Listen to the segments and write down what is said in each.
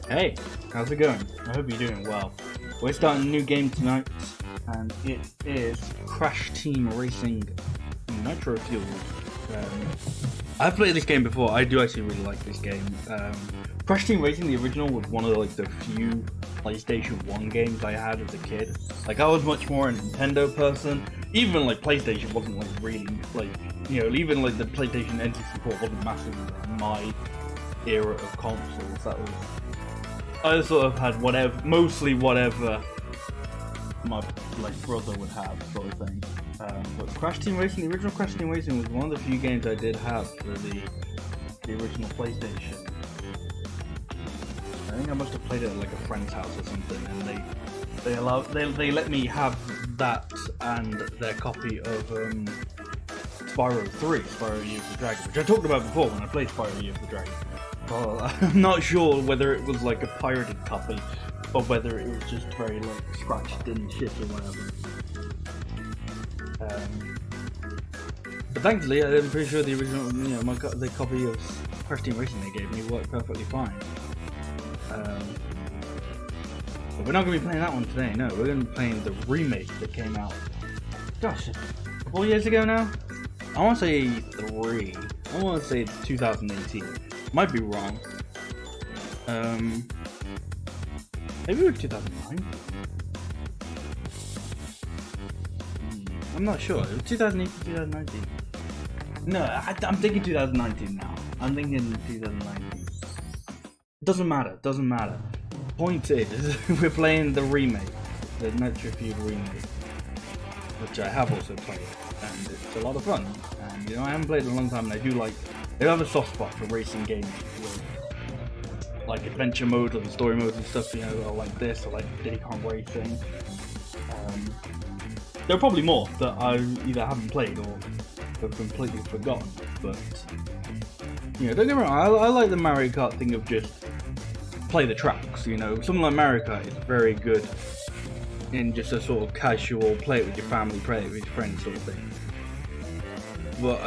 Hey, how's it going? I hope you're doing well. We're starting a new game tonight, and it is Crash Team Racing Nitro-Fueled. I've played this game before. I do actually really like this game. Crash Team Racing, the original, was one of the few PlayStation 1 games I had as a kid. Like, I was much more a Nintendo person. Even like PlayStation wasn't like really like, you know, even like the PlayStation N64 wasn't massively like my era of consoles. That was, I sort of had mostly whatever my like brother would have, sort of thing. But Crash Team Racing, the original Crash Team Racing, was one of the few games I did have for the original PlayStation. I think I must have played it at like a friend's house or something, and they let me have that and their copy of Spyro 3, Spyro Year of the Dragon, which I talked about before when I played Spyro Year of the Dragon. Well, I'm not sure whether it was like a pirated copy or whether it was just very like scratched and shit or whatever. But thankfully, I'm pretty sure the original, you know, the copy of Crash Team Racing they gave me worked perfectly fine. But we're not going to be playing that one today, no. We're going to be playing the remake that came out, gosh, a couple years ago now? I want to say 3. I want to say it's 2018. Might be wrong. Maybe it was 2009? I'm not sure. It was 2018, 2019. No, I'm thinking 2019 now. I'm thinking 2019. Doesn't matter, doesn't matter. Point is, we're playing the remake, the Nitro-Fueled remake, which I have also played, and it's a lot of fun. And you know, I haven't played it in a long time, and I do have a soft spot for racing games with like adventure mode or the story modes and stuff. You know, or like this, or like Diddy Kong Racing. There are probably more that I either haven't played or have completely forgotten. But you know, don't get me wrong, I like the Mario Kart thing of just play the tracks, you know. Something like Mario Kart is very good in just a sort of casual play it with your family, play it with your friends sort of thing. But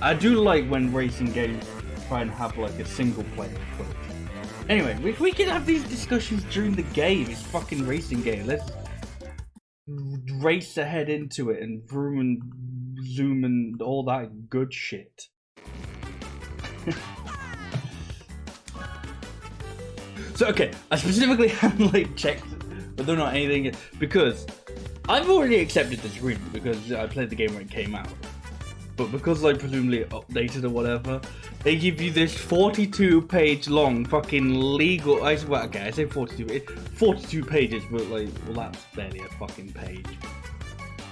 I do like when racing games try and have like a single player approach. Anyway, we can have these discussions during the game. It's fucking racing game. Let's race ahead into it and vroom and zoom and all that good shit. So okay, I specifically haven't like checked whether or not anything, because I've already accepted this remake because I played the game when it came out. But because like presumably it updated or whatever, they give you this 42-page long fucking legal. I say 42 pages, but like, well, that's barely a fucking page.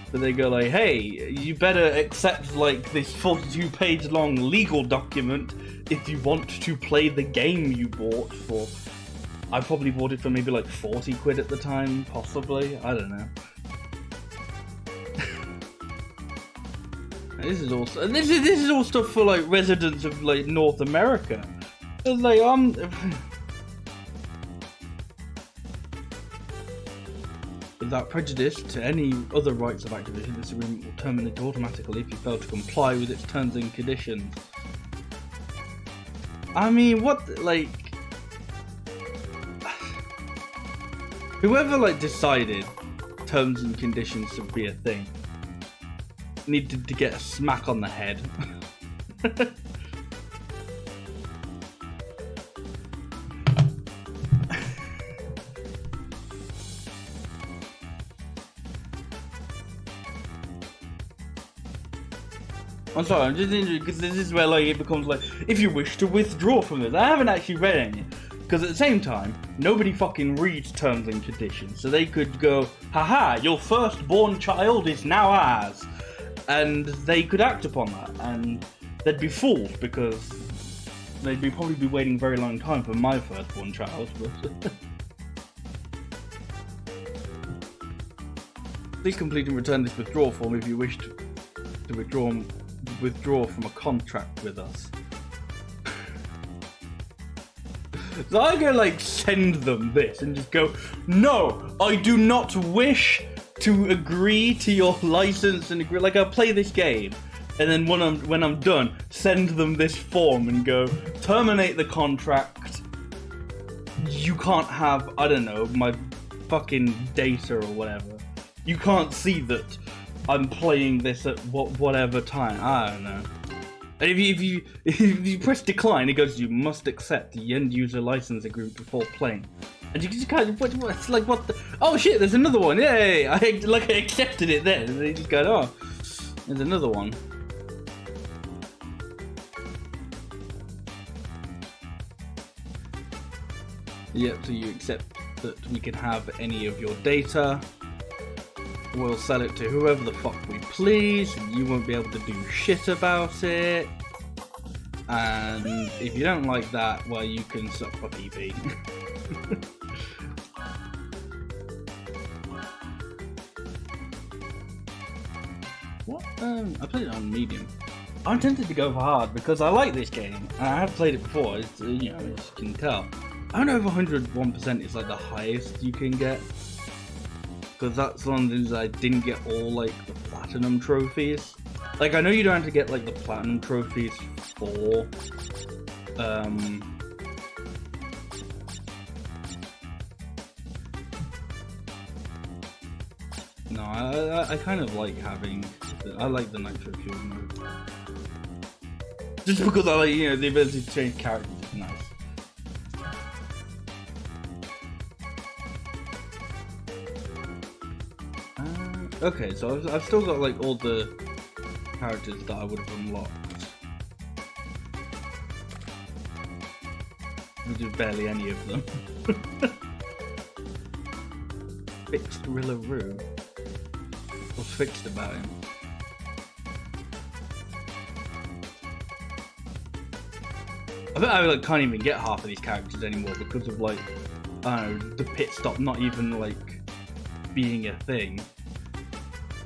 But they go like, hey, you better accept like this 42-page long legal document if you want to play the game you bought for. I probably bought it for maybe like 40 quid at the time, possibly. I don't know. This is all stuff for like residents of like North America. It's like without prejudice to any other rights of Activision, this agreement will terminate automatically if you fail to comply with its terms and conditions. I mean, what, like, whoever like decided terms and conditions should be a thing needed to get a smack on the head. I'm sorry, I'm just interested because this is where like it becomes like, if you wish to withdraw from this. I haven't actually read any, because at the same time, nobody fucking reads terms and conditions, so they could go, haha, your firstborn child is now ours. And they could act upon that, and they'd be fooled because they'd probably be waiting a very long time for my firstborn child. But please complete and return this withdrawal form if you wish to withdraw from a contract with us. So I go like send them this and just go, no, I do not wish to agree to your license and agree. Like, I'll play this game, and then when I'm done, send them this form and go terminate the contract you can't have, I don't know, my fucking data or whatever. You can't see that I'm playing this at whatever time. I don't know. And if you press decline, it goes, you must accept the end user license agreement before playing. And you just kind of, it's like, what the, oh shit, there's another one, yay! I accepted it then, and they just go, oh, there's another one. Yep, so you accept that we can have any of your data. We'll sell it to whoever the fuck we please, and you won't be able to do shit about it. And if you don't like that, well, you can suck for PP. What? I played it on medium. I'm tempted to go for hard because I like this game. And I have played it before, it's, you know, as you can tell. I don't know if 101% is like the highest you can get. Because that's one of the things I didn't get all like the platinum trophies. Like, I know you don't have to get like the platinum trophies for no, I kind of like having I like the Nitro-Fueled mode. Just because I like, you know, the ability to change characters is nice. Okay, so I've still got like all the characters that I would have unlocked. Which is barely any of them. Fixed Rillaroo. What's fixed about him? I bet I like can't even get half of these characters anymore because of like, I don't know, the pit stop not even like being a thing.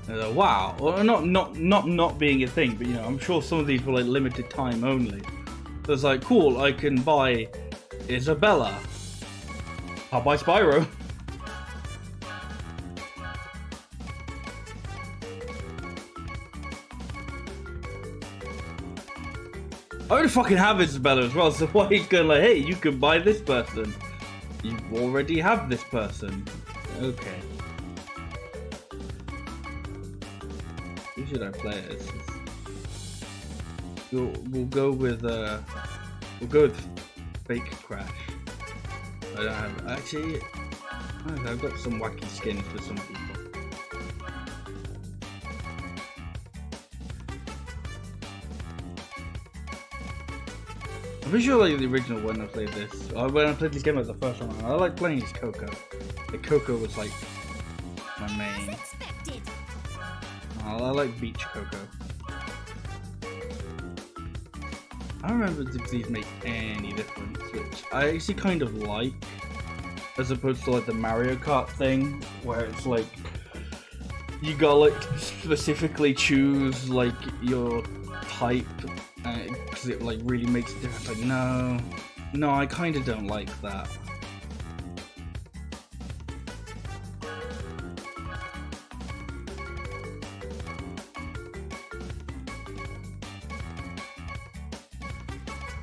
Wow, or not being a thing, but you know, I'm sure some of these were like limited time only. So it's like, cool, I can buy Isabella. I'll buy Spyro. I would fucking have Isabella as well, so why he's going like, hey, you can buy this person. You already have this person. Okay. Who should I play as? We'll go with Fake Crash. I don't have actually. I've got some wacky skins for some people. I'm pretty sure like the original when I played this. When I played this game as the first one, I like playing as Coco. Like Coco was like my main. I like Beach Coco. I don't remember if these make any difference, which I actually kind of like, as opposed to like the Mario Kart thing, where it's like you gotta like specifically choose like your type, because it like really makes a difference. Like no, I kind of don't like that.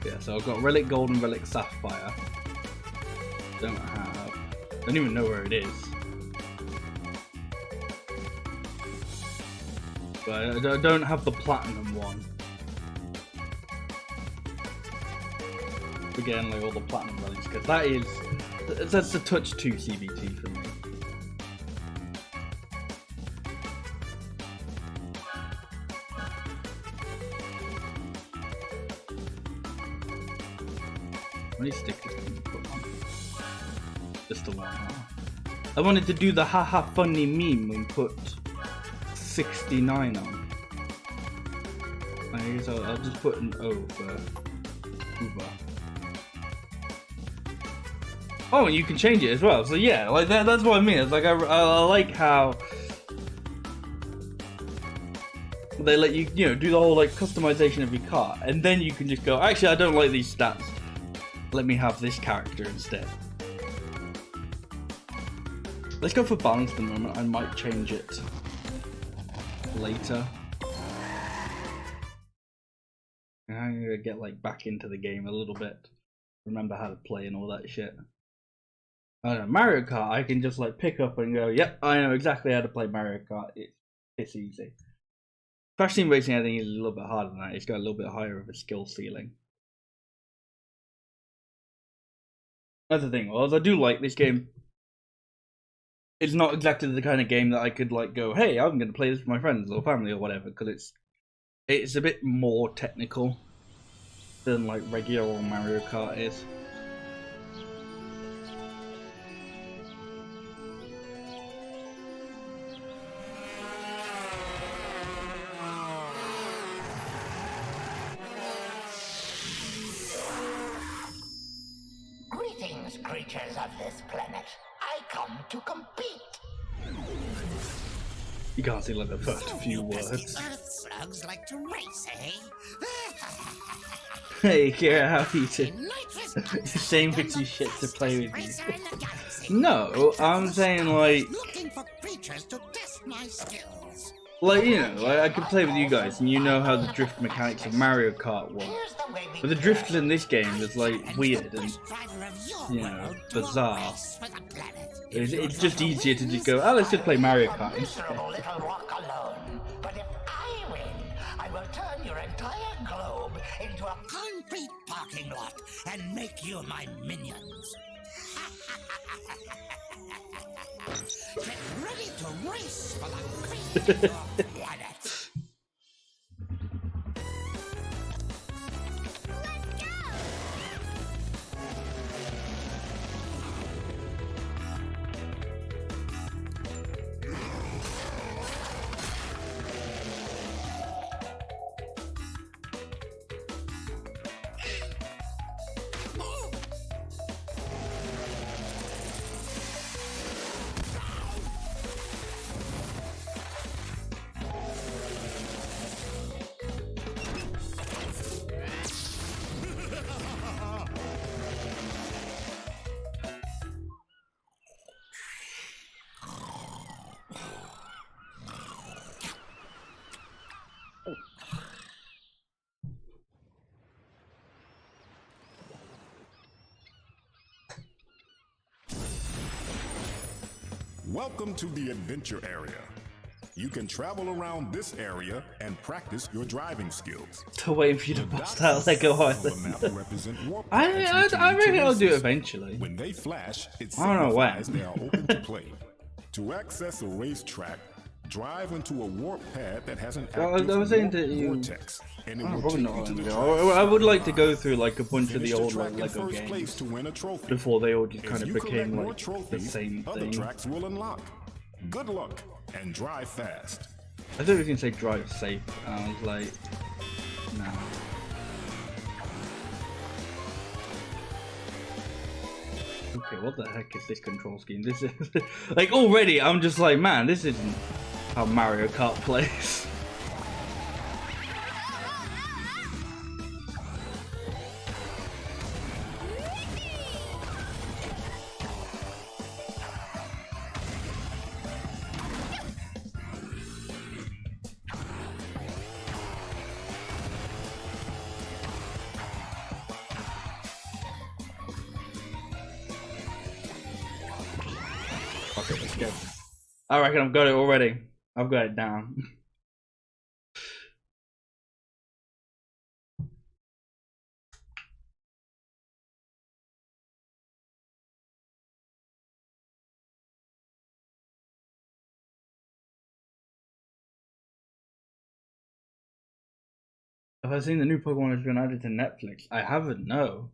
Yeah, so I've got Relic Gold and Relic Sapphire. Don't even know where it is. But I don't have the Platinum one. Again, like all the Platinum relics, because that's a touch too CBT for me. How many stickers can you put on? Just the one, huh? I wanted to do the haha funny meme and put 69 on. I guess I'll just put an O for Uber. Oh, and you can change it as well. So yeah, like that's what I mean. It's like I like how they let you, you know, do the whole like customization of your car, and then you can just go, actually, I don't like these stats. Let me have this character instead. Let's go for balance at the moment. I might change it later. And I'm gonna get like back into the game a little bit. Remember how to play and all that shit. I don't know, Mario Kart, I can just like pick up and go, yep, I know exactly how to play Mario Kart. It's easy. Crash Team Racing, I think, is a little bit harder than that. It's got a little bit higher of a skill ceiling. Another thing was, I do like this game. It's not exactly the kind of game that I could like go, hey, I'm going to play this with my friends or family or whatever, because it's a bit more technical than like regular Mario Kart is. Greetings, creatures of this planet. I come to compete. You can't see like the first few words. Earth slugs like to race, eh? Hey, Kira, how are you doing? It's the same pretty shit to play with you. No, I'm saying like... Looking for creatures to test my skills. Like, you know, like I could play with you guys and you know how the drift mechanics of Mario Kart work. But the drifts in this game is like weird and, you know, bizarre. It's just easier to just go, oh, let's just play Mario Kart instead. But if I win, I will turn your entire globe into a concrete parking lot and make you my minions. Get ready to race for the queen of your planet. Welcome to the adventure area. You can travel around this area and practice your driving skills. Still waiting for you to bust out Lego Island. I reckon I'll do it eventually. When they flash, it I don't know when. signifies they are open to play. To access a racetrack, drive into a warp pad that has an active vortex, and it will take you to the track. I would like to go through like a bunch of the Finish old track like in Lego first place games to win a trophy. before they all just If kind of you became collect more like the trophies, same other thing. tracks will unlock. Good luck and drive fast. I thought we were gonna say drive safe, and I was like, no. Okay, what the heck is this control scheme? This is like already I'm just like, man, this isn't how Mario Kart plays. Okay, let's go. I reckon I've got it already. I've got it down. Have I seen the new Pokemon has been added to Netflix? I haven't, no.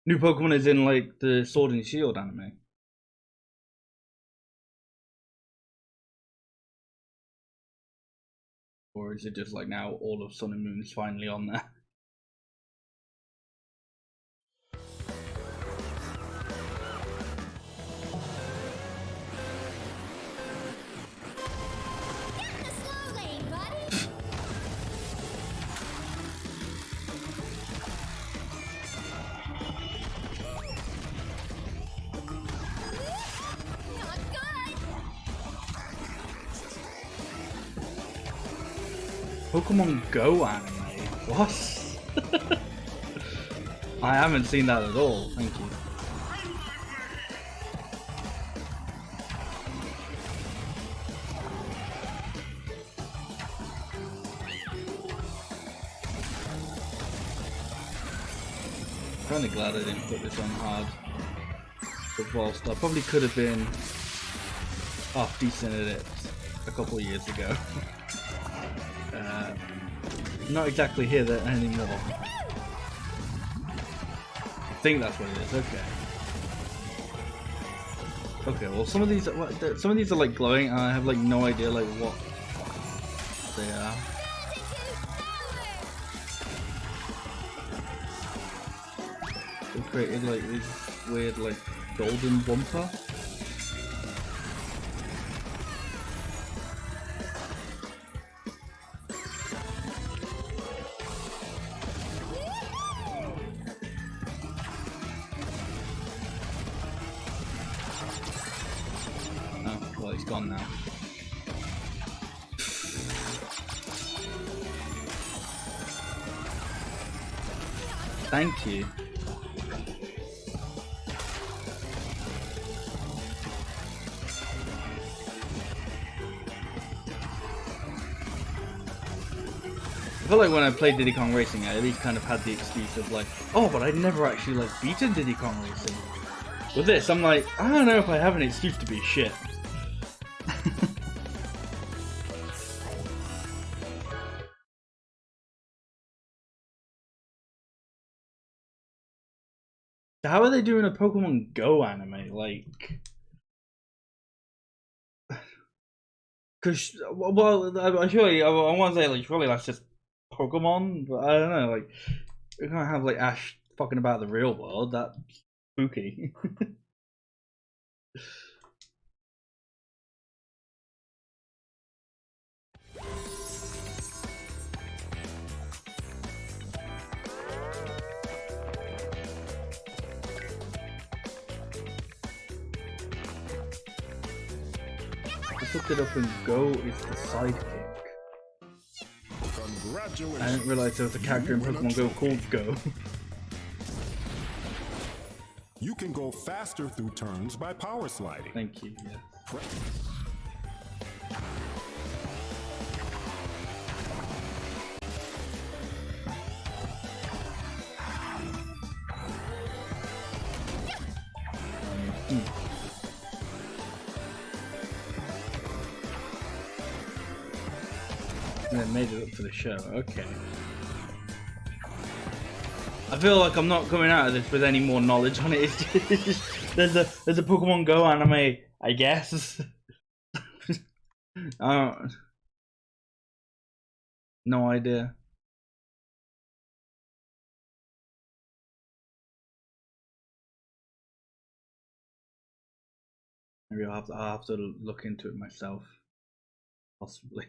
New Pokemon is in like the Sword and Shield anime. Or is it just like now all of Sun and Moon is finally on there? Pokemon Go anime? What? I haven't seen that at all, thank you. kind of glad I didn't put this on hard. Whilst I probably could have been half decent at it a couple of years ago. Not exactly here that anymore. I think that's what it is. Okay. Okay. Well, some of these are like glowing. And I have like no idea like what they are. They created like this weird like golden bumper. Oh, well, it's gone now. Thank you. I feel like when I played Diddy Kong Racing, I at least kind of had the excuse of like, oh, but I'd never actually like beaten Diddy Kong Racing. With this, I'm like, I don't know if I have an excuse to be shit. How are they doing a Pokemon Go anime? Like, because well, I want to say like surely that's just Pokemon, but I don't know. Like, we can't have like Ash fucking about the real world. That's spooky. Just looked it up and Go is the sidekick. Congratulations. I didn't realize there was a character in Pokemon Go called Go. You can go faster through turns by power sliding. Thank you, yeah. And then made it up for the show, okay. I feel like I'm not coming out of this with any more knowledge on it. It's just, there's a Pokemon Go anime, I guess. No idea. Maybe I'll have to look into it myself, possibly.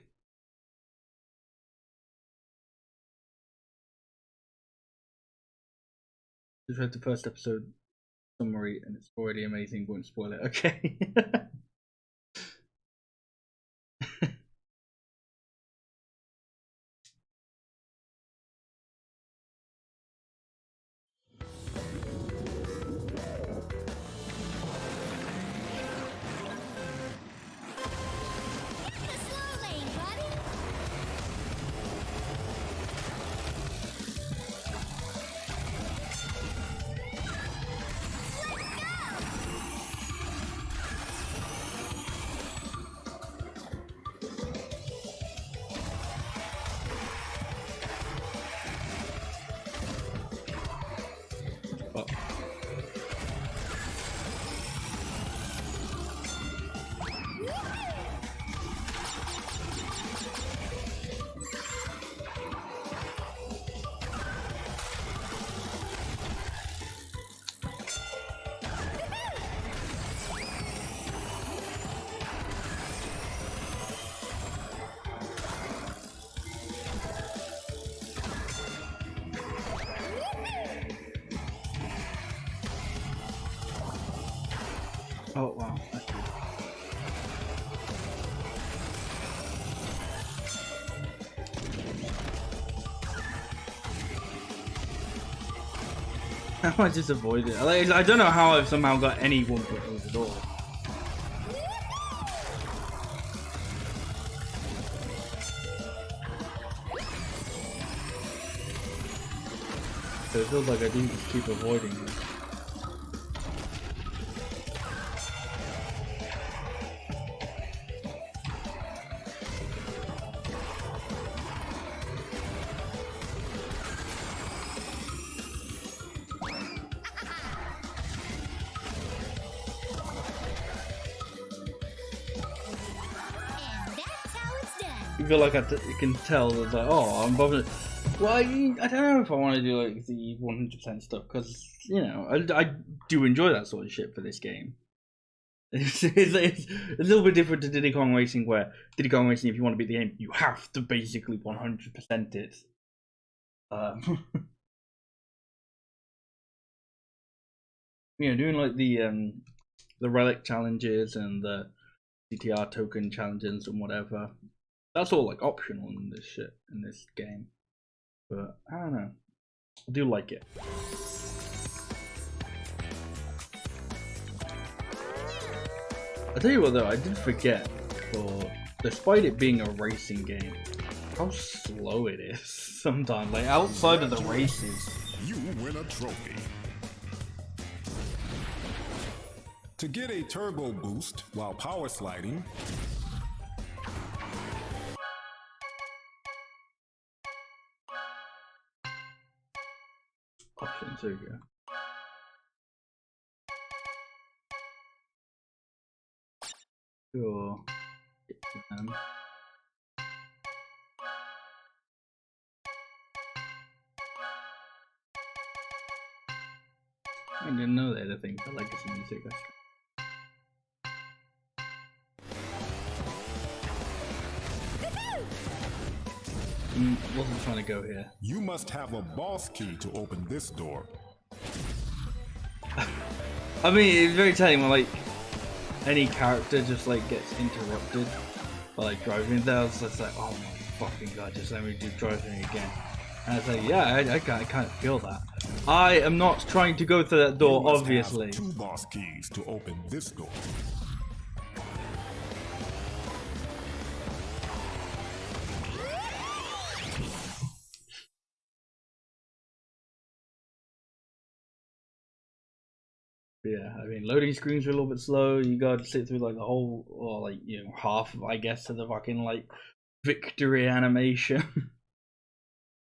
Just read the first episode summary and it's already amazing. Won't spoil it. Okay. Oh wow. How I just avoid it. Like, I don't know how I've somehow got any one foot move at all. So it feels like I do just keep avoiding it. You feel like you can tell that, like, oh, I'm bothered. Well, I don't know if I want to do like the 100% stuff because you know I do enjoy that sort of shit for this game. It's a little bit different to Diddy Kong Racing, where Diddy Kong Racing, if you want to beat the game, you have to basically 100% it. You know, doing like the relic challenges and the CTR token challenges and whatever. That's all like optional in this shit in this game, but I don't know. I do like it. I tell you what though, I did forget, for despite it being a racing game, how slow it is sometimes. Like outside of the races, you win a trophy. To get a turbo boost while power sliding, options, there you go. Sure. Get to them. I didn't know they had a thing for legacy music. Wasn't trying to go here. You must have a boss key to open this door. I mean, it's very telling when like any character just like gets interrupted by like driving there. It's just like, oh my fucking god, just let me do driving again. And it's like, yeah, I kind of feel that. I am not trying to go through that door, you must obviously. Have 2 boss keys to open this door. Yeah, I mean, loading screens are a little bit slow. You gotta sit through like the whole, or like, you know, half, I guess, of the fucking like victory animation.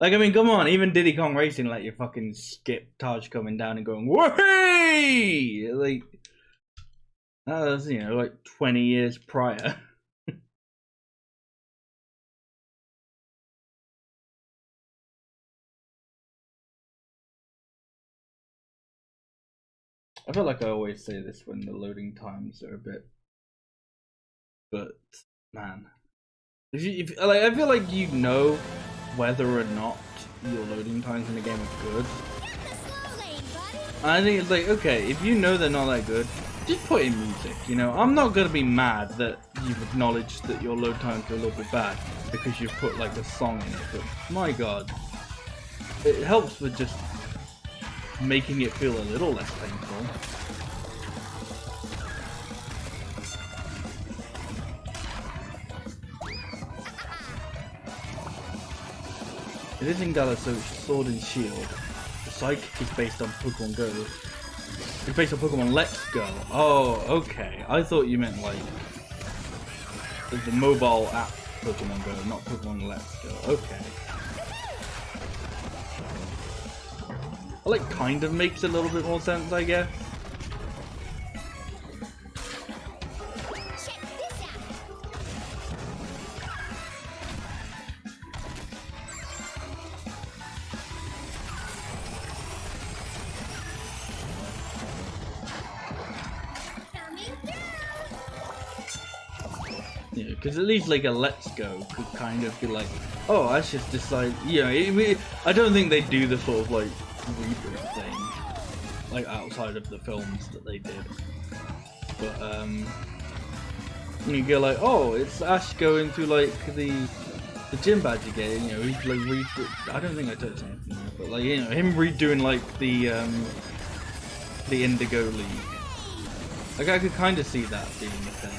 Like, I mean, come on, even Diddy Kong Racing let you fucking skip Taj coming down and going, "Whey!" Like, that was, you know, like 20 years prior. I feel like I always say this when the loading times are a bit, but man, if like, I feel like you know whether or not your loading times in the game are good. And I think it's like, okay, if you know they're not that good, just put in music. You know, I'm not gonna be mad that you've acknowledged that your load times are a little bit bad because you've put like a song in it. But my god, it helps with just making it feel a little less painful. It is in Galaxy Sword and Shield. The Psychic is based on Pokemon Go. It's based on Pokemon Let's Go. Oh, okay. I thought you meant like the mobile app Pokemon Go, not Pokemon Let's Go. Okay. Well, it kind of makes a little bit more sense, I guess. Yeah, because at least like a Let's Go could kind of be like, oh, I should decide. You know, I don't think they do the sort of like reboot thing, like outside of the films that they did. But you go like, oh, it's Ash going through like the gym badge again. You know, he's like I don't think I touched anything, but like, you know, him redoing like the Indigo League. Like I could kind of see that being a thing.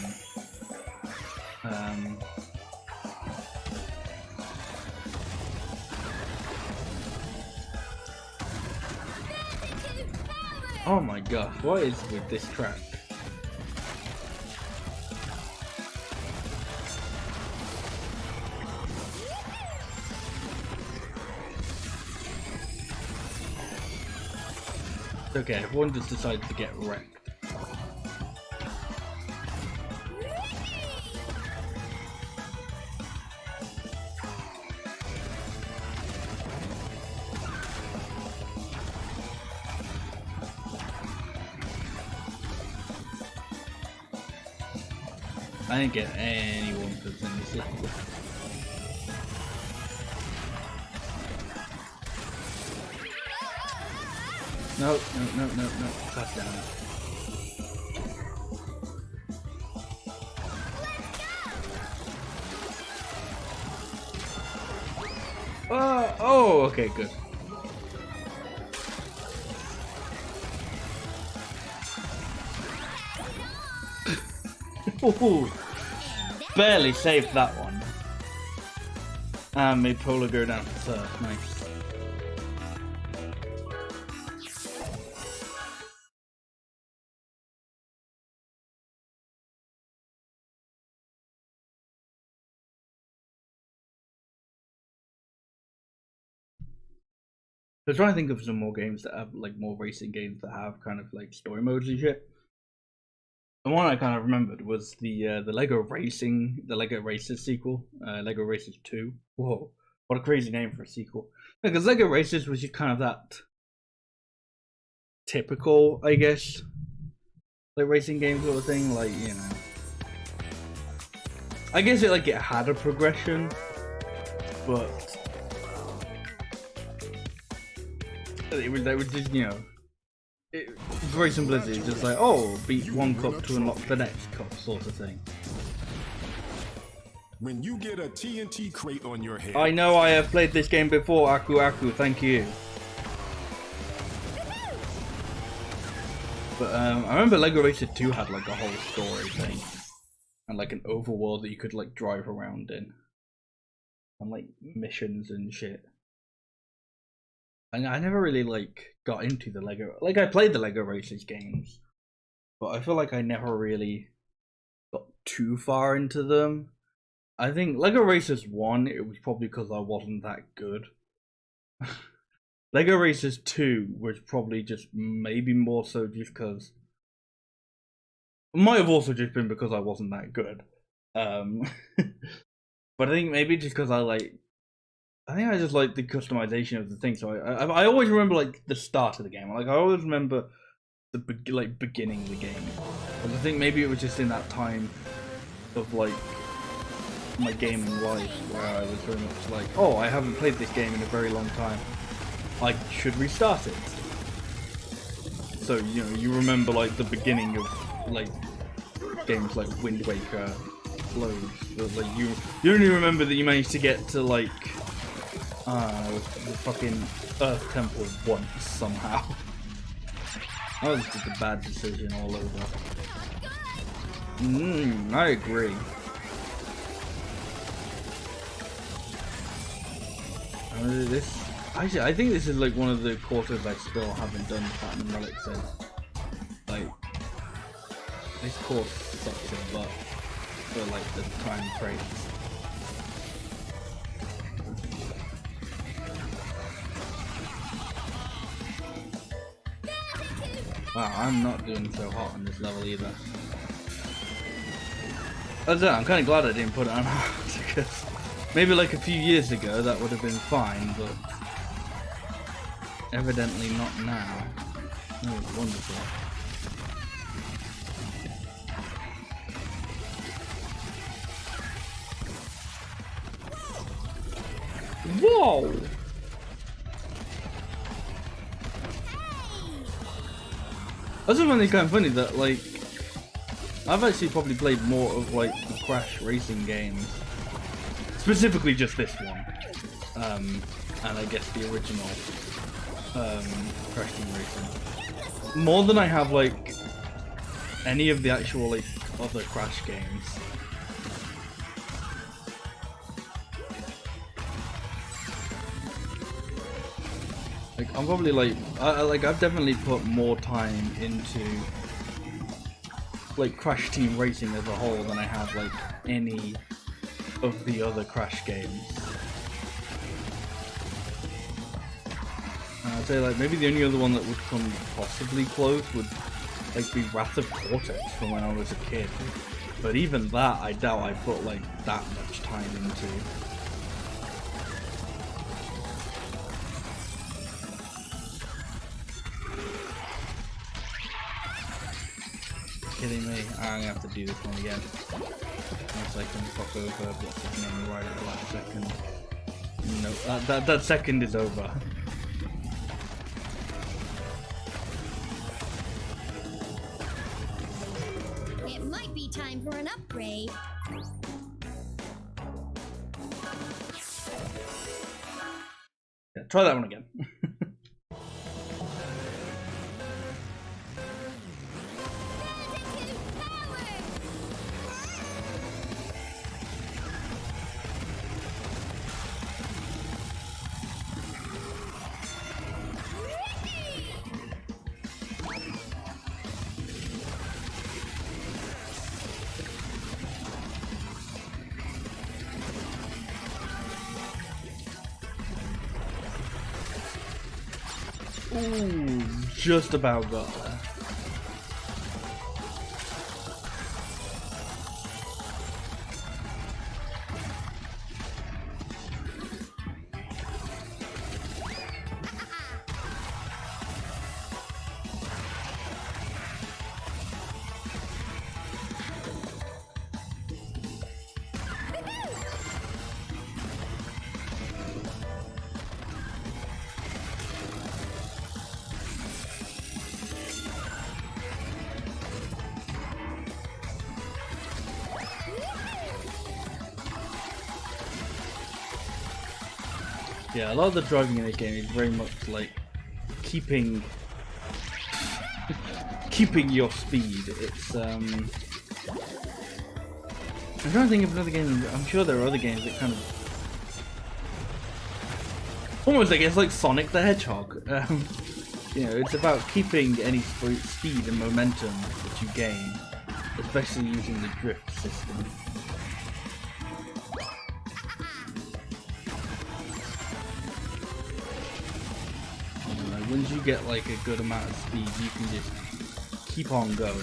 Oh my gosh, what is with this track? Okay, everyone just decided to get wrecked. I didn't get anyone to send this in. No, pass down. Oh, okay, good. Ooh, barely saved that one. And made Polar go down to third. Nice. I'm trying to think of some more games that have like more racing games that have kind of like story modes and shit. The one I kind of remembered was the Lego Racers sequel, Lego Racers 2. Whoa, what a crazy name for a sequel! Because Lego Racers was just kind of that typical, I guess, like racing game sort of thing. Like, you know, I guess it had a progression, but it was just, you know, it's very simplistic. It's just like, oh, beat one cup to unlock the next cup sort of thing. When you get a TNT crate on your head. I know I have played this game before, Aku, thank you. But I remember Lego Racer 2 had like a whole story thing. And like an overworld that you could like drive around in. And like missions and shit. And I never really like got into the Lego, like I played the Lego Racers games, but I feel like I never really got too far into them. I think Lego Racers 1, it was probably because I wasn't that good. Lego Racers 2 was probably just maybe more so just because, it might have also just been because I wasn't that good. But I think maybe just because I think I just like the customization of the thing. So I always remember like the start of the game. Like I always remember the beginning of the game. But I think maybe it was just in that time of like my gaming life where I was very much like, oh, I haven't played this game in a very long time. I should restart it. So, you know, you remember like the beginning of like games like Wind Waker, loads. Like you only remember that you managed to get to like the fucking Earth Temple once somehow. That was just a bad decision all over. I agree. Actually, I think this is like one of the quarters I still haven't done Platinum Relics in. Like, this course sucks a lot for like the time crates. Wow, I'm not doing so hot on this level either. I'm kind of glad I didn't put it on hard, because maybe like a few years ago that would have been fine, but evidently not now. That was wonderful. Whoa! I just find it kind of funny that, like, I've actually probably played more of, like, the Crash racing games. Specifically just this one. And I guess the original, Crash Team Racing. More than I have, like, any of the actual, like, other Crash games. Like, I'm probably like, I've definitely put more time into like Crash Team Racing as a whole than I have like any of the other Crash games. I'd say like maybe the only other one that would come possibly close would like be Wrath of Cortex from when I was a kid. But even that, I doubt I put like that much time into. Kidding me? I'm gonna have to do this one again. Once I can fuck over what's his name right at the last second. No, that second is over. It might be time for an upgrade. Yeah, try that one again. Ooh, just about got there. Yeah, a lot of the driving in this game is very much like keeping your speed. It's I'm trying to think of another game. I'm sure there are other games that kind of almost, I guess, like Sonic the Hedgehog. You know, it's about keeping any speed and momentum that you gain, especially using the drift system. Once you get like a good amount of speed, you can just keep on going.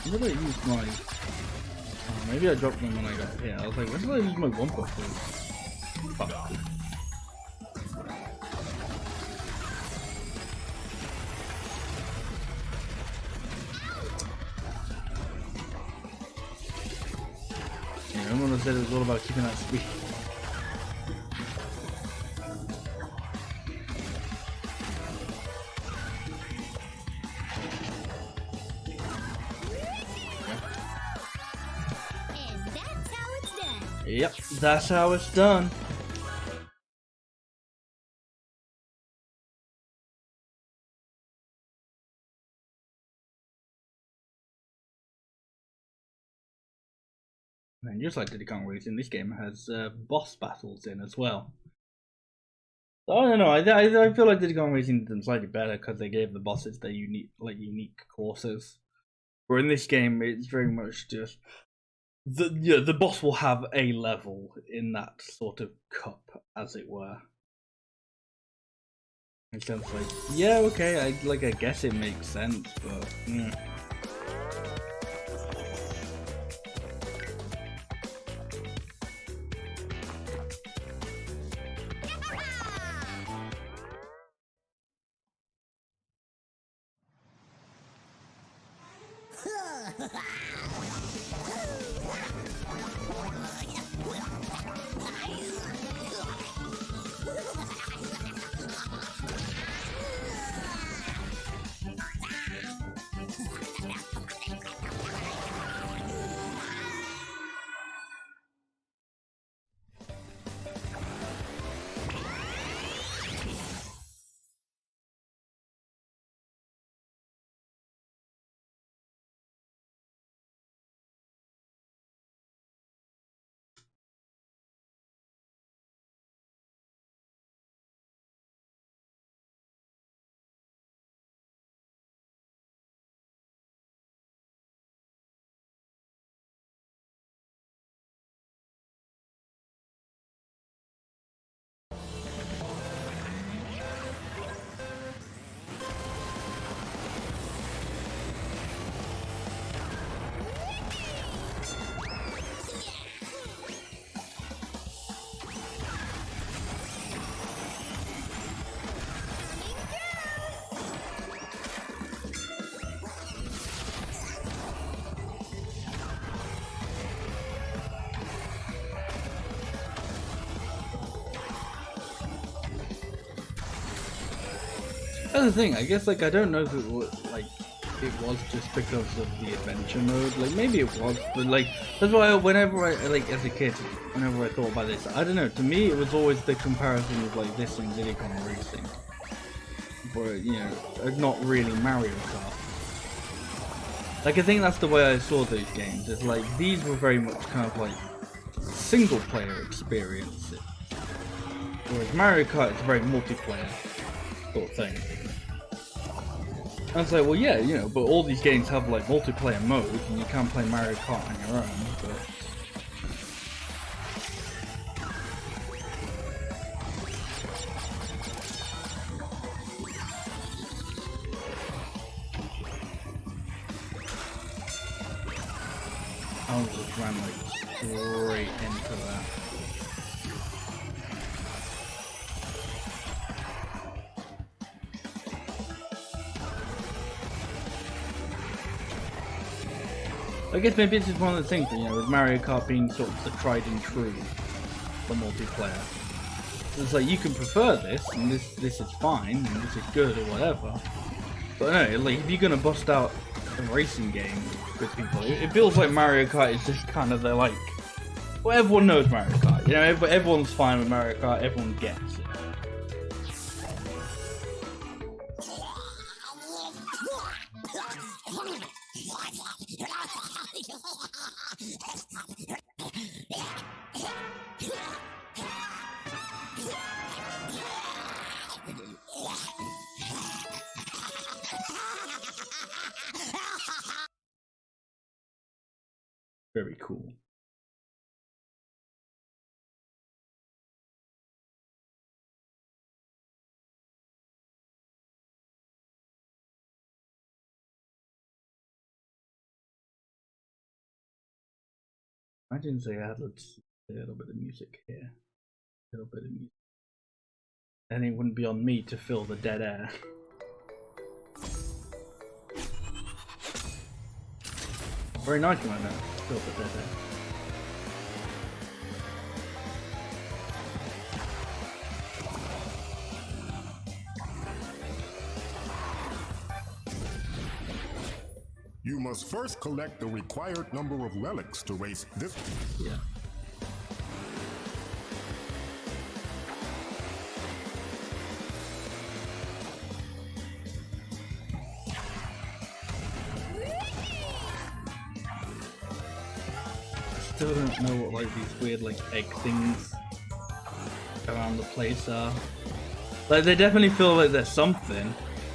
When did I use my... Oh, maybe I dropped them when I got here. I was like, when did I use my Wumpa for? Fuck. Said it was all about keeping that speed. And that's how it's done. Yep, that's how it's done. And just like Diddy Kong Racing, this game has boss battles in as well. So, I don't know. I feel like Diddy Kong Racing did them slightly better because they gave the bosses their unique courses. Where in this game, it's very much just the boss will have a level in that sort of cup, as it were. It sounds like, yeah, okay, I guess it makes sense, but yeah. That's the thing. I guess like I don't know if it was just because of the adventure mode. Like maybe it was, but like that's why whenever I like as a kid, whenever I thought about this, I don't know. To me, it was always the comparison of like this and Diddy Kong Racing, but you know, not really Mario Kart. Like I think that's the way I saw those games. It's like these were very much kind of like single player experiences, whereas Mario Kart is a very multiplayer sort of thing. And it's like, well, yeah, you know, but all these games have like multiplayer mode, and you can't play Mario Kart on your own. But I just ran like straight into that. I guess maybe it's just one of the things, you know, with Mario Kart being sort of the tried and true, the multiplayer. It's like you can prefer this, and this is fine, and this is good or whatever. But no, like if you're gonna bust out a racing game with people, it feels like Mario Kart is just kind of the like, well, everyone knows Mario Kart, you know, everyone's fine with Mario Kart, everyone gets it. Very cool. Imagine if they had a little bit of music here. A little bit of music. And it wouldn't be on me to fill the dead air. Very nice one, though. Fill the dead air. You must first collect the required number of relics to race this. Yeah. Still don't know what like these weird like egg things around the place are. Like they definitely feel like there's something,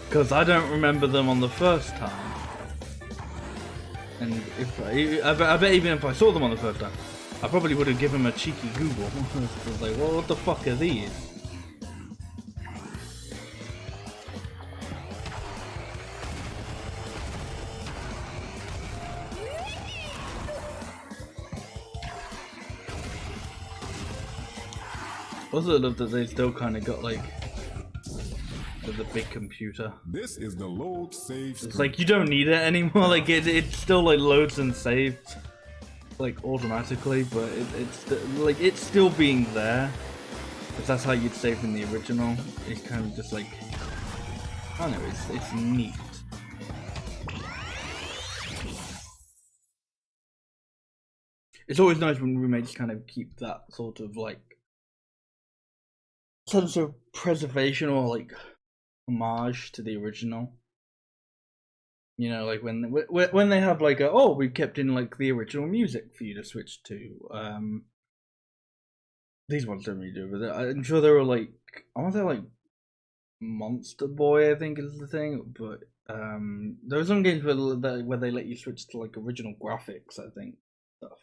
because I don't remember them on the first time. And if I bet even if I saw them on the first time, I probably would have given them a cheeky Google. I was like, well, what the fuck are these? Also, I love that they still kind of got like the big computer. This is the load save. It's like you don't need it anymore. Like it still like loads and saves like automatically, but it's still being there. If that's how you'd save in the original, it's kind of just like I don't know. It's neat. It's always nice when remakes kind of keep that sort of like sense of preservation or like homage to the original. You know, like when they have like we've kept in like the original music for you to switch to. These ones don't really do with it. I'm sure they were like, I want to say like Monster Boy, I think is the thing, but there were some games where they let you switch to like original graphics, I think, stuff.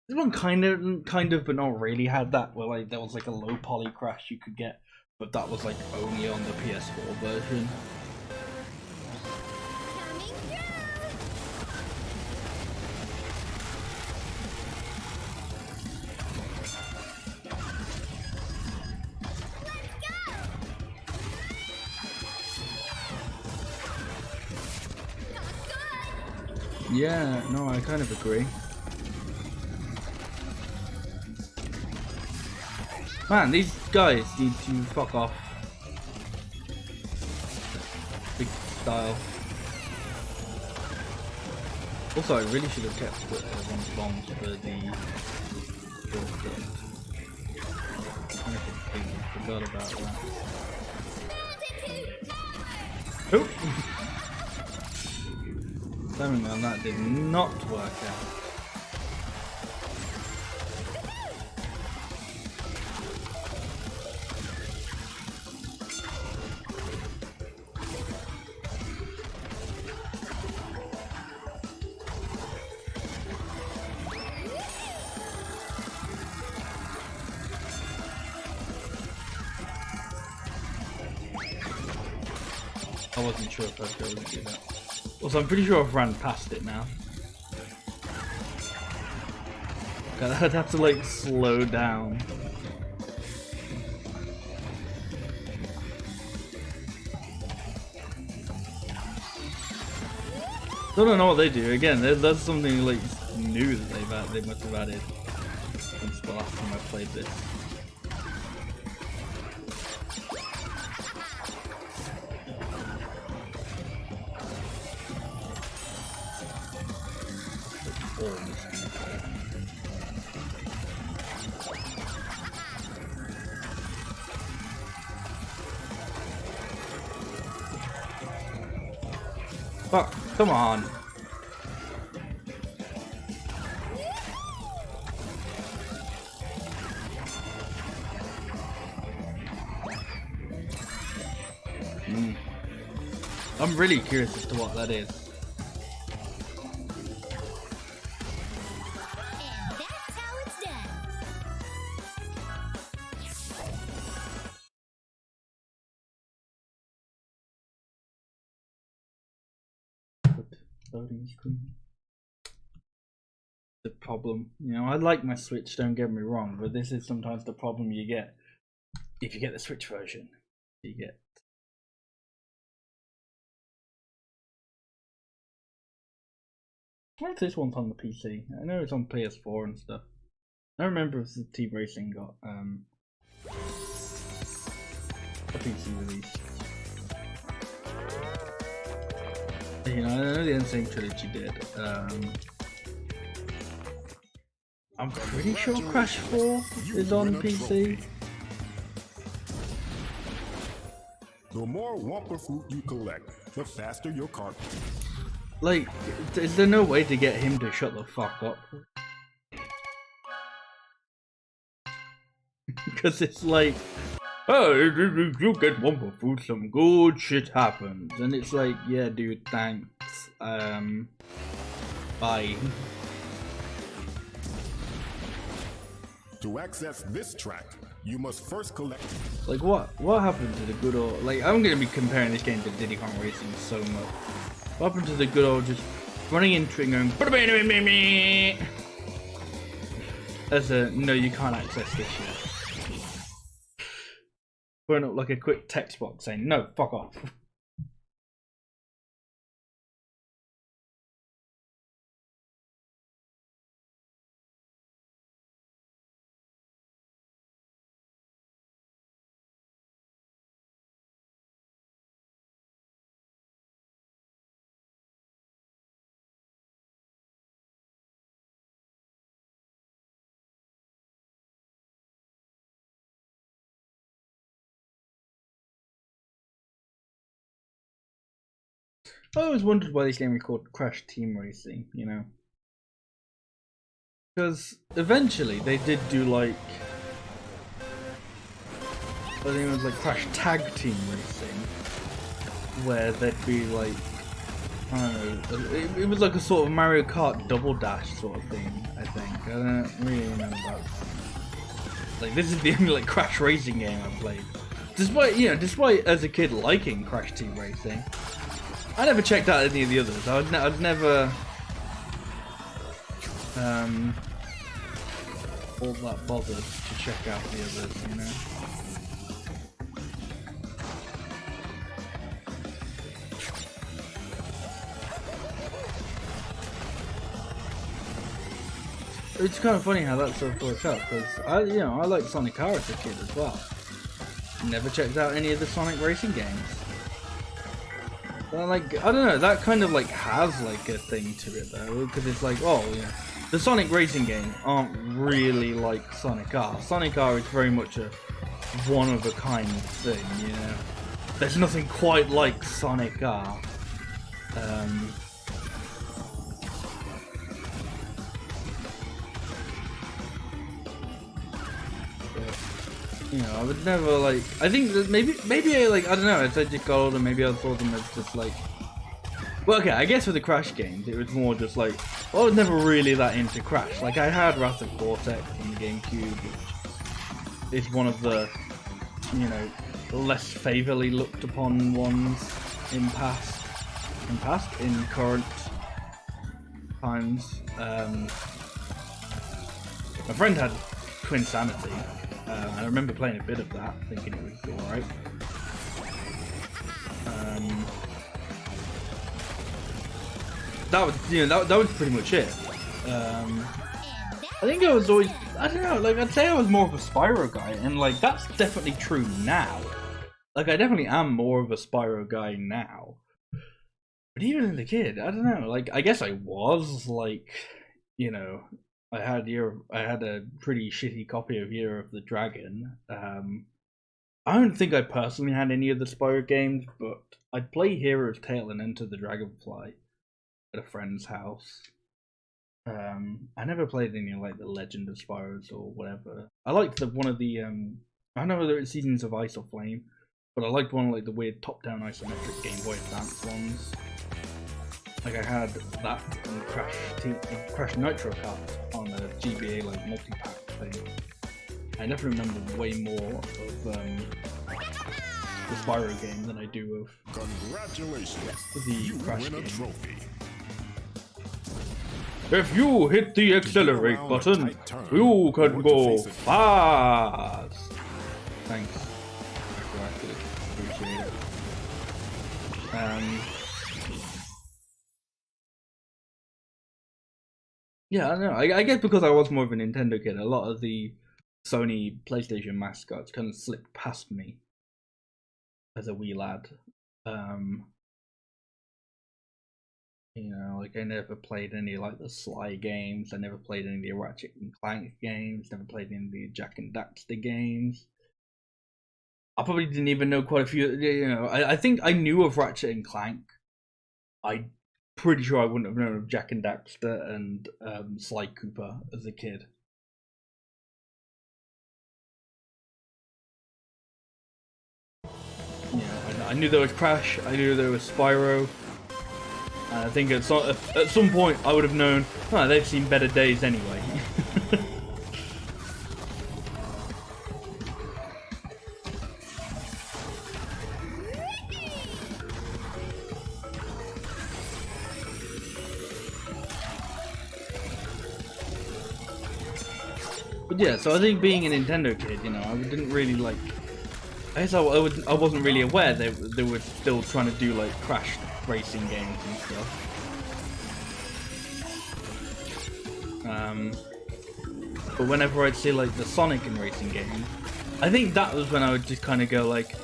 This one kind of, but not really had that. Where like there was like a low poly crash you could get, but that was like only on the PS4 version. Yeah, no, I kind of agree. Man, these guys need to fuck off. style. Also, I really should have kept one of the bombs for the short stuff. I completely forgot about that. Oh! Timing on that did not work out. I wasn't sure if I'd be able to do that. Also, I'm pretty sure I've ran past it now. I'd have to like slow down. I don't know what they do. Again, that's something like new that they must have added since the last time I played this. Fuck, come on. I'm really curious as to what that is. And that's how it's done. Loading screen. The problem, you know, I like my Switch, don't get me wrong, but this is sometimes the problem you get if you get the Switch version. You get I wonder if this one's on the PC. I know it's on PS4 and stuff. I remember if the Team Racing got a PC release. You know, I know the Insane Trilogy did. I'm pretty sure Crash 4 is on PC. The more Wumpa fruit you collect, the faster your car. Like, is there no way to get him to shut the fuck up? Because it's like, oh, you get Wumpa fruit, some good shit happens. And it's like, yeah, dude, thanks. Bye. To access this track, you must first collect. Like, what happened to the good old, like, I'm gonna be comparing this game to Diddy Kong Racing so much. What happened to the good old just running into it and going as a, no, you can't access this yet. Throwing up like a quick text box saying, no, fuck off. I always wondered why this game was called Crash Team Racing, you know? Because eventually they did do like, I think it was like Crash Tag Team Racing, where there'd be like, I don't know, it was like a sort of Mario Kart Double Dash sort of thing, I think. I don't really know about. Like, this is the only like Crash Racing game I've played. Despite as a kid liking Crash Team Racing, I never checked out any of the others. I'd never all that bothered to check out the others, you know. It's kind of funny how that sort of works out, because I liked Sonic R as a kid as well. Never checked out any of the Sonic racing games. But like, I don't know, that kind of like has like a thing to it though, because it's like, oh, you know, the Sonic racing games aren't really like Sonic R. Sonic R is very much a one-of-a-kind thing, you know. There's nothing quite like Sonic R. You know, I would never like. I think that maybe like, I don't know. As I just got older, maybe I saw them as just like. Well, okay, I guess with the Crash games, it was more just like, well, I was never really that into Crash. Like, I had Wrath of Cortex on the GameCube, which is one of the, you know, less favorably looked upon ones in current times. My friend had Twin Sanity. I remember playing a bit of that, thinking it was alright. That was, you know, that was pretty much it. I think I was always, I don't know, like I'd say I was more of a Spyro guy, and like that's definitely true now. Like I definitely am more of a Spyro guy now. But even as a kid, I don't know, like I guess I was like, you know, I had a pretty shitty copy of Year of the Dragon. I don't think I personally had any of the Spyro games, but I'd play Hero's Tail and Enter the Dragonfly at a friend's house. I never played any like the Legend of Spyros or whatever. I liked one of the I don't know whether it's Seasons of Ice or Flame, but I liked one of like the weird top-down isometric Game Boy Advance ones. Like I had that and Crash Nitro Kart on a GBA like multi-pack thing. I definitely remember way more of the Spyro game than I do of the Crash game. Trophy. If you hit the accelerate button, you can go fast. Thanks. Appreciate it. Yeah, I don't know. I guess because I was more of a Nintendo kid, a lot of the Sony PlayStation mascots kind of slipped past me as a wee lad. You know, like I never played any like the Sly games. I never played any of the Ratchet and Clank games. Never played any of the Jak and Daxter games. I probably didn't even know quite a few. You know, I think I knew of Ratchet and Clank. I'm pretty sure I wouldn't have known of Jak and Daxter and Sly Cooper as a kid. You know, I knew there was Crash. I knew there was Spyro. And I think at some point I would have known, oh, they've seen better days anyway. But yeah, so I think being a Nintendo kid, you know, I didn't really like. I guess I wasn't really aware they were still trying to do like Crash racing games and stuff. But whenever I'd see like the Sonic and racing games, I think that was when I would just kind of go like,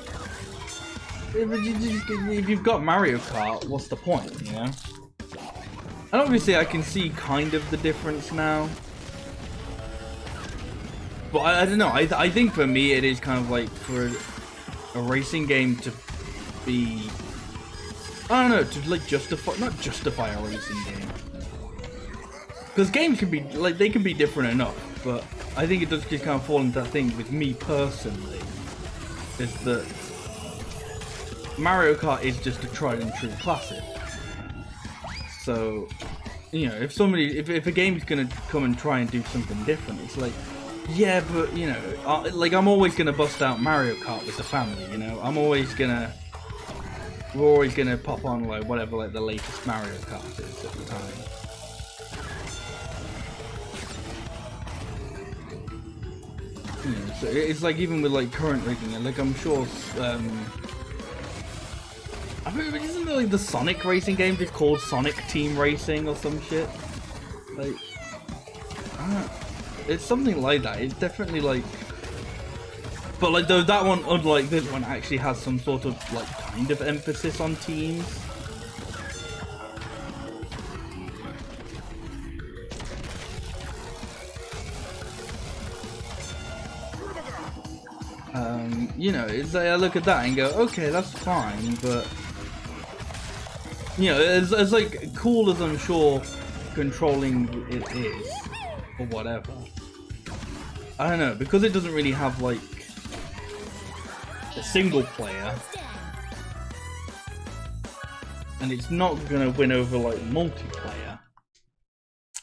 if you've got Mario Kart, what's the point, you know? And obviously I can see kind of the difference now. But I don't know, I think for me it is kind of like for a racing game to be, I don't know, to like not justify a racing game. Because games can be, like, they can be different enough, but I think it does just kind of fall into that thing with me personally, is that Mario Kart is just a tried and true classic. So, you know, if a game's gonna come and try and do something different, it's like, yeah, but, you know, like, I'm always gonna bust out Mario Kart with the family, you know? We're always gonna pop on, like, whatever, like, the latest Mario Kart is at the time. You know, so it's like, even with, like, current racing, like, I'm sure, I mean, isn't there, like, the Sonic racing game just called Sonic Team Racing or some shit? Like, I don't know. It's something like that. It's definitely like, but like that one, unlike this one, actually has some sort of like kind of emphasis on teams. You know, it's like I look at that and go, okay, that's fine, but you know, as like cool as I'm sure controlling it is, or whatever. I don't know, because it doesn't really have like a single player, and it's not gonna win over like multiplayer.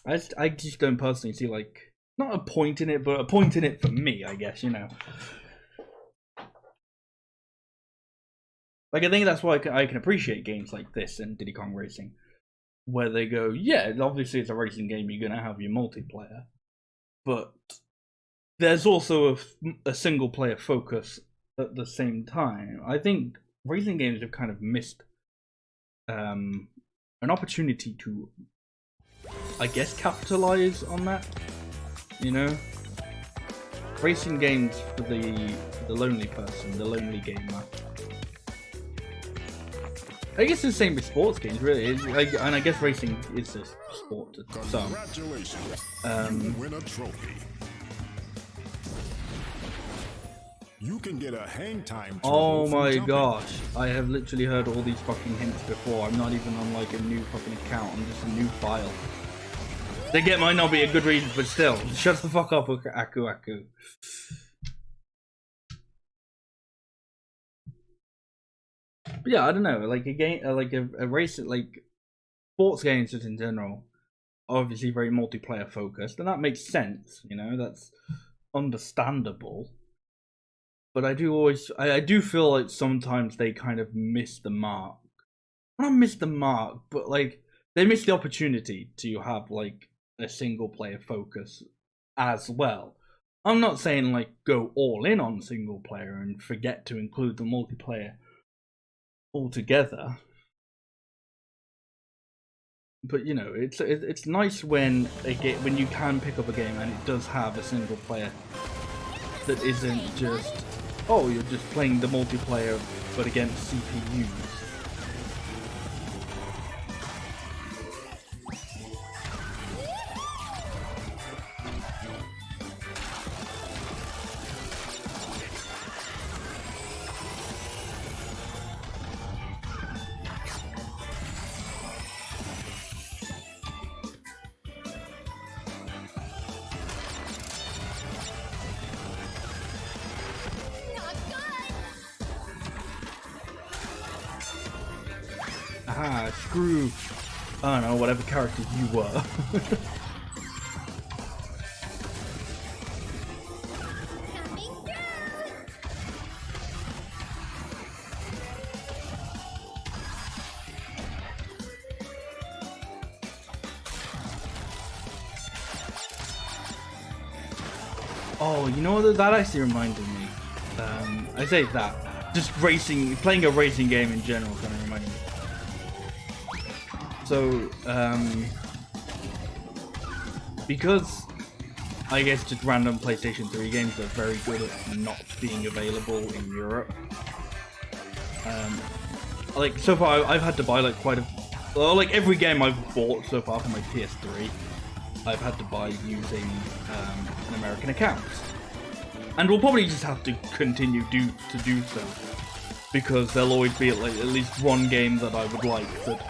I just don't personally see like, not a point in it, but a point in it for me, I guess, you know. Like, I think that's why I can appreciate games like this and Diddy Kong Racing, where they go, yeah, obviously it's a racing game, you're gonna have your multiplayer, but there's also a single player focus at the same time. I think racing games have kind of missed an opportunity to, I guess, capitalize on that. You know, racing games for the lonely person, the lonely gamer. I guess it's the same with sports games, really. And I guess racing is a sport to some. Congratulations. You win a trophy. You can get a hang time. Oh my gosh, I have literally heard all these fucking hints before. I'm not even on like a new fucking account, I'm just a new file. They get might not be a good reason, but still, shut the fuck up, Aku. But yeah, I don't know, like a game, like a race, like sports games just in general, obviously very multiplayer focused, and that makes sense, you know, that's understandable. But I do feel like sometimes they kind of miss the mark. Not miss the mark, but like they miss the opportunity to have like a single player focus as well. I'm not saying like go all in on single player and forget to include the multiplayer altogether. But you know, it's nice when when you can pick up a game and it does have a single player that isn't just, oh, you're just playing the multiplayer but against CPUs. Aha, screw, I don't know, whatever character you were. Oh, you know what, that actually reminded me. I say that, just racing, playing a racing game in general kind of reminded me. So, because I guess just random PlayStation 3 games are very good at not being available in Europe. Like so far, I've had to buy like like every game I've bought so far for my PS3, I've had to buy using an American account, and we'll probably just have to continue to do so, because there'll always be like at least one game that I would like that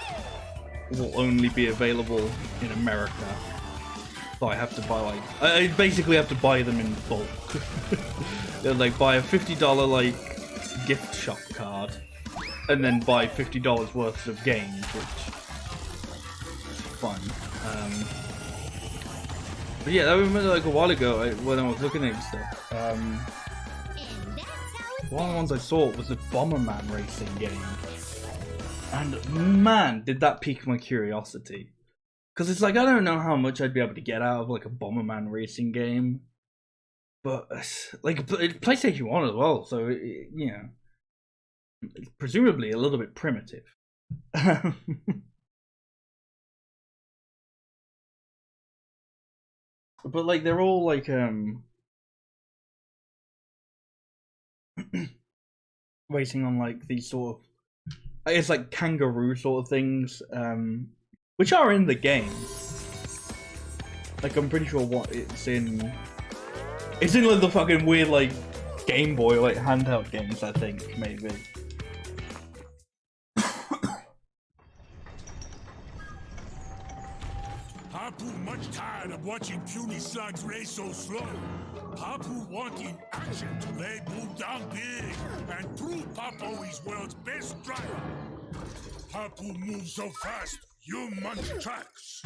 will only be available in America. So I have to buy like, I basically have to buy them in bulk. They'll like buy a $50 like gift shop card and then buy $50 worth of games, which is fun. But yeah, that was like a while ago when I was looking at stuff. One of the ones I saw was a Bomberman racing game. And man, did that pique my curiosity. Because it's like, I don't know how much I'd be able to get out of like a Bomberman racing game. But like, it's PlayStation 1 as well, so you know, it's presumably a little bit primitive. But like, they're all like racing on like these sort of, it's like kangaroo sort of things, which are in the game. Like, I'm pretty sure what it's in like the fucking weird like Game Boy, like handheld games, I think, maybe. Hapu much tired of watching puny slugs race so slow. Hapu wanting action to lay Boom down big and prove Papo is world's best driver. Hapu moves so fast, you munch tracks.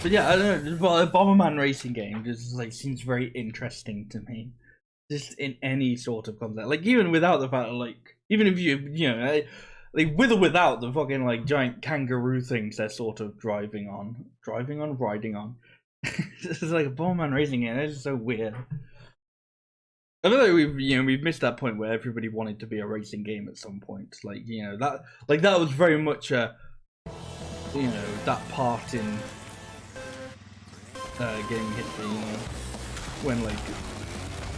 But yeah, I don't know. Well, a Bomberman racing game just like seems very interesting to me. Just in any sort of concept, like even without the fact, like even if you know, like with or without the fucking like giant kangaroo things they're sort of riding on. It's like a Bomberman racing game. It's just so weird. I feel like we've missed that point where everybody wanted to be a racing game at some point. Like that was very much a that part in gaming history, when like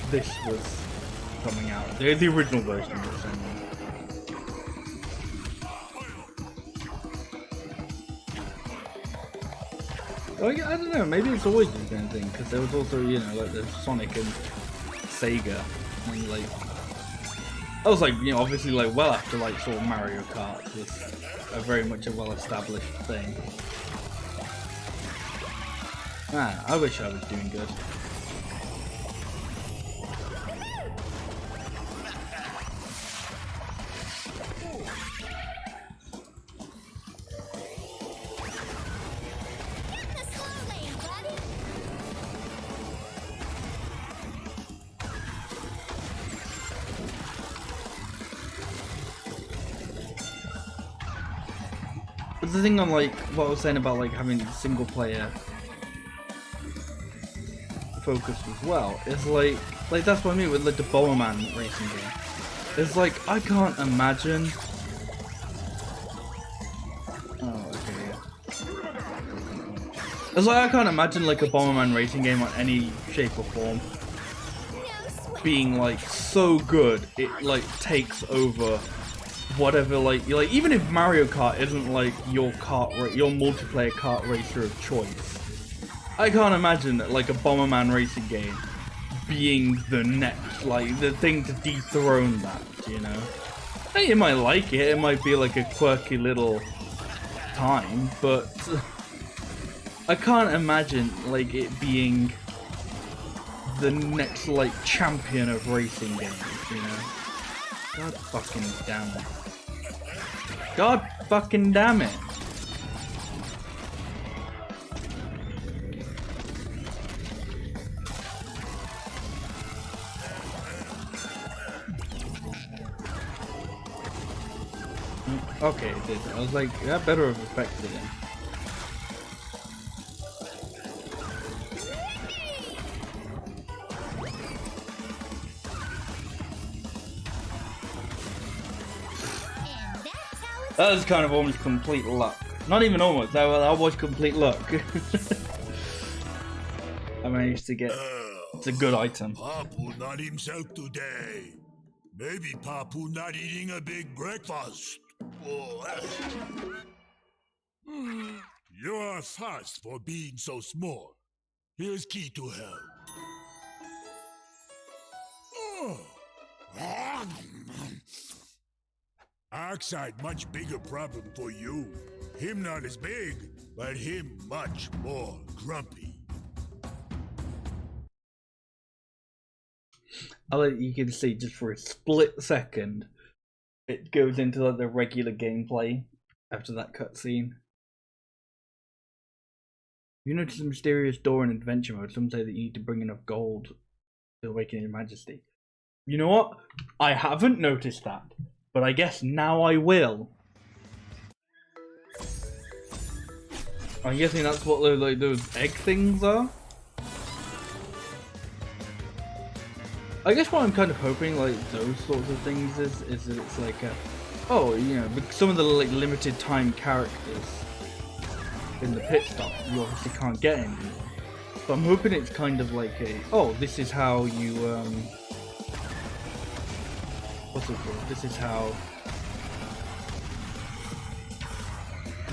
this was coming out, the original version of this anyway. Like, I don't know, maybe it's always been the same thing, because there was also, like the Sonic and Sega, and like, I was like, obviously like well after like sort of Mario Kart was a very much a well-established thing. Man, I wish I was doing good. But the thing on like what I was saying about like having single player focus as well is like that's what I mean with like the Bomberman racing game. It's like I can't imagine. Oh, okay, yeah. It's like I can't imagine like a Bomberman racing game on any shape or form being like so good it like takes over whatever like even if Mario Kart isn't like your multiplayer kart racer of choice. I can't imagine that like a Bomberman racing game being the next, like the thing to dethrone that, Hey, you might like it, it might be like a quirky little time, but I can't imagine like it being the next like champion of racing games, God fucking damn it. God fucking damn it. Okay, it did. I was like, that better have affected him. That was kind of almost complete luck. Not even almost, that was complete luck. I managed to get... It's a good item. Papu not himself today. Maybe Papu not eating a big breakfast. You are fast for being so small. Here's key to help. Oxide much bigger problem for you. Him not as big, but him much more grumpy. You can see just for a split second, it goes into like the regular gameplay after that cutscene. You notice a mysterious door in adventure mode. Some say that you need to bring enough gold to awaken your majesty. You know what? I haven't noticed that, but I guess now I will. I'm guessing that's what like those egg things are. I guess what I'm kind of hoping, like those sorts of things, is that it's like, some of the like limited time characters in the pit stop you obviously can't get anymore. But I'm hoping it's kind of like this is how you what's it called? This is how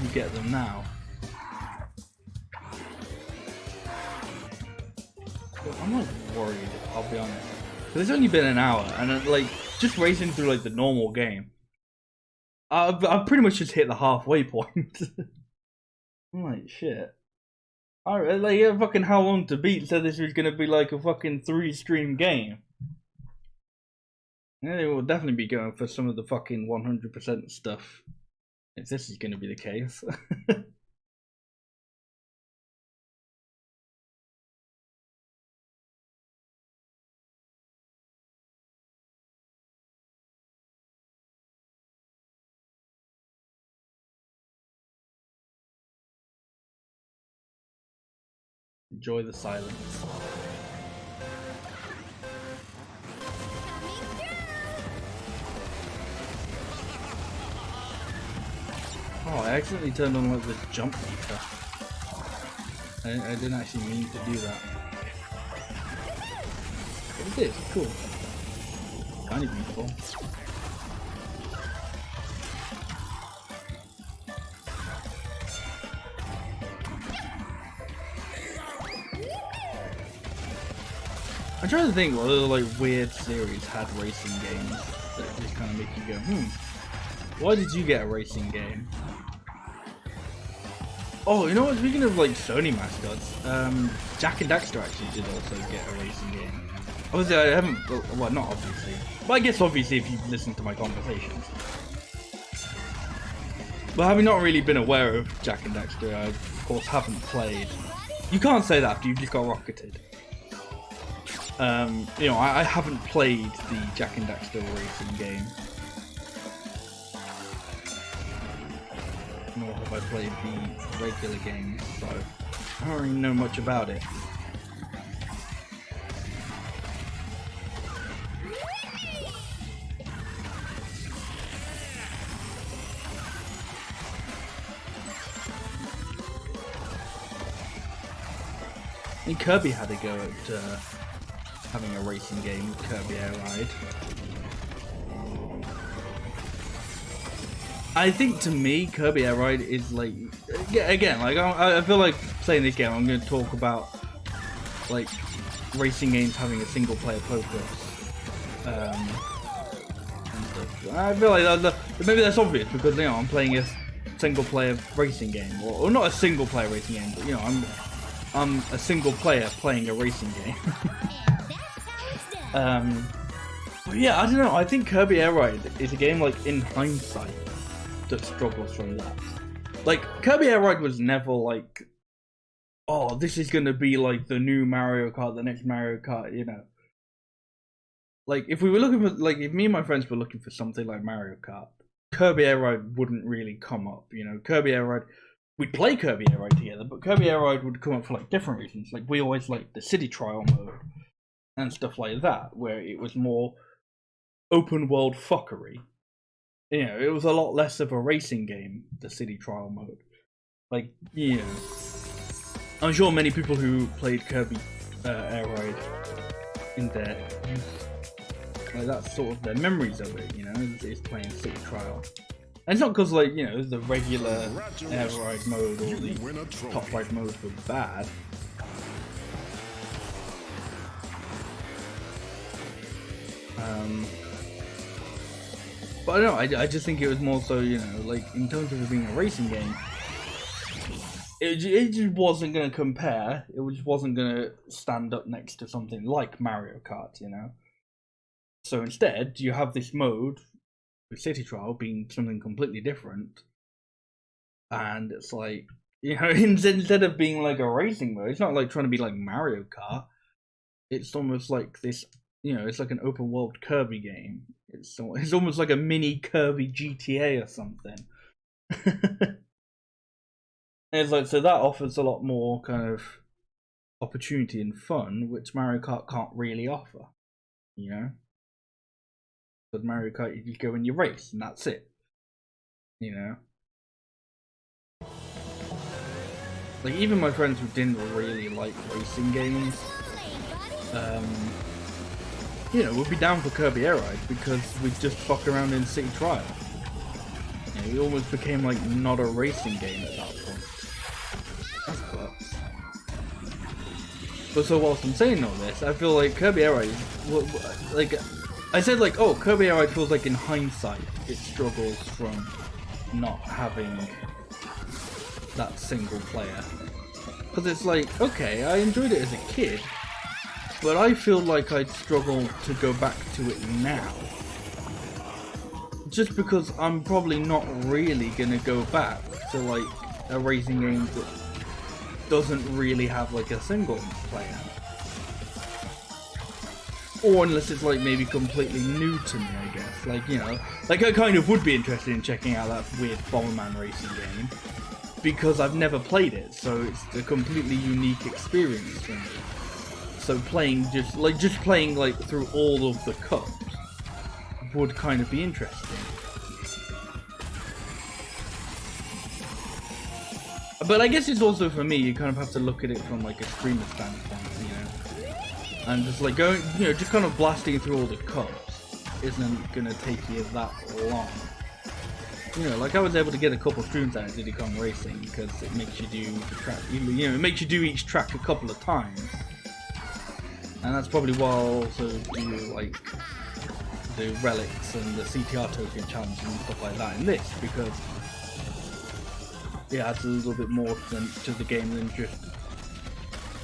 you get them now. I'm not worried, I'll be honest. But it's only been an hour, and like just racing through like the normal game, I've pretty much just hit the halfway point. I'm like, shit. Alright, like, yeah, fucking how long to beat said this was gonna be like a fucking 3-stream game. Yeah, they will definitely be going for some of the fucking 100% stuff if this is gonna be the case. Enjoy the silence. Oh, I accidentally turned on like the jump meter. I didn't actually mean to do that. But it did, cool. Kind of beautiful. I'm trying to think what other like weird series had racing games that just kind of make you go, why did you get a racing game? Oh, you know what? Speaking of like Sony mascots, Jak and Daxter actually did also get a racing game. Obviously, I haven't. Well, not obviously, but I guess obviously if you've listened to my conversations. But having not really been aware of Jak and Daxter, I of course haven't played. You can't say that after you've just got rocketed. You know, I haven't played the Jak and Daxter racing game. Nor have I played the regular game, so I don't really know much about it. I mean, Kirby had a go at having a racing game with Kirby Air Ride. I think to me, Kirby Air Ride is like, again, like I feel like playing this game, I'm going to talk about like racing games having a single player focus. And stuff. I feel like maybe that's obvious because, you know, I'm playing a single player racing game, or not a single player racing game, but, you know, I'm a single player playing a racing game. But yeah, I don't know. I think Kirby Air Ride is a game like in hindsight that struggles from that. Like Kirby Air Ride was never like, oh, this is gonna be like the new Mario Kart, the next Mario Kart, you know. Like if we were looking for, like if me and my friends were looking for something like Mario Kart, Kirby Air Ride wouldn't really come up, you know. Kirby Air Ride, we'd play Kirby Air Ride together, but Kirby Air Ride would come up for like different reasons. Like we always liked the city trial mode and stuff like that, where it was more open world fuckery. You know, it was a lot less of a racing game, the city trial mode. Like, you know, I'm sure many people who played Kirby Air Ride in their youth, like that's sort of their memories of it, you know, is playing city trial. And it's not because, like, you know, the regular Air Ride mode or the top ride modes were bad. But I don't know, I just think it was more so, you know, like, in terms of it being a racing game, it just wasn't going to compare, it just wasn't going to stand up next to something like Mario Kart, you know? So instead, you have this mode, with City Trial being something completely different, and it's like, you know, instead of being like a racing mode, it's not like trying to be like Mario Kart, it's almost like this, you know, it's like an open world Kirby game. It's almost like a mini Kirby GTA or something. And it's like, so that offers a lot more kind of opportunity and fun, which Mario Kart can't really offer, you know? Because Mario Kart, you just go and you race, and that's it, you know? Like, even my friends who didn't really like racing games, you know, we'd be down for Kirby Air Ride because we'd just fuck around in City Trial. You know, it almost became like not a racing game at that point. That sucks. But so whilst I'm saying all this, I feel like Kirby Air Ride, like I said, like, oh, Kirby Air Ride feels like in hindsight it struggles from not having that single player. Because it's like, okay, I enjoyed it as a kid, but I feel like I'd struggle to go back to it now. Just because I'm probably not really gonna go back to like a racing game that doesn't really have like a single player. Or unless it's like maybe completely new to me, I guess. Like, you know, like I kind of would be interested in checking out that weird Bomberman racing game because I've never played it, so it's a completely unique experience for me. So playing just playing like through all of the cups would kind of be interesting. But I guess it's also, for me, you kind of have to look at it from like a streamer standpoint, you know, and just like going, you know, just kind of blasting through all the cups isn't gonna take you that long. You know, like I was able to get a couple of streams out of Diddy Kong Racing because it makes you do the track, you know, it makes you do each track a couple of times, and that's probably why I'll also do like the relics and the CTR token challenge and stuff like that in this, because it adds a little bit more to the game than just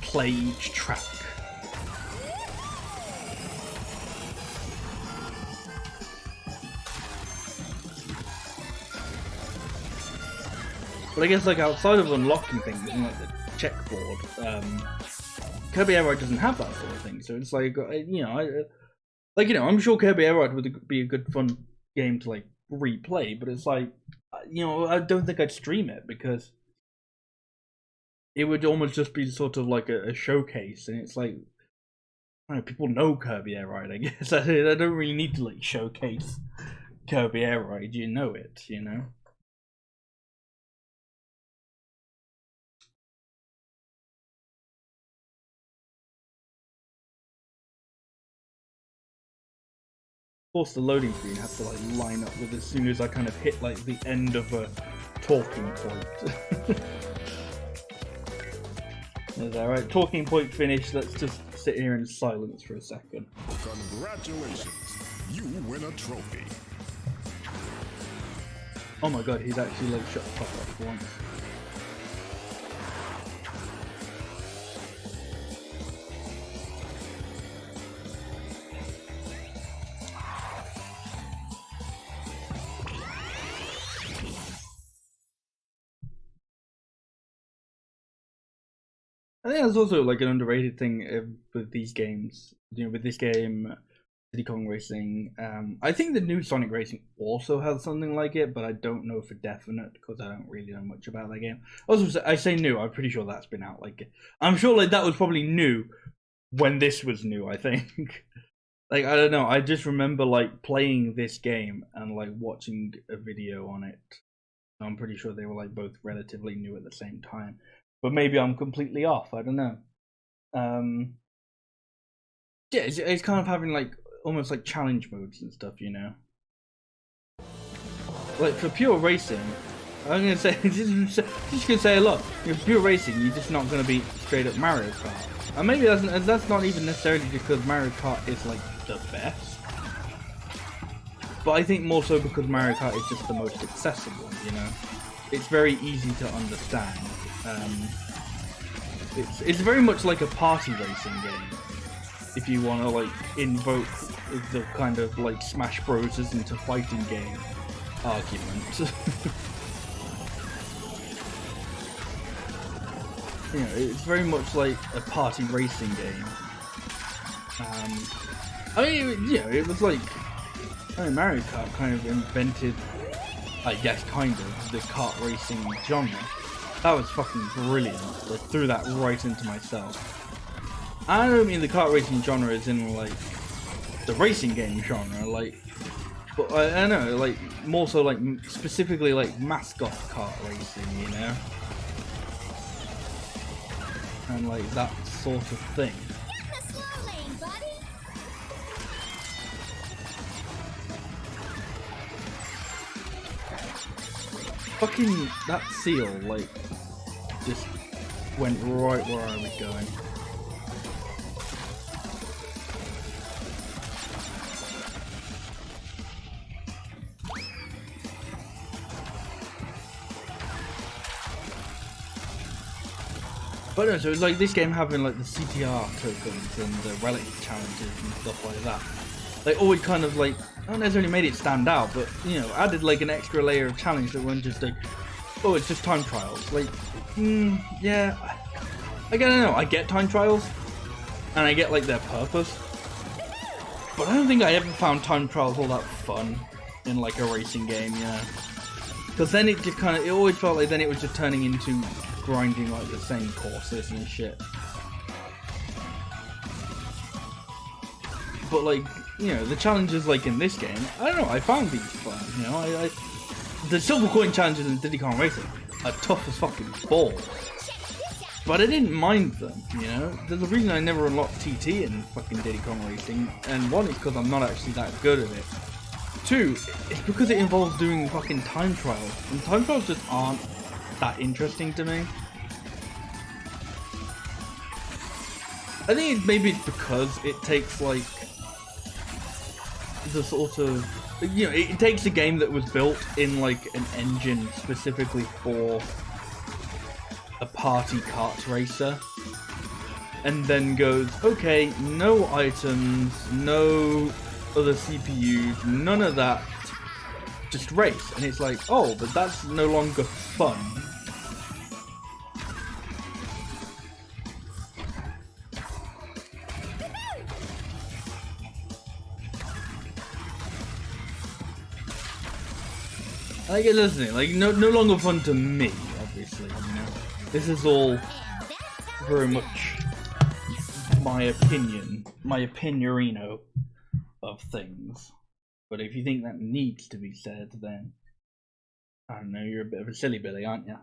play each track. But I guess like outside of unlocking things, and like the checkboard, Kirby Air Ride doesn't have that sort of thing. So it's like, you know, like, you know, I'm sure Kirby Air Ride would be a good fun game to like replay, but it's like, you know, I don't think I'd stream it because it would almost just be sort of like a showcase, and it's like, I don't know, people know Kirby Air Ride, I guess. I don't really need to like showcase Kirby Air Ride, you know it, you know. Of course, the loading screen has to like line up with as soon as I kind of hit like the end of a talking point. Alright, talking point finished. Let's just sit here in silence for a second. Congratulations, you win a trophy. Oh my god, he's actually like shut the fuck up for once. I think that's also like an underrated thing with these games. You know, with this game, Diddy Kong Racing. I think the new Sonic Racing also has something like it, but I don't know for definite because I don't really know much about that game. Also, I say new. I'm pretty sure that's been out. Like, I'm sure like that was probably new when this was new. I think. Like, I don't know. I just remember like playing this game and like watching a video on it. I'm pretty sure they were like both relatively new at the same time. But maybe I'm completely off. I don't know. Yeah, it's kind of having like almost like challenge modes and stuff, you know. Like for pure racing, I'm gonna say just gonna say a lot. For pure racing, you're just not gonna beat straight up Mario Kart. And maybe that's not even necessarily because Mario Kart is like the best. But I think more so because Mario Kart is just the most accessible, you know. It's very easy to understand. It's very much like a party racing game. If you want to like invoke the kind of like Smash Bros into fighting game argument. You know, it's very much like a party racing game. I mean, you know, it was like, I mean, Mario Kart kind of invented, I guess, kind of the kart racing genre. That was fucking brilliant. I threw that right into myself. I don't mean the kart racing genre is in like the racing game genre, like, but I don't know, like more so like specifically like mascot kart racing, you know, and like that sort of thing. Get in the slow lane, buddy. fucking that seal like just went right where I was going. But no, so it's like this game having like the CTR tokens and the relic challenges and stuff like that. They always kind of like, not necessarily made it stand out, but you know, added like an extra layer of challenge that wasn't just like, oh, it's just time trials. Like, yeah, I don't know. I get time trials, and I get like their purpose, but I don't think I ever found time trials all that fun in like a racing game, you know. Because then it just kind of, it always felt like then it was just turning into grinding like the same courses and shit. But like, you know, the challenges like in this game, I don't know, I found these fun, you know, the silver coin challenges in Diddy Kong Racing are tough as fucking balls. But I didn't mind them, you know. There's a reason I never unlocked TT in fucking Diddy Kong Racing, and one is because I'm not actually that good at it. Two, it's because it involves doing fucking time trials, and time trials just aren't that interesting to me. I think maybe it's because it takes like the sort of, you know, it takes a game that was built in like an engine specifically for a party kart racer, and then goes, okay, no items, no other CPUs, none of that, just race. And it's like, oh, but that's no longer fun. I guess that's the thing, like, no longer fun to me, obviously, you know. This is all very much my opinion, my opinionino of things. But if you think that needs to be said, then I don't know, you're a bit of a silly Billy, aren't you?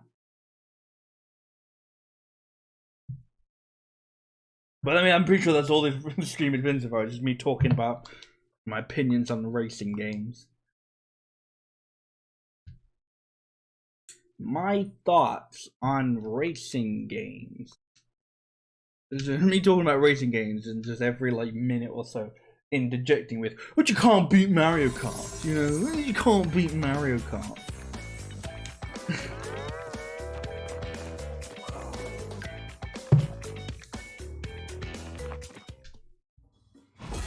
But I mean, I'm pretty sure that's all this stream has been so far, just me talking about my opinions on racing games. My thoughts on racing games. This is me talking about racing games and just every like minute or so interjecting with, but you can't beat Mario Kart, you know, you can't beat Mario Kart.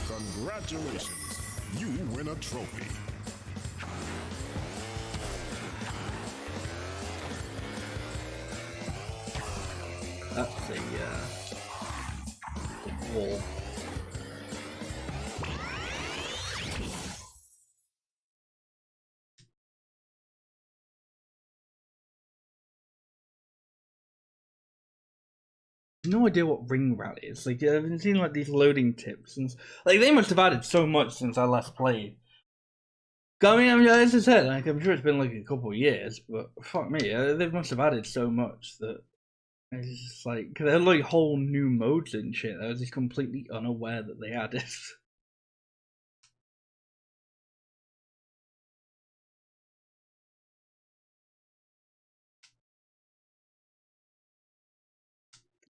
Congratulations, you win a trophy. That's a wall. No idea what ring route is. Like, I've been seeing like these loading tips, and like they must have added so much since I last played. I mean, as I said, like I'm sure it's been like a couple of years, but fuck me, they must have added so much that it's just like, cause they're like whole new modes and shit. I was just completely unaware that they added.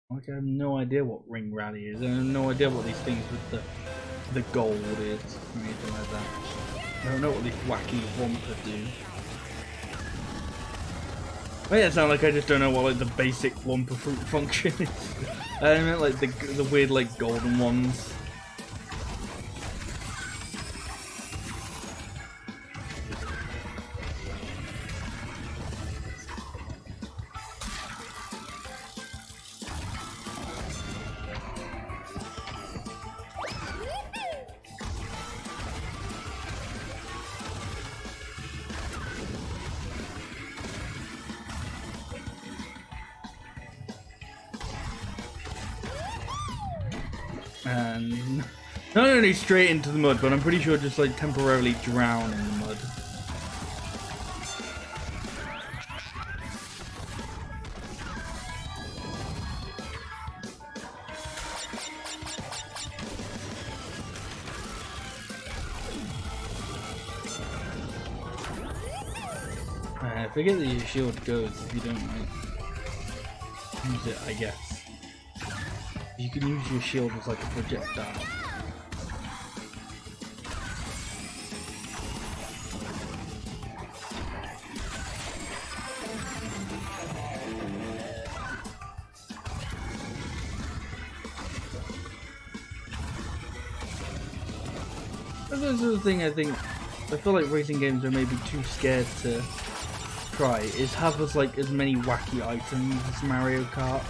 Like, I have no idea what ring rally is. I have no idea what these things with the gold is or anything like that. I don't know what these wacky Wumpa do. Well, yeah, it sounds like I just don't know what like the basic Wumpa fruit function is. I meant like the weird like golden ones. And not only straight into the mud, but I'm pretty sure just like temporarily drown in the mud. I forget that your shield goes if you don't like, use it, I guess. You can use your shield as like a projectile. That's the thing I feel like racing games are maybe too scared to try, is have as many wacky items as Mario Kart.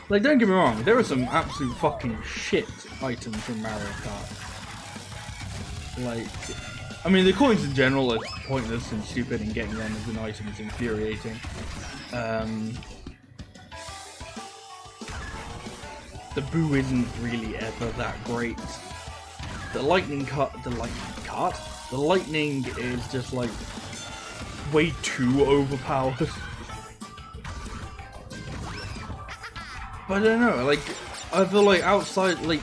Like, don't get me wrong, there are some absolute fucking shit items in Mario Kart. Like, I mean, the coins in general are pointless and stupid, and getting them as an item is infuriating. The boo isn't really ever that great. The lightning is just like way too overpowered. But I don't know, like, I feel like outside, like,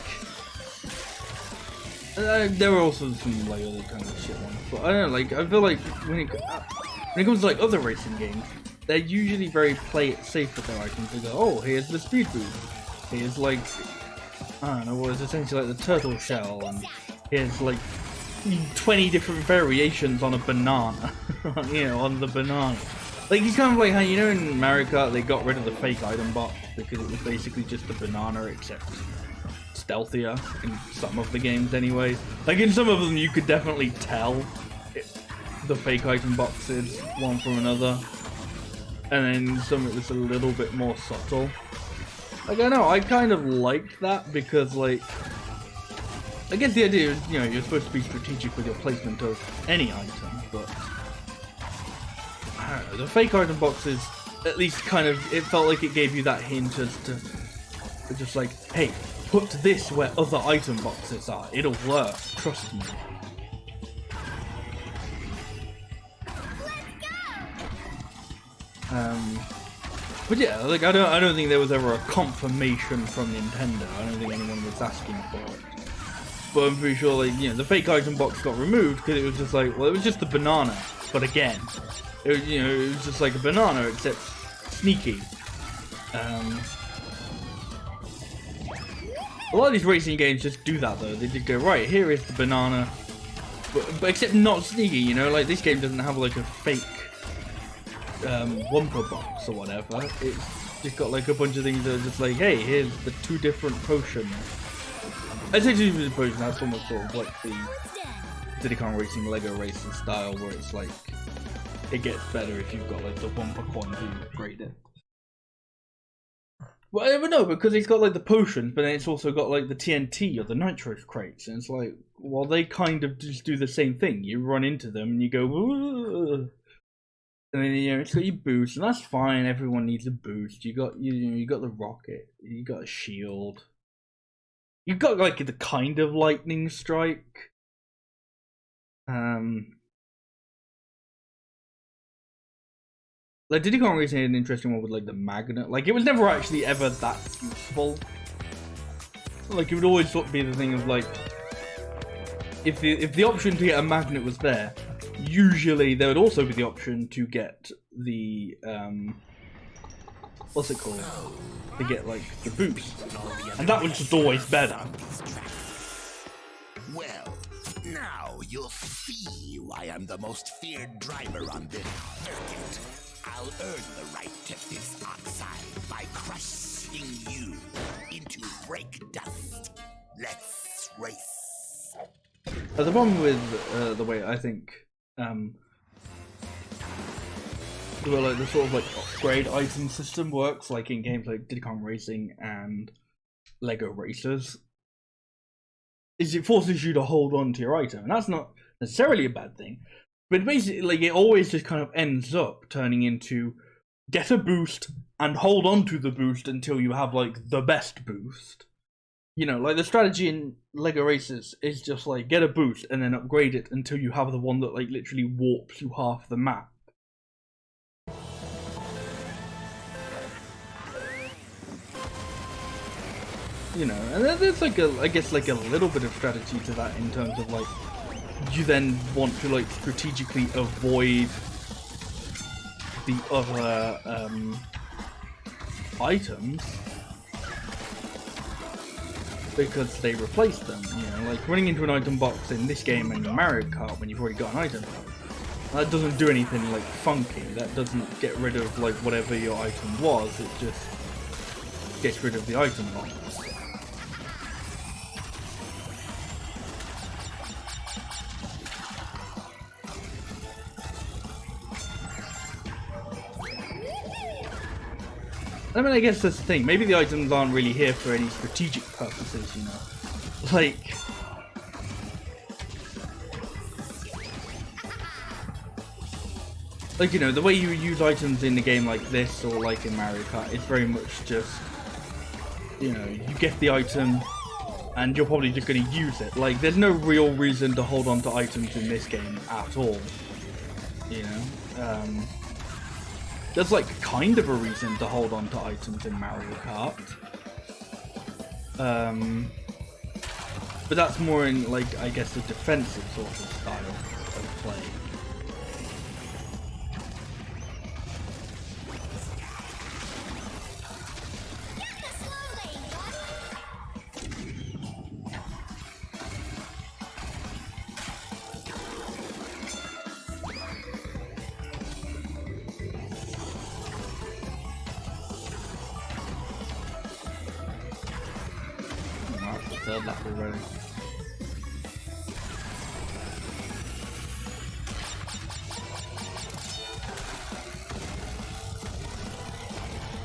there are also some like other kind of shit ones, but I don't know, like, I feel like when it comes to like other racing games, they're usually very play it safe with their items. They go, oh, here's the speed boost. Here's like, I don't know, what is essentially like the turtle shell, and here's like 20 different variations on a banana, you know, on the banana. Like, it's kind of like how, you know, in Mario Kart they got rid of the fake item box because it was basically just a banana, except stealthier in some of the games anyways. Like, in some of them you could definitely tell the fake item boxes one from another, and then some it was a little bit more subtle. Like, I know, I kind of like that because, like, I get the idea, you know, you're supposed to be strategic with your placement of any item, but I don't know, the fake item boxes, at least kind of, it felt like it gave you that hint as to, just like, hey, put this where other item boxes are, it'll work, trust me. But yeah, like, I don't think there was ever a confirmation from Nintendo. I don't think anyone was asking for it. But I'm pretty sure, like, you know, the fake item box got removed because it was just like, well, it was just the banana. But again, it was, you know, it was just like a banana except sneaky. A lot of these racing games just do that though. They just go, right, here is the banana, but except not sneaky. You know, like, this game doesn't have like a fake Wumpa box or whatever. It's just got like a bunch of things that are just like, hey, here's the 2 different potions. Essentially, the potion, that's almost sort of like the Diddy Kong Racing Lego Racing style, where it's like, it gets better if you've got like the Wumpa coin to upgrade it. Well, I never know, because it's got like the potions, but then it's also got like the TNT or the Nitro crates, and it's like, well, they kind of just do the same thing. You run into them and you go, whoa. And then, you know, it's got your boost, and that's fine. Everyone needs a boost. You got you got the rocket. You got a shield. You got like the kind of lightning strike. Like, Diddy Kong Racing had an interesting one with like the magnet. Like, it was never actually ever that useful. Like, it would always sort of be the thing of like, if the option to get a magnet was there, usually there would also be the option to get the what's it called? To get like the boost, and that was just always better. Well, now you'll see why I'm the most feared driver on this circuit. I'll earn the right to this oxide by crushing you into brake dust. Let's race. The problem with the way I think the sort of like upgrade item system works, like in games like Diddy Kong Racing and Lego Racers, is it forces you to hold on to your item, and that's not necessarily a bad thing, but basically, like, it always just kind of ends up turning into get a boost and hold on to the boost until you have like the best boost. You know, like the strategy in Lego Racers is just like get a boost and then upgrade it until you have the one that like literally warps you half the map. You know, and there's like I guess like a little bit of strategy to that in terms of like you then want to like strategically avoid the other items because they replace them. You know, like running into an item box in this game and Mario Kart when you've already got an item, that doesn't do anything like funky. That doesn't get rid of like whatever your item was. It just gets rid of the item box. I mean, I guess that's the thing. Maybe the items aren't really here for any strategic purposes, you know? Like, you know, the way you use items in a game like this or like in Mario Kart, it's very much just, you know, you get the item and you're probably just going to use it. Like, there's no real reason to hold on to items in this game at all, you know? There's like kind of a reason to hold on to items in Mario Kart. But that's more in like, I guess, a defensive sort of style of play. Third lap already.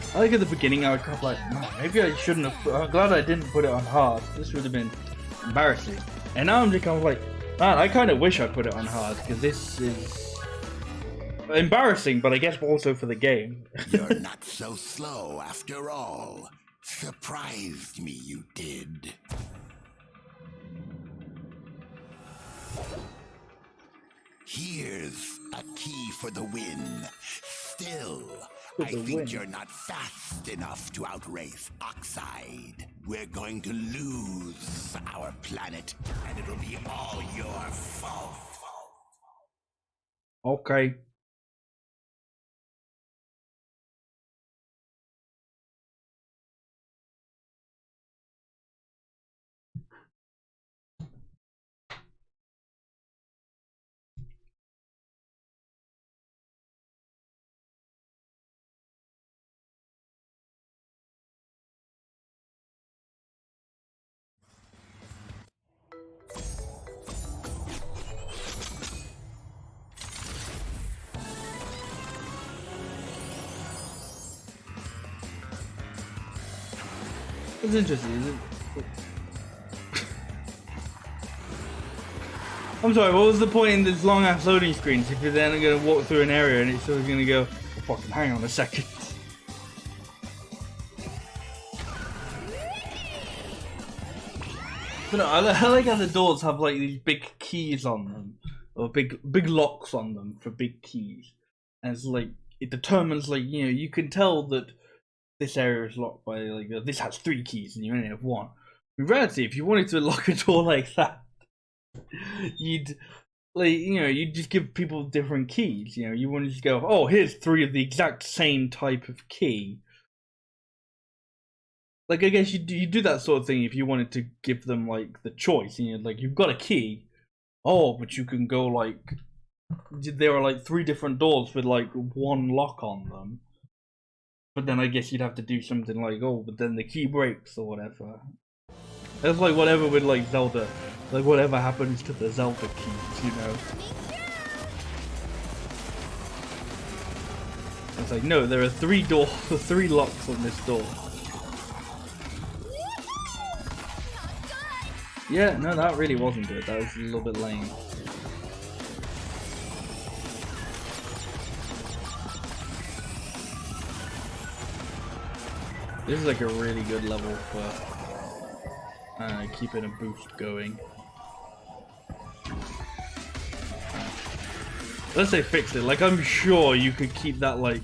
I think at the beginning I was kind of like, no, maybe I shouldn't have. I'm glad I didn't put it on hard. This would have been embarrassing. And now I'm just kind of like, man, I kind of wish I put it on hard because this is embarrassing, but I guess also for the game. You're not so slow after all. Surprised me, you did. Here's a key for the win. Still, I think you're not fast enough to outrace Oxide. We're going to lose our planet, and it'll be all your fault. Okay. It's interesting, isn't it? I'm sorry, what was the point in this long ass loading screens if you're then going to walk through an area and it's sort of going to go, oh, fucking hang on a second. But no, I like how the doors have like these big keys on them, or big locks on them for big keys. And it's like, it determines, like, you know, you can tell that this area is locked by, like, this has 3 keys and you only have 1. In reality, if you wanted to lock a door like that, you'd, like, you know, you'd just give people different keys. You know, you wouldn't just go, oh, here's 3 of the exact same type of key. Like, I guess you do that sort of thing if you wanted to give them, like, the choice. You know, like, you've got a key. Oh, but you can go, like, there are, like, 3 different doors with, like, 1 lock on them. But then I guess you'd have to do something like, oh, but then the key breaks or whatever. It's like whatever with, like, Zelda. Like, whatever happens to the Zelda keys, you know? It's like, no, there are 3 locks on this door. Yeah, no, that really wasn't good. That was a little bit lame. This is like a really good level for keeping a boost going. Let's say fix it. Like, I'm sure you could keep that, like,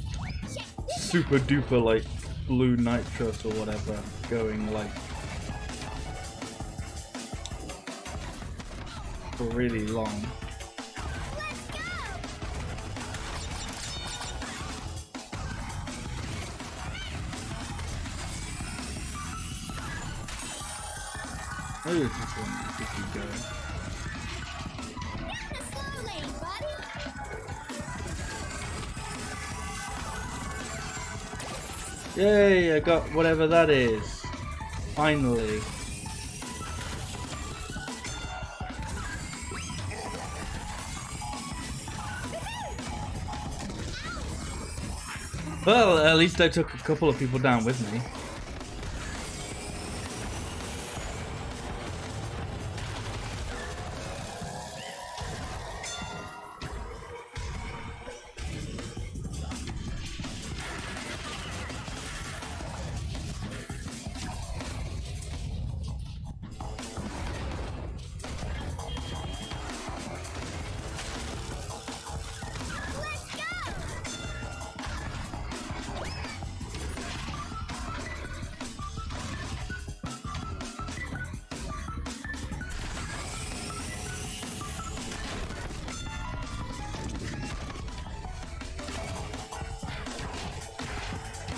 super duper, like, blue nitrous or whatever going, like. for really long. Maybe it's this one we could keep going. The slow lane, buddy. Yay, I got whatever that is. Finally. Well, at least I took a couple of people down with me.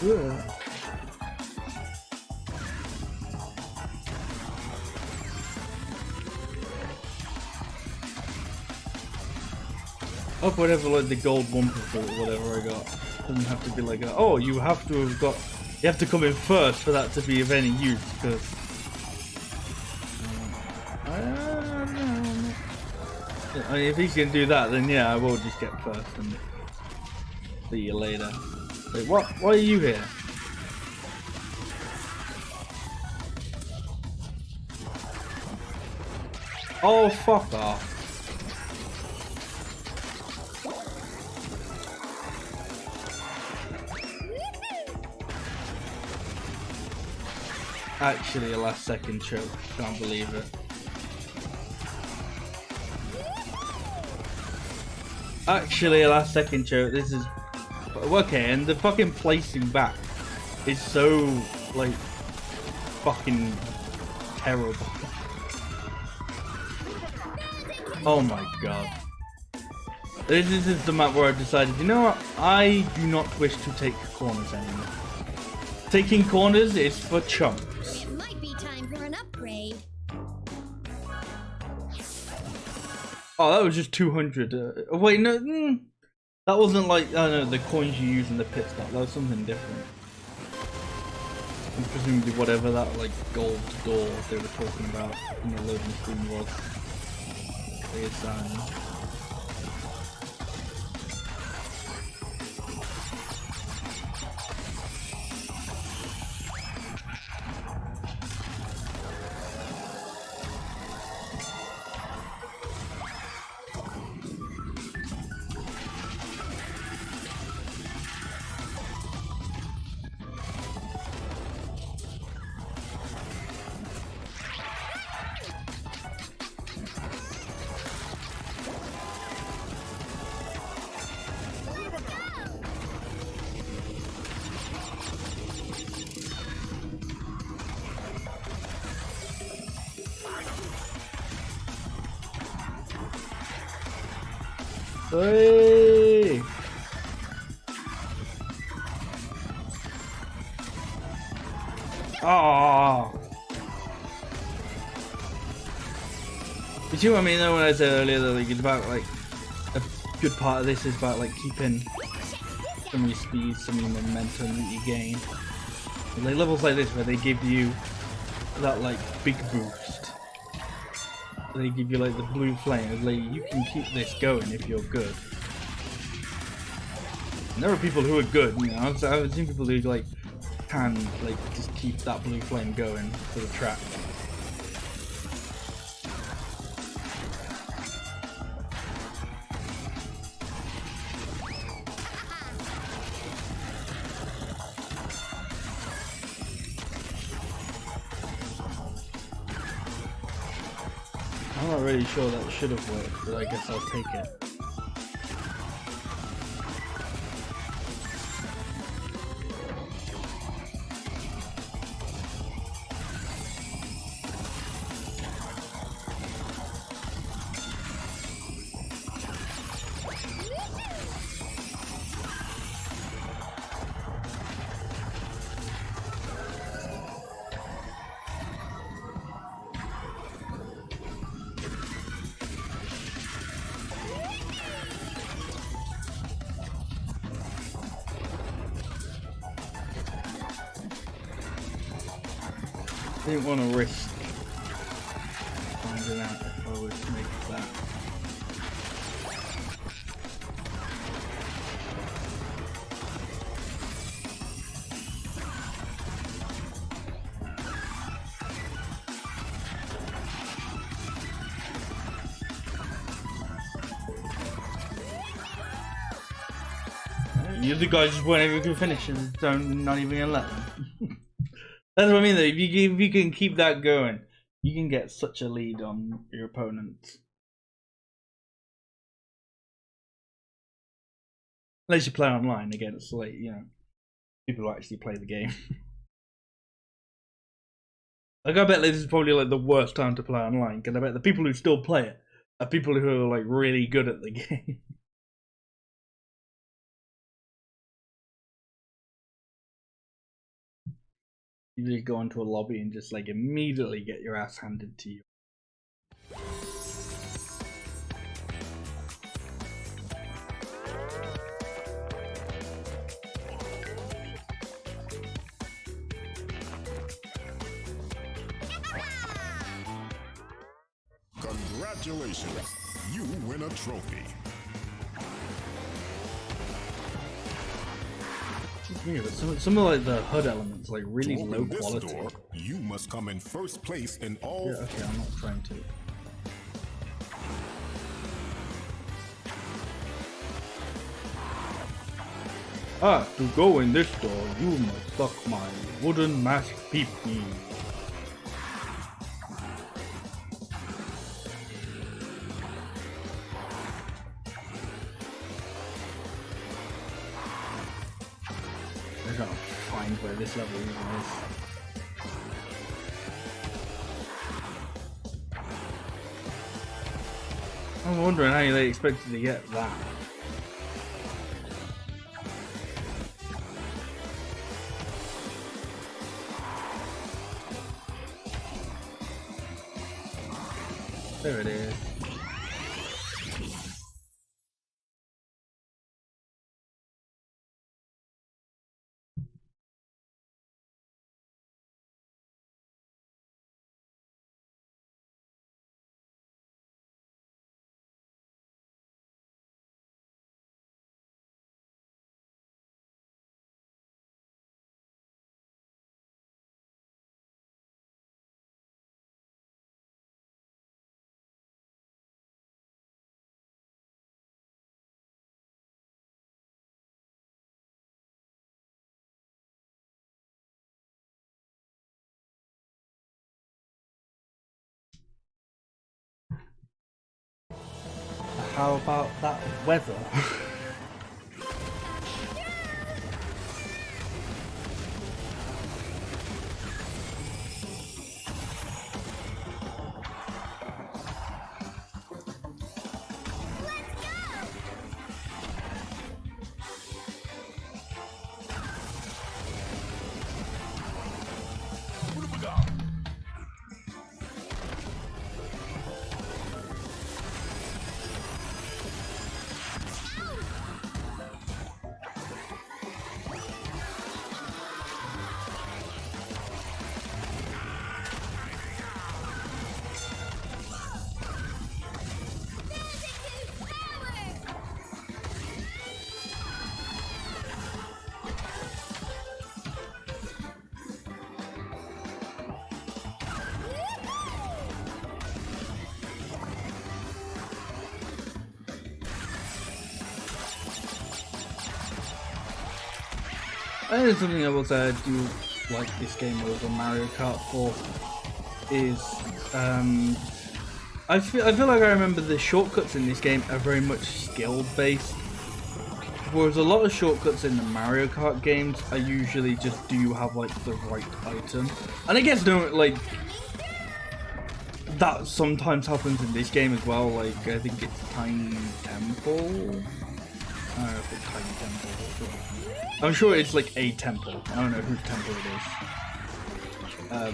Yeah. Up whatever, like the gold Wumpus or whatever I got. Doesn't have to be like a, oh, you have to have got, you have to come in first for that to be of any use, because I mean, if he's gonna do that, then yeah, I will just get first and see you later. Wait, what? Why are you here? Oh, fuck off. Actually, a last second choke. Can't believe it. Actually, a last second choke. This is okay, and the fucking placing back is so like fucking terrible. Oh my god. This is the map where I've decided, you know what? I do not wish to take corners anymore. Taking corners is for chumps. It might be time for an upgrade. Oh, that was just 200. Wait, no. That wasn't like, I don't know, the coins you use in the pit stop. That was something different. And presumably whatever that like gold door they were talking about in the loading screen was. Is hey! Oh! You see what I mean though when I said earlier that like, it's about like a good part of this is about like keeping some of your speed, some of your momentum that you gain. And, like levels like this where they give you that like big boost. They give you like the blue flame, like you can keep this going if you're good. And there are people who are good, you know, I've seen people who like can like just keep that blue flame going for the track. I'm not really sure that should have worked, but I guess I'll take it. Didn't want to risk finding out if I would make that. You the guys just weren't able to finish and don't not even gonna let them. That's what I mean though, if you can keep that going, you can get such a lead on your opponents. Unless you play online against, like, you know, people who actually play the game. Like, I bet this is probably like the worst time to play online, because I bet the people who still play it are people who are like really good at the game. You just go into a lobby and just like immediately get your ass handed to you. Congratulations, you win a trophy. Yeah, but some of like the HUD elements like really To low open this quality. door, you must come in first place in all. Yeah, okay, I'm not trying to. To go in this door, you must suck my wooden mask pee-pee. I gotta find where this level even is. I'm wondering how they expected to get that. There it is. How about that weather? I think something I will say I do like this game over Mario Kart 4 is I feel like I remember the shortcuts in this game are very much skill based, whereas a lot of shortcuts in the Mario Kart games are usually just do you have like the right item, and I guess don't like that sometimes happens in this game as well. Like I think it's Tiny Temple. I don't know if it's Tiny Temple. I'm sure it's like a temple. I don't know whose temple it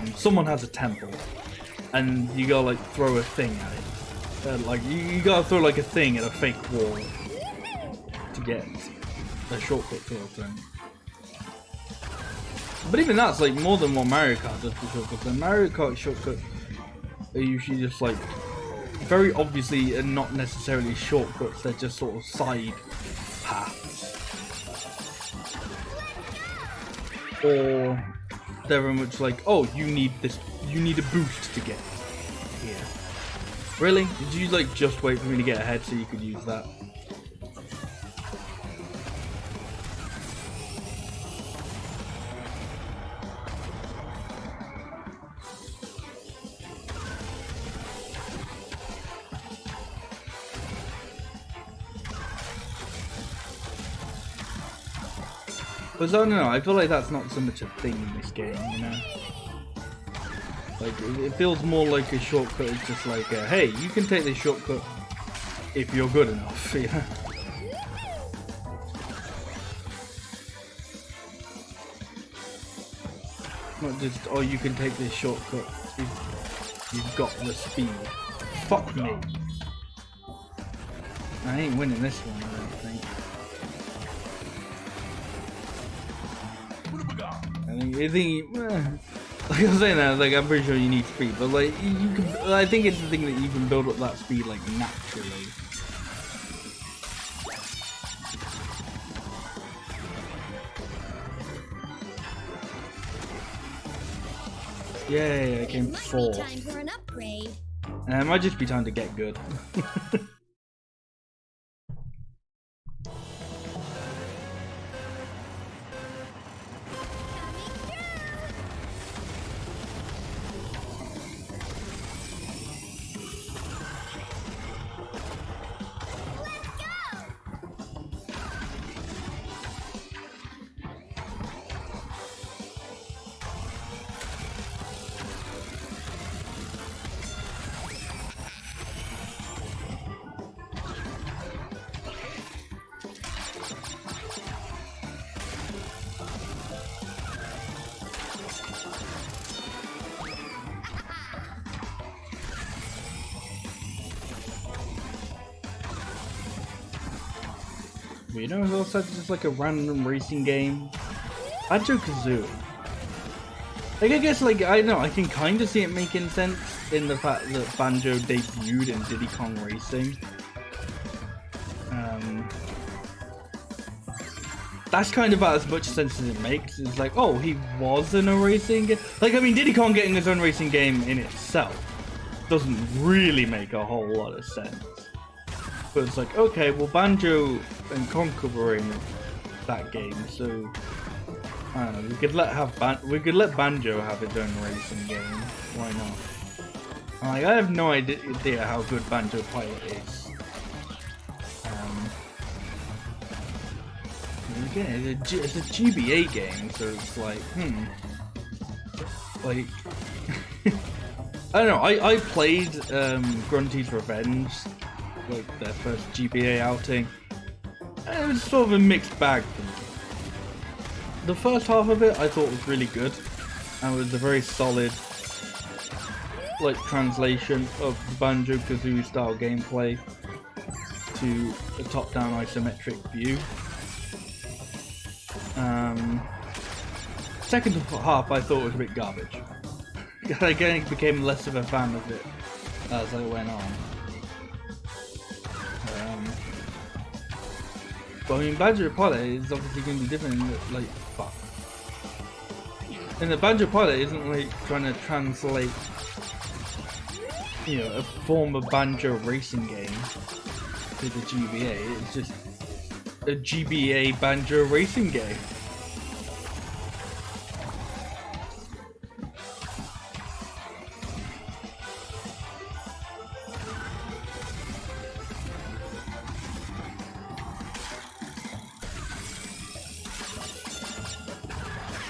is. Someone has a temple, and you gotta like throw a thing at it. Like you gotta throw like a thing at a fake wall to get a shortcut to open. But even that's like more than what Mario Kart does for shortcuts. The Mario Kart shortcuts are usually just like very obviously and not necessarily shortcuts, they're just sort of side paths. Or they're very much like, oh, you need this, you need a boost to get here. Really? Did you like just wait for me to get ahead so you could use that? But I don't know, I feel like that's not so much a thing in this game, you know? Like, it feels more like a shortcut. It's just like, hey, you can take this shortcut if you're good enough, you know? Not just, oh, you can take this shortcut if you've got the speed. Fuck me. I ain't winning this one, I don't think. I think like I was saying that, like I'm pretty sure you need speed, but like you can. I think it's the thing that you can build up that speed like naturally. Yay! I came fourth. Time for an upgrade. It might just be time to get good. You know, it's also just like a random racing game. Banjo-Kazooie. Like, I guess, like, I don't know, I can kind of see it making sense in the fact that Banjo debuted in Diddy Kong Racing. That's kind of about as much sense as it makes. It's like, oh, he was in a racing game. Like, I mean, Diddy Kong getting his own racing game in itself doesn't really make a whole lot of sense. But it's like, okay, well, Banjo and Conker were in that game, so I don't know. We could let Banjo have his own racing game. Why not? Like, I have no idea how good Banjo Pilot is. Again, it's a GBA game, so it's like, like, I don't know. I played Grunty's Revenge, like their first GBA outing, and it was sort of a mixed bag for me. The first half of it I thought was really good, and it was a very solid, like, translation of the Banjo-Kazooie style gameplay to a top-down isometric view. Second half I thought was a bit garbage. I became less of a fan of it as I went on. But I mean, Banjo Pilot is obviously going to be different in that, like, fuck. And the Banjo Pilot isn't like trying to translate, you know, a form of Banjo racing game to the GBA. It's just a GBA Banjo racing game.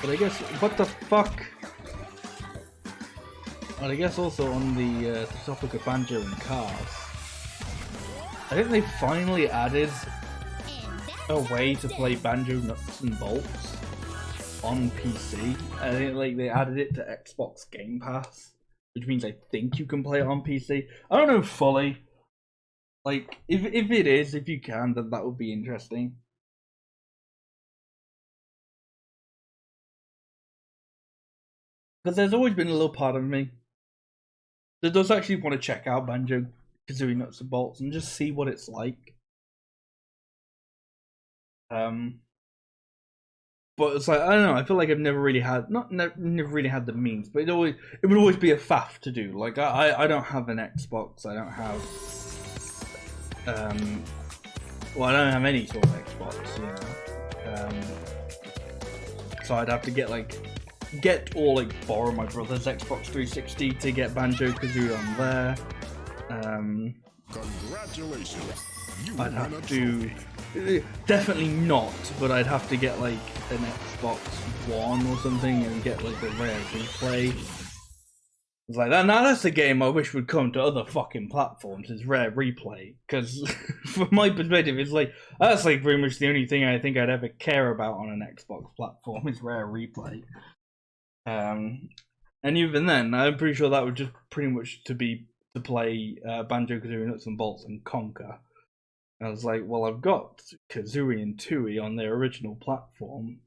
But I guess, what the fuck? Well, I guess also on the topic of Banjo and cars, I think they finally added a way to play Banjo Nuts and Bolts on PC. I think like they added it to Xbox Game Pass, which means I think you can play it on PC. I don't know fully. Like, if it is, if you can, then that would be interesting. Because there's always been a little part of me that does actually want to check out Banjo-Kazooie Nuts and Bolts and just see what it's like. But it's like, I don't know, I feel like I've never really had, never really had the means, but it would always be a faff to do. Like, I don't have an Xbox, I don't have, well, I don't have any sort of Xbox, you know. So I'd have to get or borrow my brother's Xbox 360 to get Banjo-Kazooie on there. Congratulations. I'd have to, definitely not, but I'd have to get like an Xbox One or something and get like a rare replay. It's like that. Now that's a game I wish would come to other fucking platforms. Is Rare Replay, because from my perspective, it's like that's like pretty much the only thing I think I'd ever care about on an Xbox platform is Rare Replay. And even then, I'm pretty sure that would just pretty much to play Banjo-Kazooie Nuts and Bolts and Conquer. I was like, well, I've got Kazooie and Tooie on their original platform.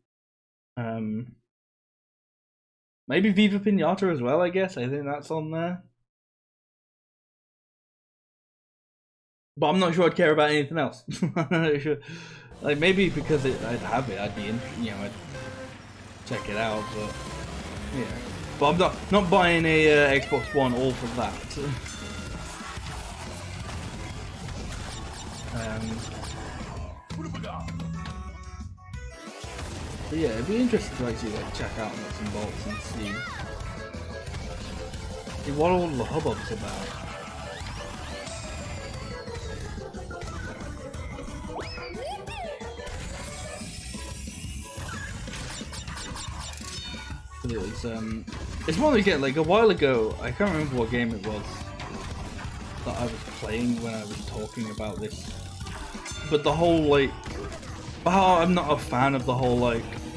Maybe Viva Pinata as well, I guess. I think that's on there. But I'm not sure I'd care about anything else. I'm not sure. Like, maybe because I'd have it, I'd be I'd check it out, but yeah. But I'm not buying a Xbox One all for that. But yeah, it'd be interesting to actually check out Nuts and Bolts and see what all the hubbub's about. It's one we get like a while ago. I can't remember what game it was that I was playing when I was talking about this, but the whole I'm not a fan of the whole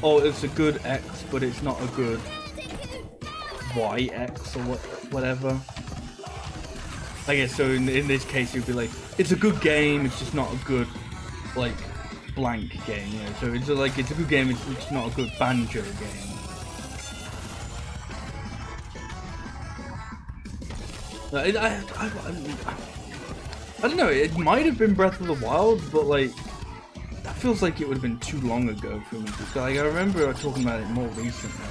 oh, it's a good X but it's not a good YX or whatever. I guess so. In this case, you'd be like, it's a good game, it's just not a good blank game. You know, so it's it's a good game, it's just not a good Banjo game. I don't know, it might have been Breath of the Wild, but that feels like it would have been too long ago for me. I remember talking about it more recently.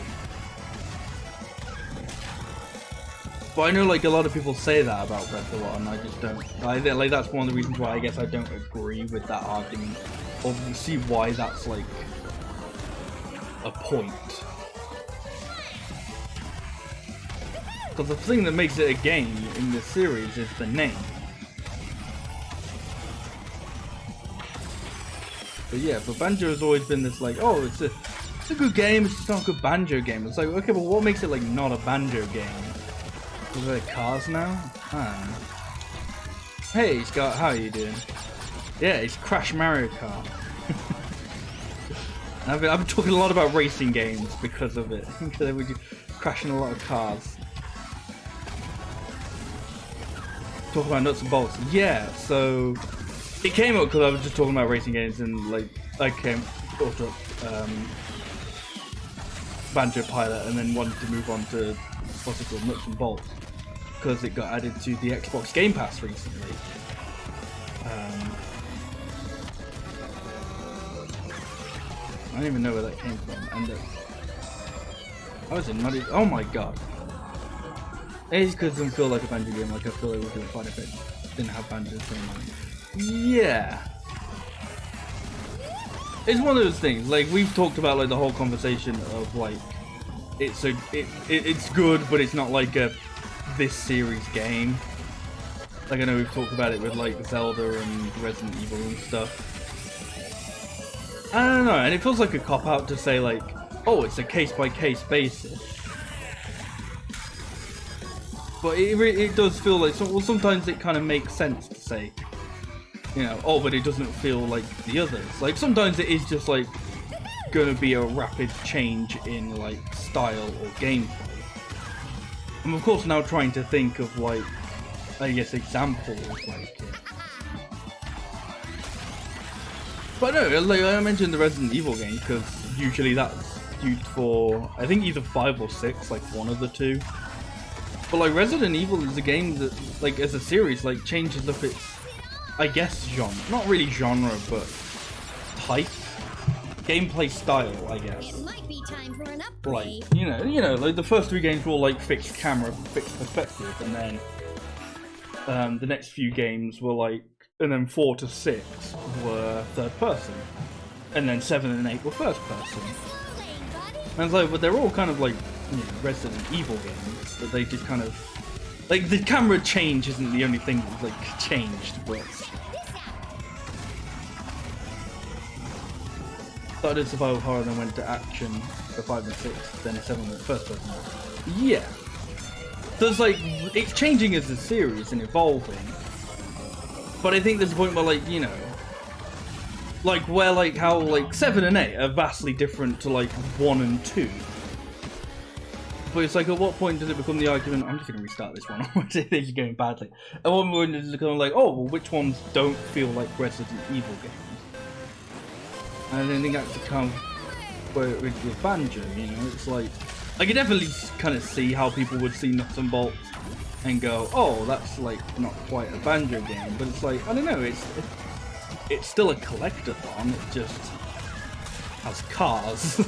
But I know a lot of people say that about Breath of the Wild, and I just don't. That's one of the reasons why I guess I don't agree with that argument, or see why that's a point. Because the thing that makes it a game in this series is the name. But yeah, but Banjo has always been this oh, it's a good game, it's just not a good Banjo game. It's okay, but what makes it not a Banjo game? Is there cars now? Hey Scott, how are you doing? Yeah, it's Crash Mario Kart. I've been talking a lot about racing games because of it. Because we're crashing a lot of cars. Talk about Nuts and Bolts. Yeah, so it came up because I was just talking about racing games, and I came up Banjo Pilot, and then wanted to move on to what's it called, Nuts and Bolts, because it got added to the Xbox Game Pass recently. I don't even know where that came from, and I was in not even, oh my god. It's because it doesn't feel like a Banjo game, I feel like it would be fun if it didn't have Banjo's name on it. Yeah. It's one of those things, we've talked about the whole conversation of it's good, but it's not this series game. I know we've talked about it with Zelda and Resident Evil and stuff. I don't know, and it feels like a cop-out to say oh, it's a case-by-case basis. But it does feel well, sometimes it kind of makes sense to say, oh, but it doesn't feel like the others. Sometimes it is just gonna be a rapid change in style or gameplay. I'm of course now trying to think of I guess examples it. But no, I mentioned the Resident Evil game because usually that's skewed for, I think, either 5 or 6, like one of the two. But like Resident Evil is a game that, like, as a series, like changes up its, I guess, genre. Not really genre, but type, gameplay style, I guess. It might be time for an upgrade. Like, you know, like the first 3 games were all like fixed camera, fixed perspective, and then the next few games were like, and then 4 to 6 were third person, and then 7 and 8 were first person. And it's like, but they're all kind of like, you know, Resident Evil games, but they just kind of, like, the camera change isn't the only thing that's like changed, but started survival horror, then went to action for 5 and 6, then 7 went first person. Yeah. So it's like, it's changing as a series and evolving. But I think there's a point where, like, you know, like where, like, how, like, 7 and 8 are vastly different to, like, 1 and 2. But it's like, at what point does it become the argument, I'm just going to restart this one, things are going badly. At what point does it become like, oh, well, which ones don't feel like Resident Evil games? And I think that's kind of where with Banjo, you know, it's like, I can definitely kind of see how people would see Nuts and Bolts and go, oh, that's like not quite a Banjo game, but it's like, I don't know, it's still a collectathon, it just has cars.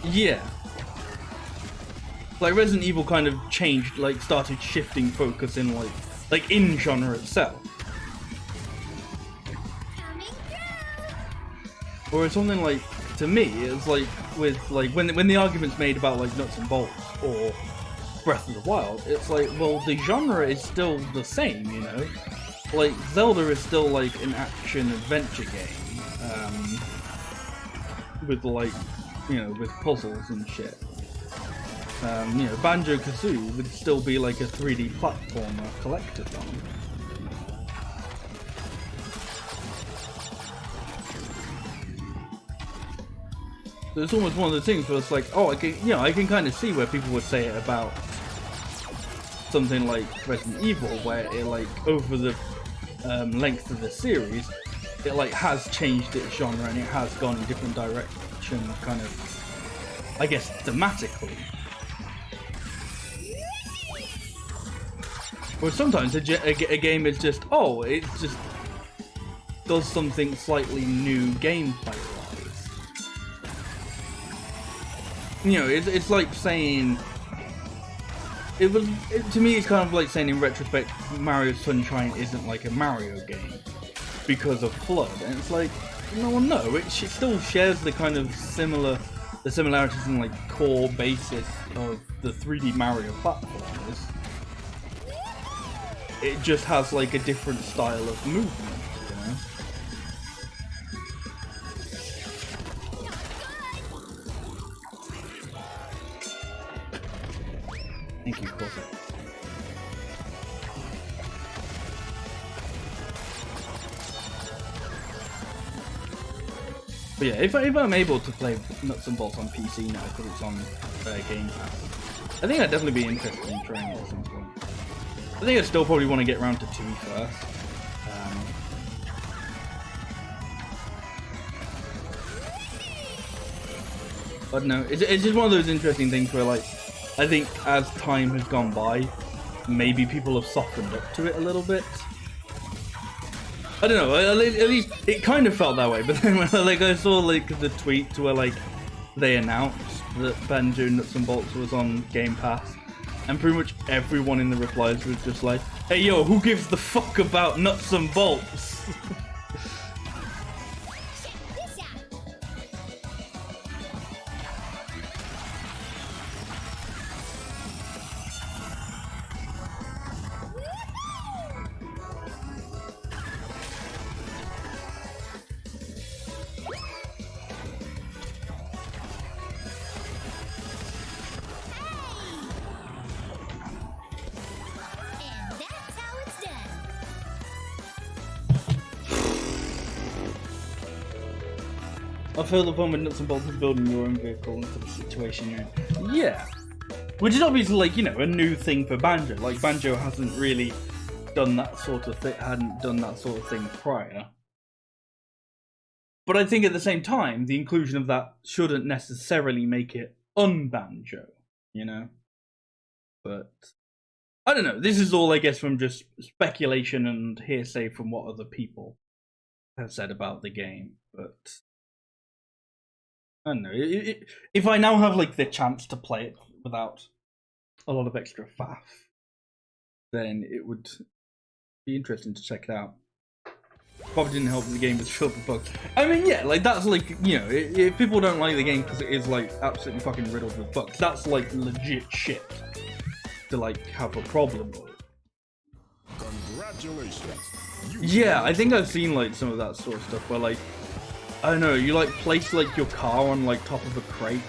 Yeah. Like Resident Evil kind of changed, like started shifting focus in like in genre itself. Whereas something like, to me, it's like with like when the argument's made about like Nuts and Bolts or Breath of the Wild, it's like, well, the genre is still the same, you know? Like Zelda is still like an action adventure game. With like, you know, with puzzles and shit. You know, Banjo-Kazooie would still be like a 3D platformer collectathon. So it's almost one of the things where it's like, oh, I can kind of see where people would say it about something like Resident Evil, where it, like, over the length of the series, it like has changed its genre and it has gone in different directions, kind of, I guess, thematically. Or sometimes a game is just, oh, it just does something slightly new gameplay-wise. You know, it's like saying, to me it's kind of like saying in retrospect, Mario Sunshine isn't like a Mario game because of Flood, and it's like, no, it still shares the kind of similarities in like core basis of the 3D Mario platformers. It just has like a different style of movement, you know? Thank you, Corset. But yeah, if I'm able to play Nuts and Bolts on PC now because it's on Game Pass, I think I'd definitely be interested in trying it at some point. I think I still probably want to get around to 2 first. But no, it's just one of those interesting things where, like, I think as time has gone by, maybe people have softened up to it a little bit. I don't know, at least it kind of felt that way, but then when like I saw like the tweet where like they announced that Banjo Nuts and Bolts was on Game Pass, and pretty much everyone in the replies was just like, hey yo, who gives the fuck about Nuts and Bolts? I feel the fun with Nuts and Bolts is building your own vehicle into the situation you're in. Yeah. Which is obviously, like, you know, a new thing for Banjo. Like, Banjo hasn't really done that sort of thing, hadn't done that sort of thing prior. But I think at the same time, the inclusion of that shouldn't necessarily make it un-Banjo, you know? But I don't know. This is all, I guess, from just speculation and hearsay from what other people have said about the game. But I don't know. If I now have, like, the chance to play it without a lot of extra faff, then it would be interesting to check it out. Probably didn't help the game was filled with bugs. I mean, yeah, like, that's like, you know, if people don't like the game because it is, like, absolutely fucking riddled with bugs, that's, like, legit shit to, like, have a problem with. Congratulations. Yeah, I think I've seen, like, some of that sort of stuff where, like, I don't know, you, like, place, like, your car on, like, top of a crate,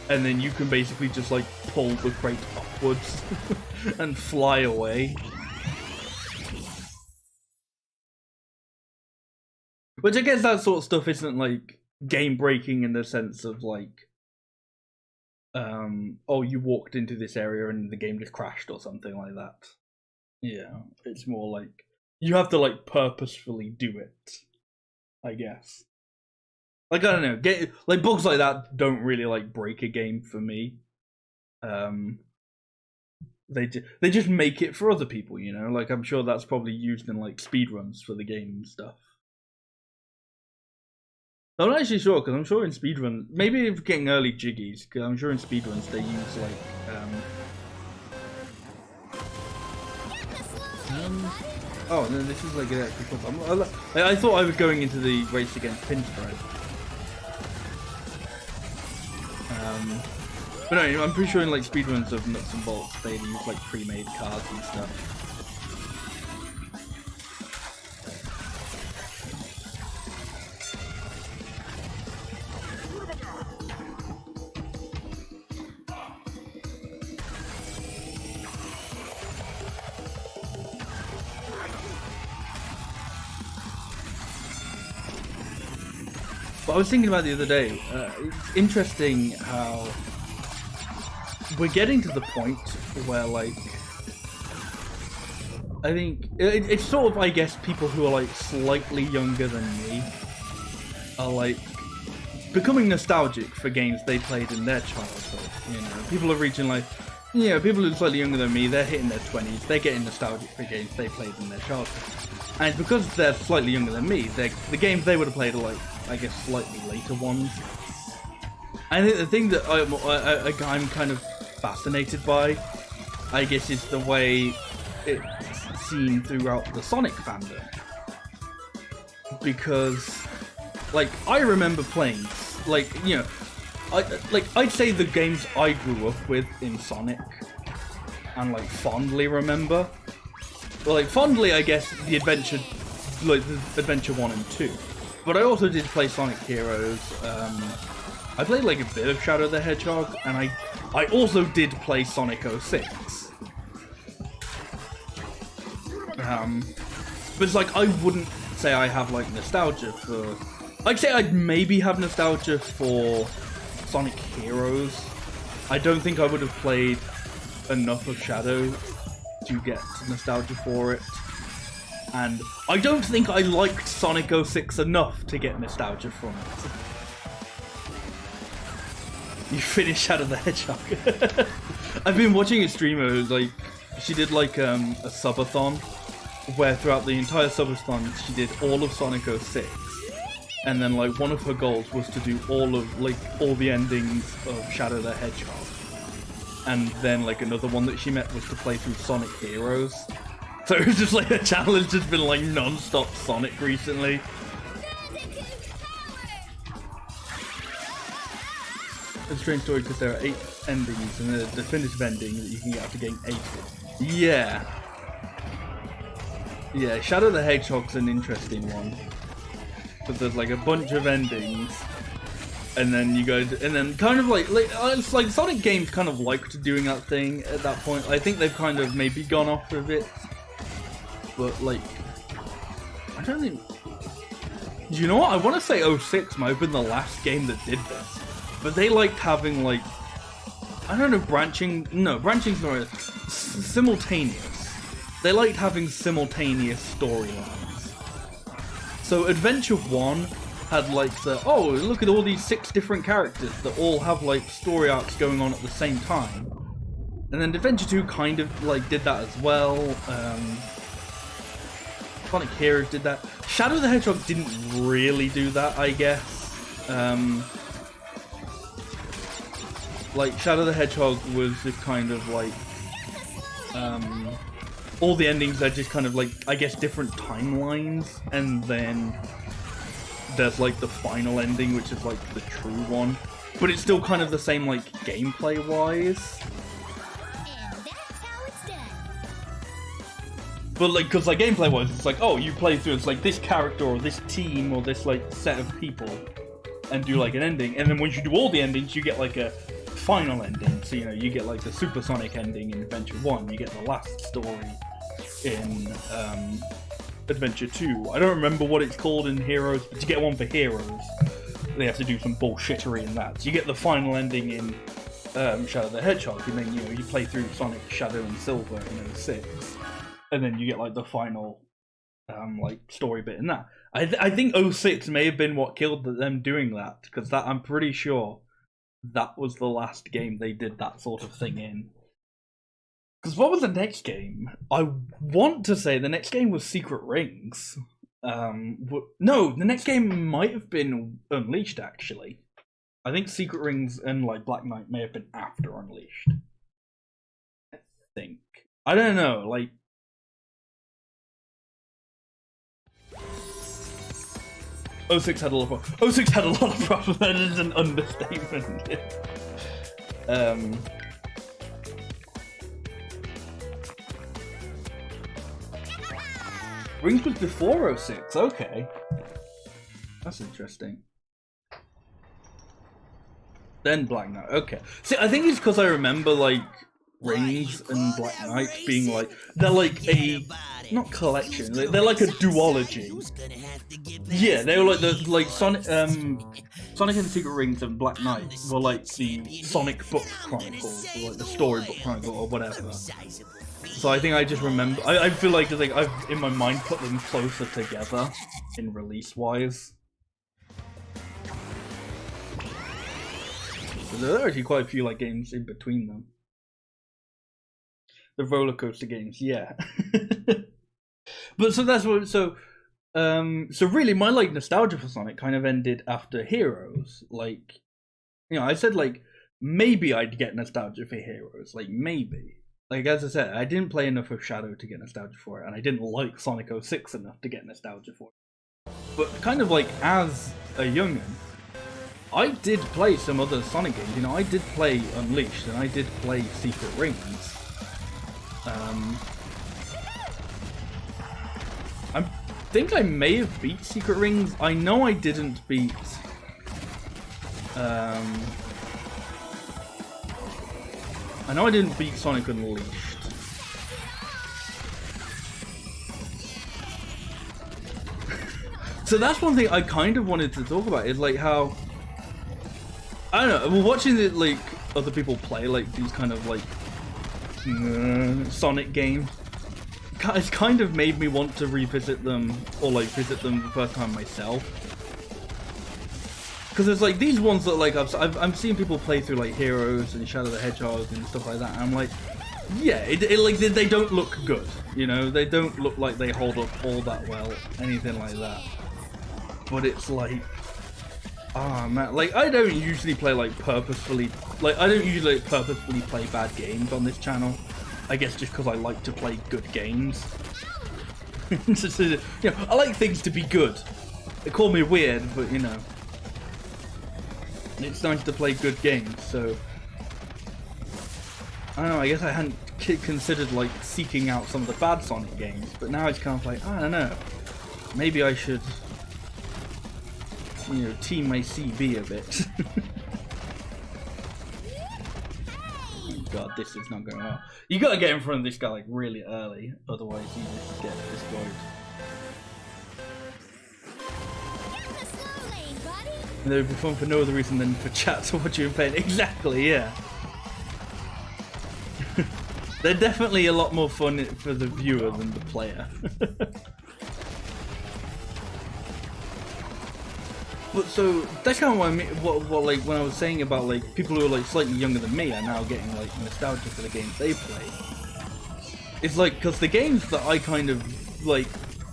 and then you can basically just, like, pull the crate upwards and fly away. Which I guess that sort of stuff isn't, like, game-breaking in the sense of, like, oh, you walked into this area and the game just crashed or something like that. Yeah, it's more like, you have to, like, purposefully do it, I guess. Like, I don't know, like, bugs like that don't really, like, break a game for me. They just make it for other people, you know? Like, I'm sure that's probably used in, like, speedruns for the game and stuff. I'm not actually sure, because I'm sure in speedruns, maybe if getting early jiggies, because I'm sure in speedruns they use, like, oh, no, this is, like, an actual club. I thought I was going into the race against Pinstripe. But no, I'm pretty sure in, like, speedruns of Nuts and Bolts, they use, like, pre-made cars and stuff. But I was thinking about it the other day, it's interesting how we're getting to the point where, like, I think, it's sort of, I guess, people who are, like, slightly younger than me are, like, becoming nostalgic for games they played in their childhood, you know? People are reaching, like, you know, people who are slightly younger than me, they're hitting their 20s, they're getting nostalgic for games they played in their childhood. And because they're slightly younger than me, the games they would have played are, like, I guess, slightly later ones. I think the thing that I'm kind of fascinated by, I guess, is the way it's seen throughout the Sonic fandom. Because, like, I remember playing, like, you know, I'd say the games I grew up with in Sonic, and, like, fondly remember. Well, like, fondly, I guess, the Adventure 1 and 2. But I also did play Sonic Heroes. I played, like, a bit of Shadow the Hedgehog, and I also did play Sonic 06. But it's like, I wouldn't say I have, like, nostalgia for... I'd say I'd maybe have nostalgia for Sonic Heroes. I don't think I would have played enough of Shadow to get nostalgia for it. And I don't think I liked Sonic 06 enough to get nostalgia from it. You finished Shadow the Hedgehog. I've been watching a streamer who's like, she did like a subathon, where throughout the entire subathon she did all of Sonic 06. And then, like, one of her goals was to do all the endings of Shadow the Hedgehog. And then, like, another one that she met was to play through Sonic Heroes. So it was just like, the channel has just been like non-stop Sonic recently. It's a strange story because there are 8 endings and a definitive ending that you can get after getting 8. Yeah. Yeah, Shadow the Hedgehog's an interesting one. But there's like a bunch of endings. And then you go, and then kind of like it's like Sonic games kind of liked doing that thing at that point. I think they've kind of maybe gone off of it. But, like, I don't think... Do you know what? I want to say 06 might have been the last game that did this. But they liked having, like, I don't know, branching. No, branching's not simultaneous. They liked having simultaneous storylines. So Adventure 1 had like the, oh, look at all these 6 different characters that all have like story arcs going on at the same time. And then Adventure 2 kind of like did that as well. Sonic Heroes did that. Shadow the Hedgehog didn't really do that, I guess. Like Shadow the Hedgehog was just kind of like all the endings are just kind of like, I guess, different timelines, and then there's like the final ending, which is like the true one, but it's still kind of the same like gameplay wise. And that's how it's done. But like, because like gameplay wise, it's like, oh, you play through, it's like this character or this team or this like set of people, and do like an ending, and then once you do all the endings, you get like a final ending. So you know, you get like the Supersonic ending in Adventure 1, you get the last story in Adventure 2. I don't remember what it's called in Heroes, but you get one for Heroes. They have to do some bullshittery in that. So you get the final ending in Shadow the Hedgehog, and then you know, you play through Sonic, Shadow, and Silver in 06, and then you get like the final like story bit in that. I think 06 may have been what killed them doing that, because that, I'm pretty sure that was the last game they did that sort of thing in. Because what was the next game? I want to say the next game was Secret Rings. No, the next game might have been Unleashed, actually. I think Secret Rings and like Black Knight may have been after Unleashed. I think. I don't know, like... '06 had a lot of problems. 06 had a lot of problems. That is an understatement. Rings was before 06. Okay, that's interesting. Then Black Knight. Okay. See, I think it's because I remember like Rings and Black Knight being like, they're like a, not collection, they're like a duology. Yeah, they were like the Sonic and the Secret Rings and Black Knight were like the Sonic Book Chronicles, or like the Storybook Chronicle or whatever. So I think I just remember, I feel like I've in my mind put them closer together in release wise. So there are actually quite a few like games in between them. The roller coaster games, yeah. But so that's what, so really my like nostalgia for Sonic kind of ended after Heroes. Like, you know, I said like maybe I'd get nostalgia for Heroes, like maybe. Like, as I said, I didn't play enough of Shadow to get nostalgia for it, and I didn't like Sonic 06 enough to get nostalgia for it. But kind of like as a youngin', I did play some other Sonic games. You know, I did play Unleashed, and I did play Secret Rings. I think I may have beat Secret Rings. I know I didn't beat Sonic Unleashed. So that's one thing I kind of wanted to talk about, is like how, I don't know, we're watching the, like other people play like these kind of like Sonic games. It's kind of made me want to revisit them, or like visit them the first time myself. Because there's like these ones that like I've seen people play through like Heroes and Shadow the Hedgehog and stuff like that, and I'm like, yeah, it like they don't look good, you know, they don't look like they hold up all that well, anything like that. But it's like, ah man, like I don't usually play like purposefully, like I don't usually purposefully play bad games on this channel. I guess just because I like to play good games. You know, I like things to be good. They call me weird, but you know, it's nice to play good games. So I don't know, I guess I hadn't considered like seeking out some of the bad Sonic games, but now it's kind of like, I don't know, maybe I should, you know, team my CB a bit. Oh god, this is not going well. You gotta get in front of this guy like really early, otherwise you just get destroyed. And it would be fun for no other reason than for chat to watch you in pain. Exactly, yeah. They're definitely a lot more fun for the viewer than the player. But so that's kind of what I mean. What like when I was saying about like people who are like slightly younger than me are now getting like nostalgia for the games they play. It's like because the games that I kind of like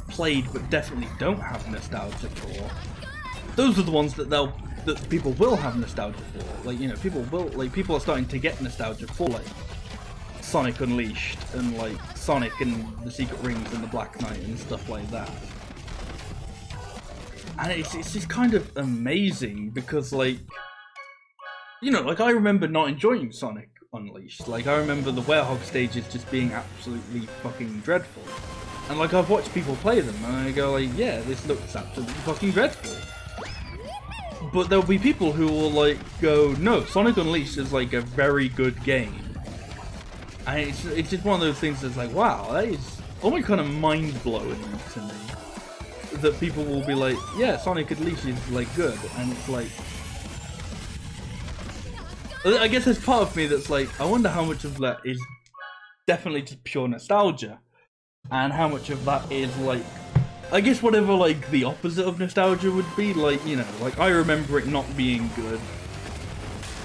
played but definitely don't have nostalgia for, those are the ones that people will have nostalgia for. Like, you know, people are starting to get nostalgia for like Sonic Unleashed and like Sonic and the Secret Rings and the Black Knight and stuff like that. And it's just kind of amazing because, like, you know, like I remember not enjoying Sonic Unleashed. Like I remember the Werehog stages just being absolutely fucking dreadful. And like I've watched people play them and I go like, yeah, this looks absolutely fucking dreadful. But there'll be people who will like go, no, Sonic Unleashed is like a very good game. And it's just one of those things that's like, wow, that is almost kind of mind-blowing to me. That people will be like, yeah, Sonic Unleashed is like good, and it's like, I guess there's part of me that's like, I wonder how much of that is definitely just pure nostalgia, and how much of that is like, I guess whatever like the opposite of nostalgia would be, like, you know, like I remember it not being good,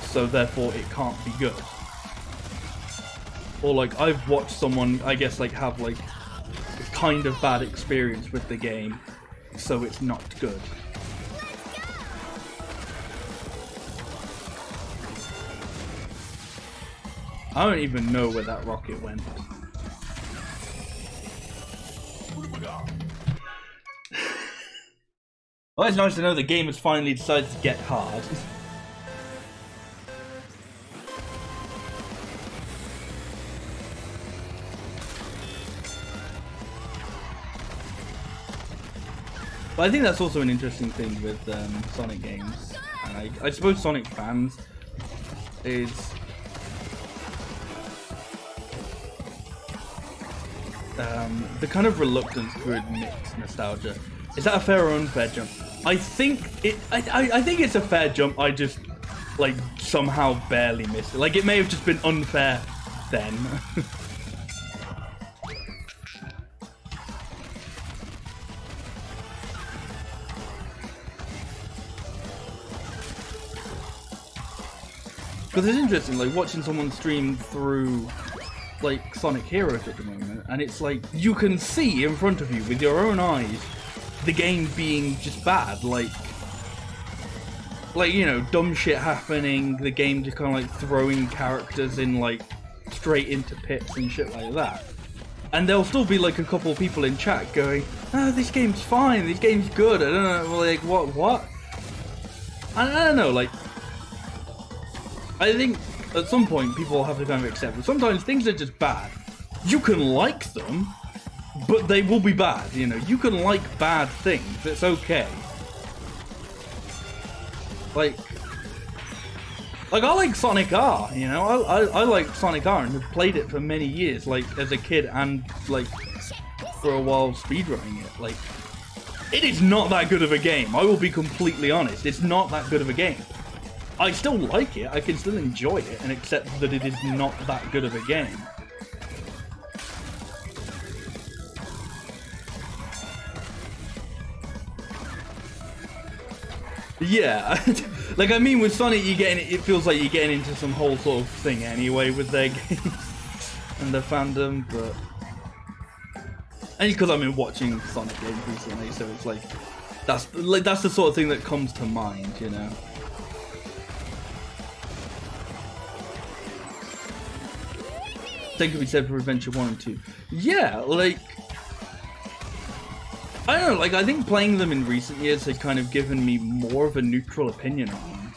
so therefore it can't be good. Or like I've watched someone, I guess, like have like a kind of bad experience with the game, so it's not good. I don't even know where that rocket went. Well, it's nice to know the game has finally decided to get hard. But I think that's also an interesting thing with Sonic games, and I suppose Sonic fans, is the kind of reluctance to admit nostalgia. Is that a fair or unfair jump? I think I think it's a fair jump. I just like somehow barely missed it. Like it may have just been unfair then. Because it's interesting, like, watching someone stream through, like, Sonic Heroes at the moment, and it's like, you can see in front of you, with your own eyes, the game being just bad, like, you know, dumb shit happening, the game just kind of, like, throwing characters in, like, straight into pits and shit like that. And there'll still be, like, a couple of people in chat going, oh, this game's fine, this game's good, I don't know, like, what? I don't know, like, I think at some point people will have to kind of accept that sometimes things are just bad. You can like them, but they will be bad, you know. You can like bad things, it's okay. Like I like Sonic R, you know. I like Sonic R and have played it for many years, like as a kid and like for a while speedrunning it. Like, it is not that good of a game. I will be completely honest. It's not that good of a game. I still like it, I can still enjoy it, and accept that it is not that good of a game. Yeah, like I mean with Sonic it feels like you're getting into some whole sort of thing anyway with their games and their fandom, but... And because I've been watching Sonic games recently, so it's like that's the sort of thing that comes to mind, you know. Same could be said for Adventure 1 and 2. Yeah, like... I don't know, like, I think playing them in recent years has kind of given me more of a neutral opinion on them.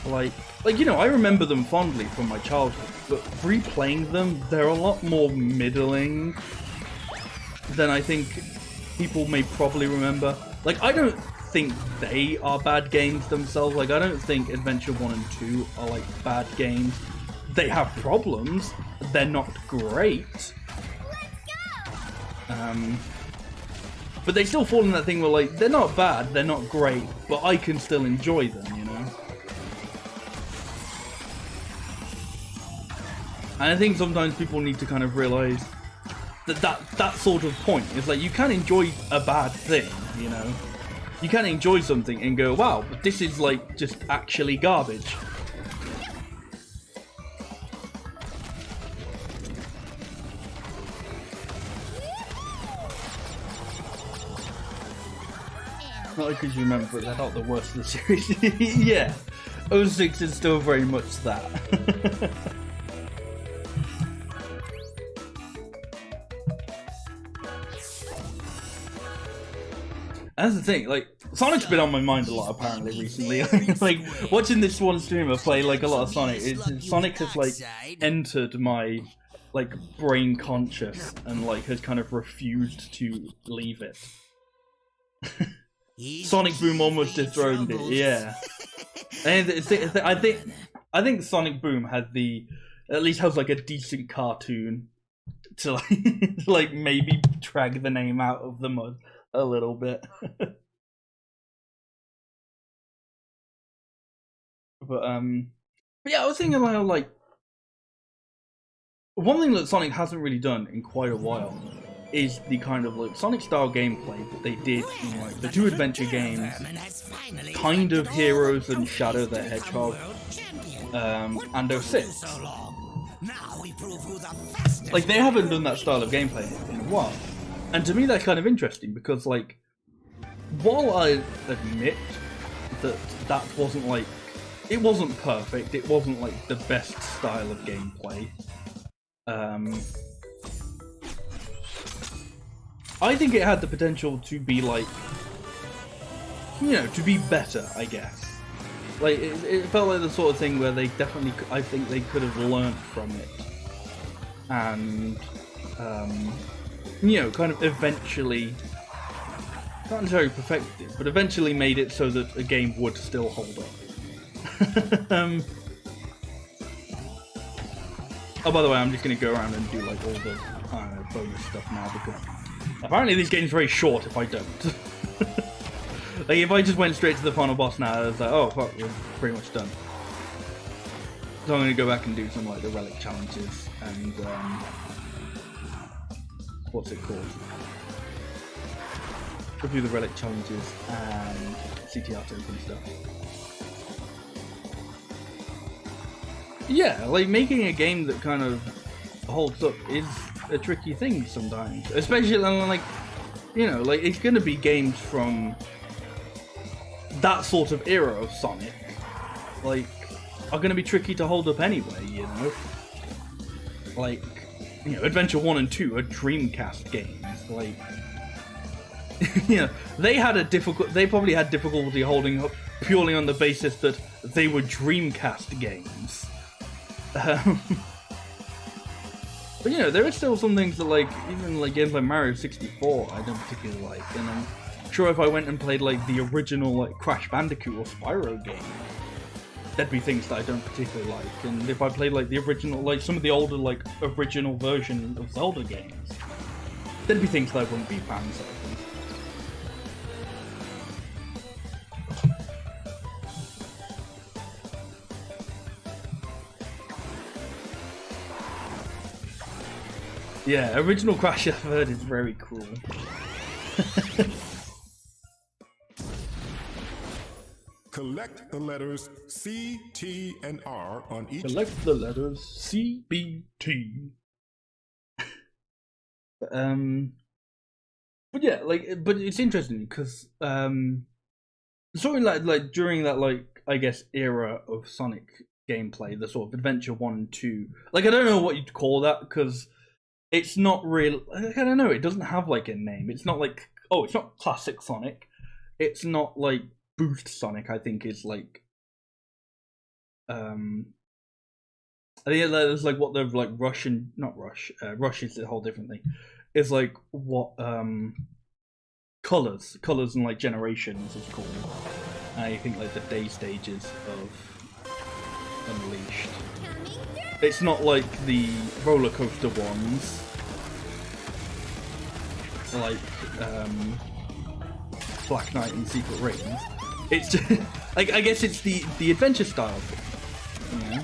Like, you know, I remember them fondly from my childhood, but replaying them, they're a lot more middling than I think people may probably remember. Like, I don't think they are bad games themselves. Like, I don't think Adventure 1 and 2 are, like, bad games. They have problems. They're not great. But they still fall in that thing where, like, they're not bad, they're not great, but I can still enjoy them, you know? And I think sometimes people need to kind of realize that sort of point is like, you can enjoy a bad thing, you know? You can enjoy something and go, wow, but this is like just actually garbage. Not because you remember, they're not the worst of the series. Yeah, 06 is still very much that. That's the thing, like, Sonic's been on my mind a lot apparently recently. Like, watching this one streamer play like a lot of Sonic, Sonic has like entered my like brain conscious and like has kind of refused to leave it. Sonic Boom almost dethroned it, yeah. And I think Sonic Boom had at least has like a decent cartoon to like, like maybe drag the name out of the mud a little bit. But yeah, I was thinking about like one thing that Sonic hasn't really done in quite a while is the kind of like Sonic style gameplay that they did in like the two adventure games, kind of Heroes and Shadow the Hedgehog, and 06. Like, they haven't done that style of gameplay in a while, and to me that's kind of interesting because, like, while I admit that that wasn't like, it wasn't perfect, it wasn't like the best style of gameplay, I think it had the potential to be like, you know, to be better, I guess. Like, it felt like the sort of thing where they definitely, I think they could have learned from it. And, you know, kind of eventually, not necessarily perfected it, but eventually made it so that a game would still hold up. Oh, by the way, I'm just going to go around and do like all the bonus stuff now because apparently this game's very short if I don't. Like, if I just went straight to the final boss now, I was like, oh fuck, we're pretty much done. So I'm going to go back and do some like the relic challenges and what's it called? Go do the relic challenges and CTR token stuff. Yeah, like making a game that kind of holds up is a tricky thing sometimes, especially like, you know, like it's gonna be games from that sort of era of Sonic, like, are gonna be tricky to hold up anyway, you know? Like, you know, Adventure 1 and 2 are Dreamcast games, like, you know, they probably had difficulty holding up purely on the basis that they were Dreamcast games. But you know, there are still some things that, like, even like games like Mario 64 I don't particularly like, and I'm sure if I went and played like the original like Crash Bandicoot or Spyro game, there'd be things that I don't particularly like. And if I played like the original, like some of the older like original version of Zelda games, there'd be things that I wouldn't be fans of. Yeah, original Crash I've heard is very cool. Collect the letters C, T, and R on each. Collect the letters C, B, T. But yeah, like, but it's interesting because sort of like during that, like, I guess era of Sonic gameplay, the sort of Adventure 1 and 2. Like, I don't know what you'd call that because it's not real. I don't know. It doesn't have like a name. It's not like, oh, it's not classic Sonic. It's not like Boost Sonic. I think is like, I think there's like what they're like Rush and not Rush. Rush is a whole different thing. It's like what colors and like generations is called. I think like the day stages of Unleashed. It's not like the roller coaster ones, like Black Knight and Secret Rings. It's just, like, I guess it's the adventure style thing, you know?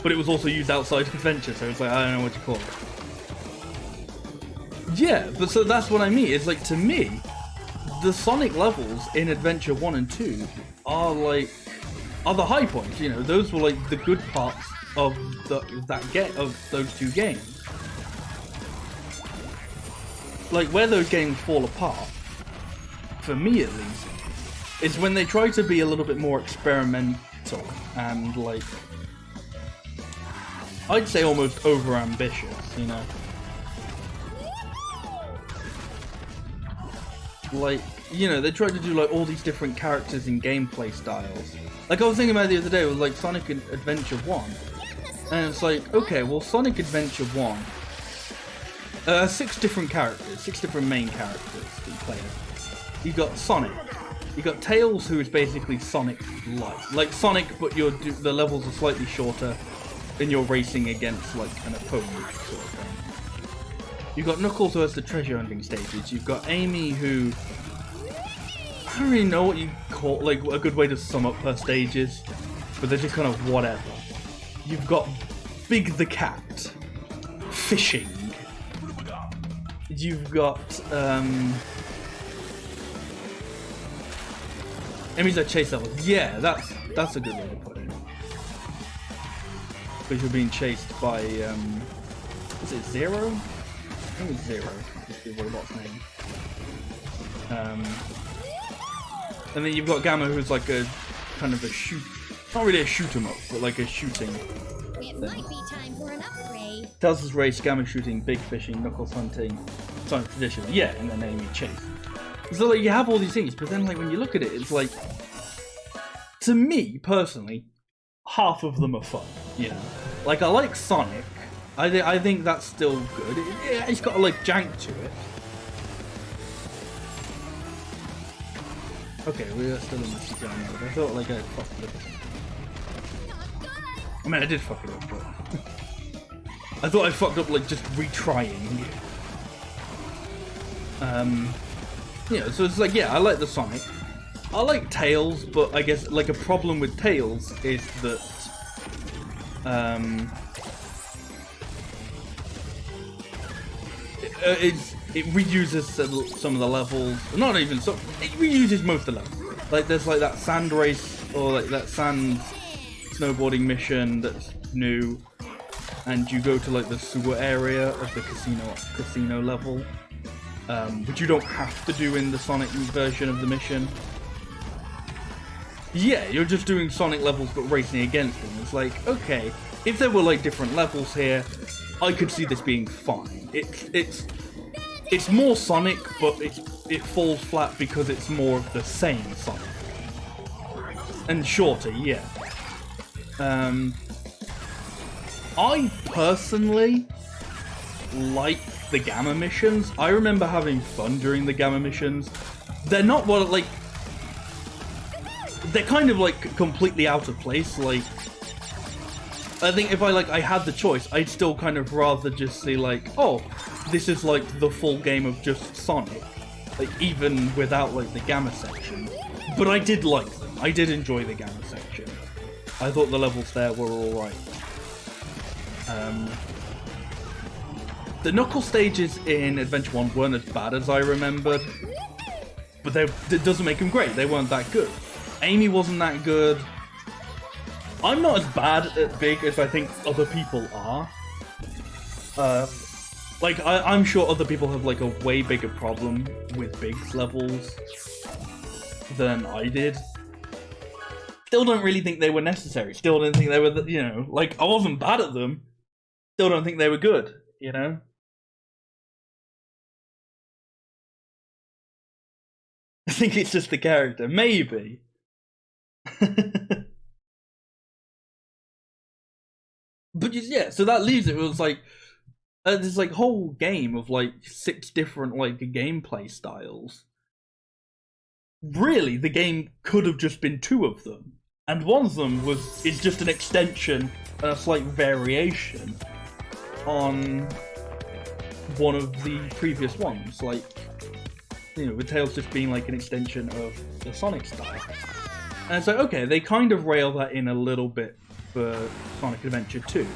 but it was also used outside Adventure, so it's like, I don't know what to call it. Yeah, but so that's what I mean. It's like, to me, the Sonic levels in Adventure 1 and 2 are the high points, you know, those were like the good parts of those two games. Like, where those games fall apart, for me at least, is when they try to be a little bit more experimental and, like, I'd say almost over-ambitious, you know? Like, you know, they tried to do, like, all these different characters and gameplay styles. Like, I was thinking about it the other day with, like, Sonic Adventure 1, and it's like, okay, well, Sonic Adventure 1, 6 different characters, 6 different main characters that you play as. You got Sonic, you got Tails, who is basically Sonic-like. Like Sonic, but the levels are slightly shorter, and you're racing against, like, an opponent sort of thing. You've got Knuckles, who has the treasure hunting stages. You've got Amy, who... I don't really know what you call, like, a good way to sum up her stages, but they're just kind of whatever. You've got Big the Cat, fishing. You've got, Amy's like chase levels. Yeah, that's a good way to put it. Because you're being chased by, is it Zero? I think it's Zero. That's the robot's name. And then you've got Gamma, who's like a kind of a not really a shoot 'em up, but like a shooting. It might be time for an upgrade. Tails' race, Gamma shooting, Big fishing, Knuckles hunting, Sonic tradition. Yeah, and then Amy chase. So like you have all these things, but then like when you look at it, it's like, to me personally, half of them are fun. You know, like I like Sonic. I think that's still good. It's got like jank to it. Okay, we are still in the CGI mode. I thought like I fucked it up. I mean, I did fuck it up, but I thought I fucked up like just retrying. Yeah, so it's like, yeah, I like the Sonic. I like Tails, but I guess like a problem with Tails is that it reuses some of the levels. Not even some. It reuses most of the levels. Like there's like that sand race or like that sand snowboarding mission that's new, and you go to like the sewer area of the casino level, which you don't have to do in the Sonic version of the mission. Yeah, you're just doing Sonic levels but racing against them. It's like, okay, if there were like different levels here, I could see this being fine. It's more Sonic, but it falls flat because it's more of the same Sonic. And shorter, yeah. I personally like the Gamma missions. I remember having fun during the Gamma missions. They're not what, like... They're kind of, like, completely out of place, like... I think if I had the choice, I'd still kind of rather just say, like, oh, this is, like, the full game of just Sonic. Like, even without, like, the Gamma section. But I did like them. I did enjoy the Gamma section. I thought the levels there were alright. The Knuckles stages in Adventure 1 weren't as bad as I remembered. But it doesn't make them great. They weren't that good. Amy wasn't that good. I'm not as bad at Big as I think other people are. Like, I'm sure other people have, like, a way bigger problem with Big's levels than I did. Still don't really think they were necessary. Still don't think they were, you know, like, I wasn't bad at them. Still don't think they were good, you know? I think it's just the character. Maybe. But yeah, so that leaves it was like this like whole game of like 6 different like gameplay styles. Really, the game could have just been 2 of them, and one of them is just an extension and a slight variation on one of the previous ones, like, you know, with Tails just being like an extension of the Sonic style. And it's like, okay, they kind of rail that in a little bit for Sonic Adventure 2.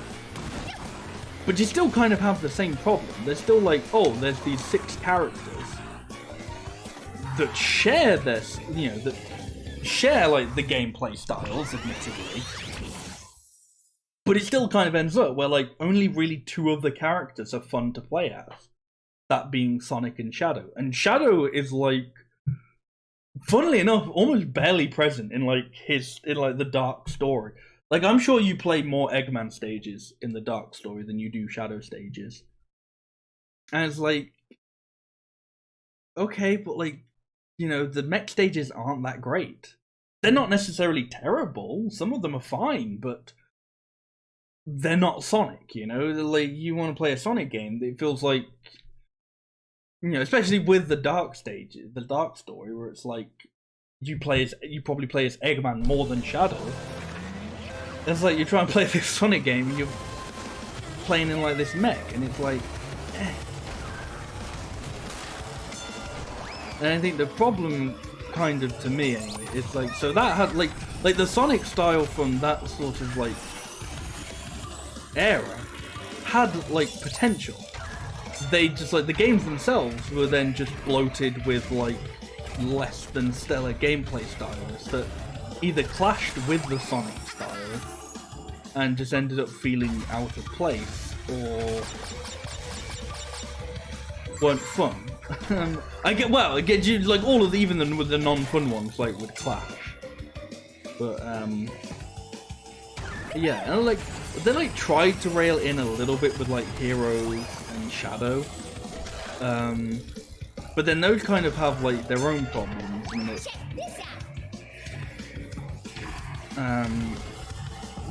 But you still kind of have the same problem. There's still like, oh, there's these 6 characters that share this, you know, that share like the gameplay styles, admittedly. But it still kind of ends up where like only really 2 of the characters are fun to play as. That being Sonic and Shadow. And Shadow is like, funnily enough, almost barely present in like the Dark story. Like, I'm sure you play more Eggman stages in the Dark story than you do Shadow stages. And it's like, okay, but like, you know, the mech stages aren't that great. They're not necessarily terrible. Some of them are fine, but they're not Sonic, you know? Like, you want to play a Sonic game, it feels like, you know, especially with the Dark stages, the Dark story, where it's like, you probably play as Eggman more than Shadow. It's like you're trying to play this Sonic game and you're playing in like this mech, and it's like, eh. And I think the problem, kind of to me anyway, is like, so that had like the Sonic style from that sort of like era had like potential. They just like, the games themselves were then just bloated with like less than stellar gameplay styles that either clashed with the Sonic style and just ended up feeling out of place, or weren't fun. I get you, like, all of the, even the non-fun ones like would clash. But yeah, and like they like tried to rail in a little bit with like Hero and Shadow. But then those kind of have like their own problems, and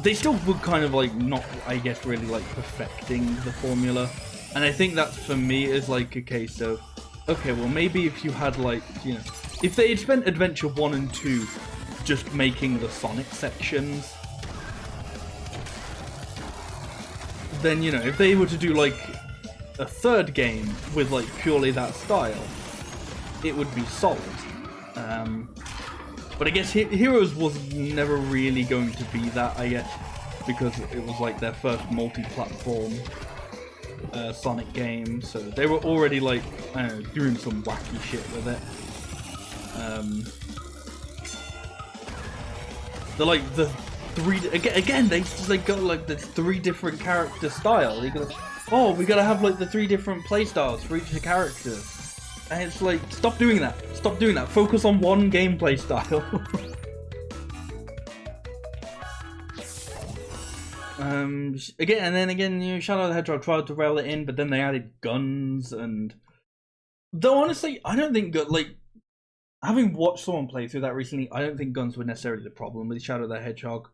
they still would kind of like not, I guess, really like perfecting the formula. And I think that for me is like a case of, okay, well maybe if you had like, you know, if they had spent Adventure 1 and 2 just making the Sonic sections, then, you know, if they were to do like a 3rd game with like purely that style, it would be solid. But I guess Heroes was never really going to be that, I guess, because it was like their first multi-platform Sonic game, so they were already like, I don't know, doing some wacky shit with it. They're like the 3, again they just like got like the 3 different character style. They go, oh, we gotta have like the 3 different play styles for each character. And it's like, stop doing that. Stop doing that. Focus on one gameplay style. Again, and then again, you know, Shadow the Hedgehog tried to rail it in, but then they added guns, and though honestly, I don't think like, having watched someone play through that recently, I don't think guns were necessarily the problem with Shadow the Hedgehog.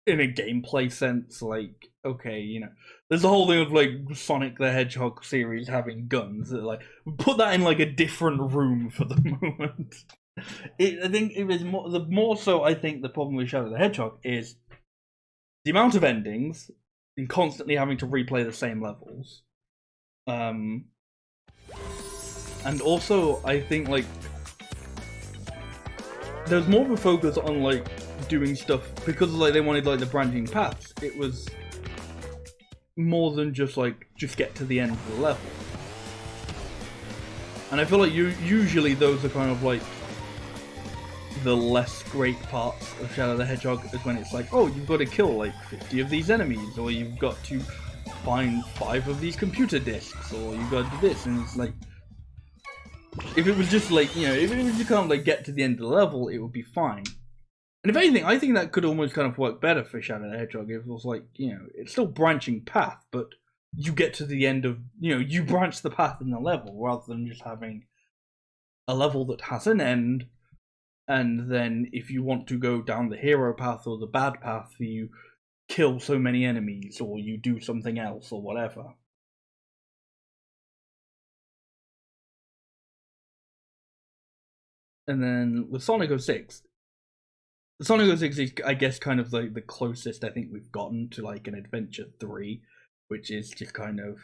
In a gameplay sense, like, okay, you know, there's the whole thing of like Sonic the Hedgehog series having guns. Like, put that in like a different room for the moment. I think it was more so. I think the problem with Shadow the Hedgehog is the amount of endings and constantly having to replay the same levels. And also, I think like there's more of a focus on like doing stuff because like they wanted like the branching paths. It was more than just like get to the end of the level. And I feel like usually those are kind of like the less great parts of Shadow the Hedgehog, is when it's like, oh, you've got to kill like 50 of these enemies, or you've got to find 5 of these computer disks, or you've got to do this, and it's like, if it was just like, you know, if it was just kind of like get to the end of the level, it would be fine. And if anything, I think that could almost kind of work better for Shadow the Hedgehog if it was like, you know, it's still branching path, but you get to the end of, you know, you branch the path in the level, rather than just having a level that has an end, and then if you want to go down the hero path or the bad path, you kill so many enemies, or you do something else, or whatever. And then with Sonic 06, Sonic 06 is, I guess, kind of like the closest I think we've gotten to like an Adventure 3, which is just kind of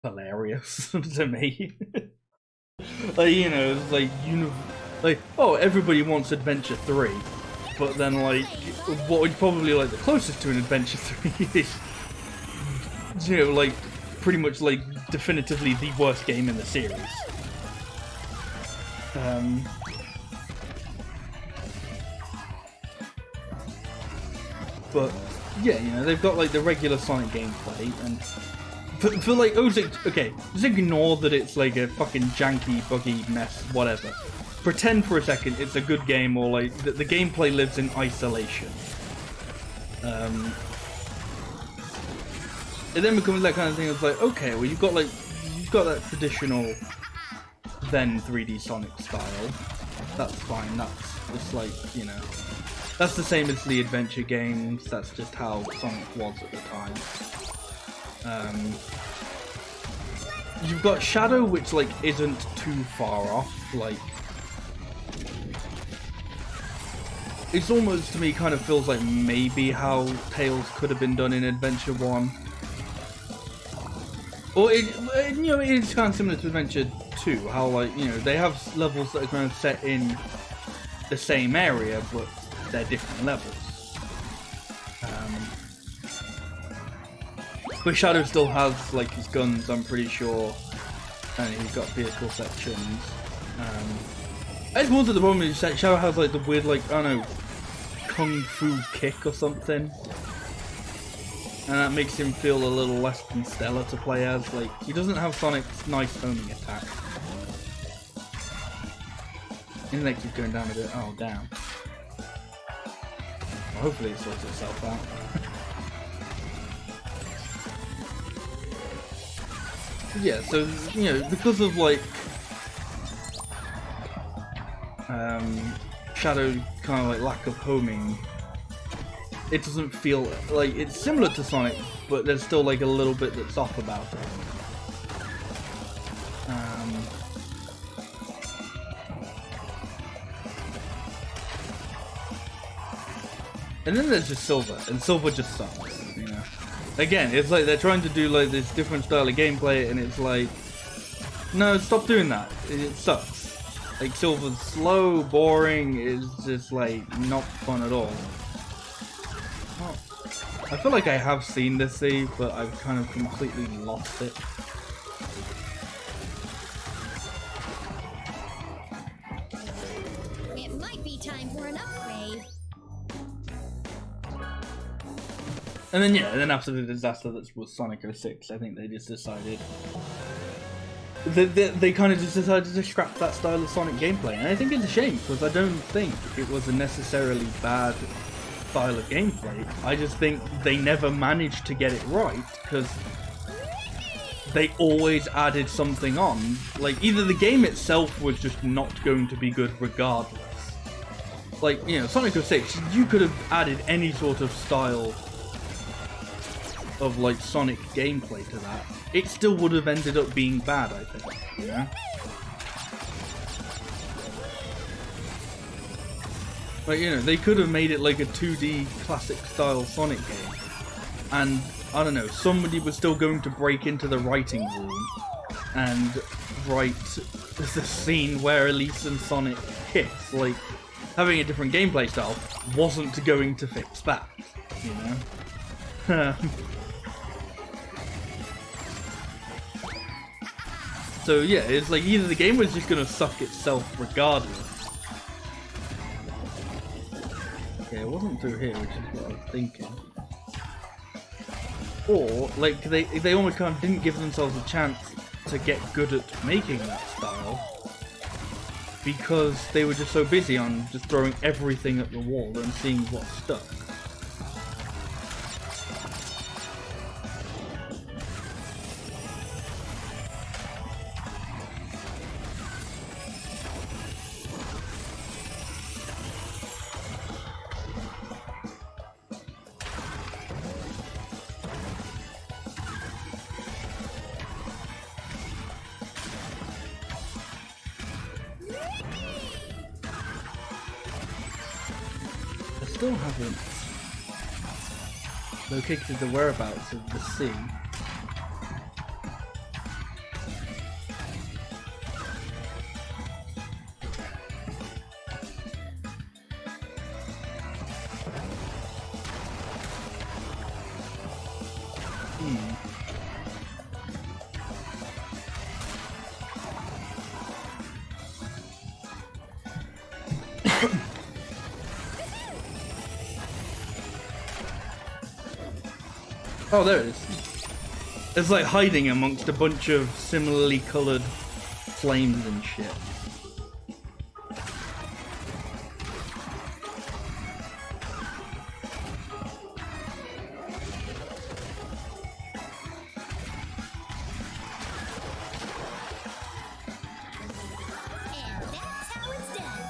hilarious to me. Like, you know, it's like, oh, everybody wants Adventure 3. but then like what would probably like the closest to an Adventure 3 is, you know, like pretty much like definitively the worst game in the series. But yeah, you know, they've got like the regular Sonic gameplay, and for like okay, just ignore that it's like a fucking janky, buggy mess, whatever. Pretend for a second it's a good game, or like that the gameplay lives in isolation. And then becomes that kind of thing of like, okay, well you've got that traditional then 3D Sonic style. That's fine. That's just like, you know, that's the same as the adventure games. That's just how Sonic was at the time. You've got Shadow, which like isn't too far off. Like, it's almost, to me, kind of feels like maybe how Tails could have been done in Adventure 1. Or you know, it is kind of similar to Adventure 2. How, like, you know, they have levels that are kind of set in the same area, but they're different levels. But Shadow still has like his guns, I'm pretty sure, and he's got vehicle sections. I suppose that the problem is that Shadow has like the weird, like, I don't know, kung fu kick or something, and that makes him feel a little less than stellar to play as. Like, he doesn't have Sonic's nice homing attack. Internet keeps going down a bit. Oh damn. Well, hopefully it sorts itself out. Yeah, so, you know, because of like Shadow kind of like lack of homing, it doesn't feel like it's similar to Sonic, but there's still like a little bit that's off about it. And then there's just Silver, and Silver just sucks, you know. Again, it's like they're trying to do like this different style of gameplay, and it's like, no, stop doing that. It sucks. Like, Silver's slow, boring, it's just like not fun at all. Oh, I feel like I have seen this save, but I've kind of completely lost it. It might be time for an upgrade. And then yeah, and then after the disaster that was Sonic 06, I think they just decided they kind of just decided to scrap that style of Sonic gameplay, and I think it's a shame, because I don't think it was a necessarily bad style of gameplay. I just think they never managed to get it right, because they always added something on. Like, either the game itself was just not going to be good regardless. Like, you know, Sonic 06, you could have added any sort of style of like Sonic gameplay to that, it still would have ended up being bad, I think, you know? Like, you know, they could have made it like a 2D classic style Sonic game, and I don't know, somebody was still going to break into the writing room and write the scene where Elise and Sonic kiss. Like, having a different gameplay style wasn't going to fix that, you know? So yeah, it's like either the game was just gonna suck itself regardless. Okay, it wasn't through here, which is what I was thinking. Or, like, they almost kind of didn't give themselves a chance to get good at making that style, because they were just so busy on just throwing everything at the wall and seeing what stuck. I still haven't located the whereabouts of the sea. Oh, there it is. It's like hiding amongst a bunch of similarly coloured flames and shit. And that's how it's done.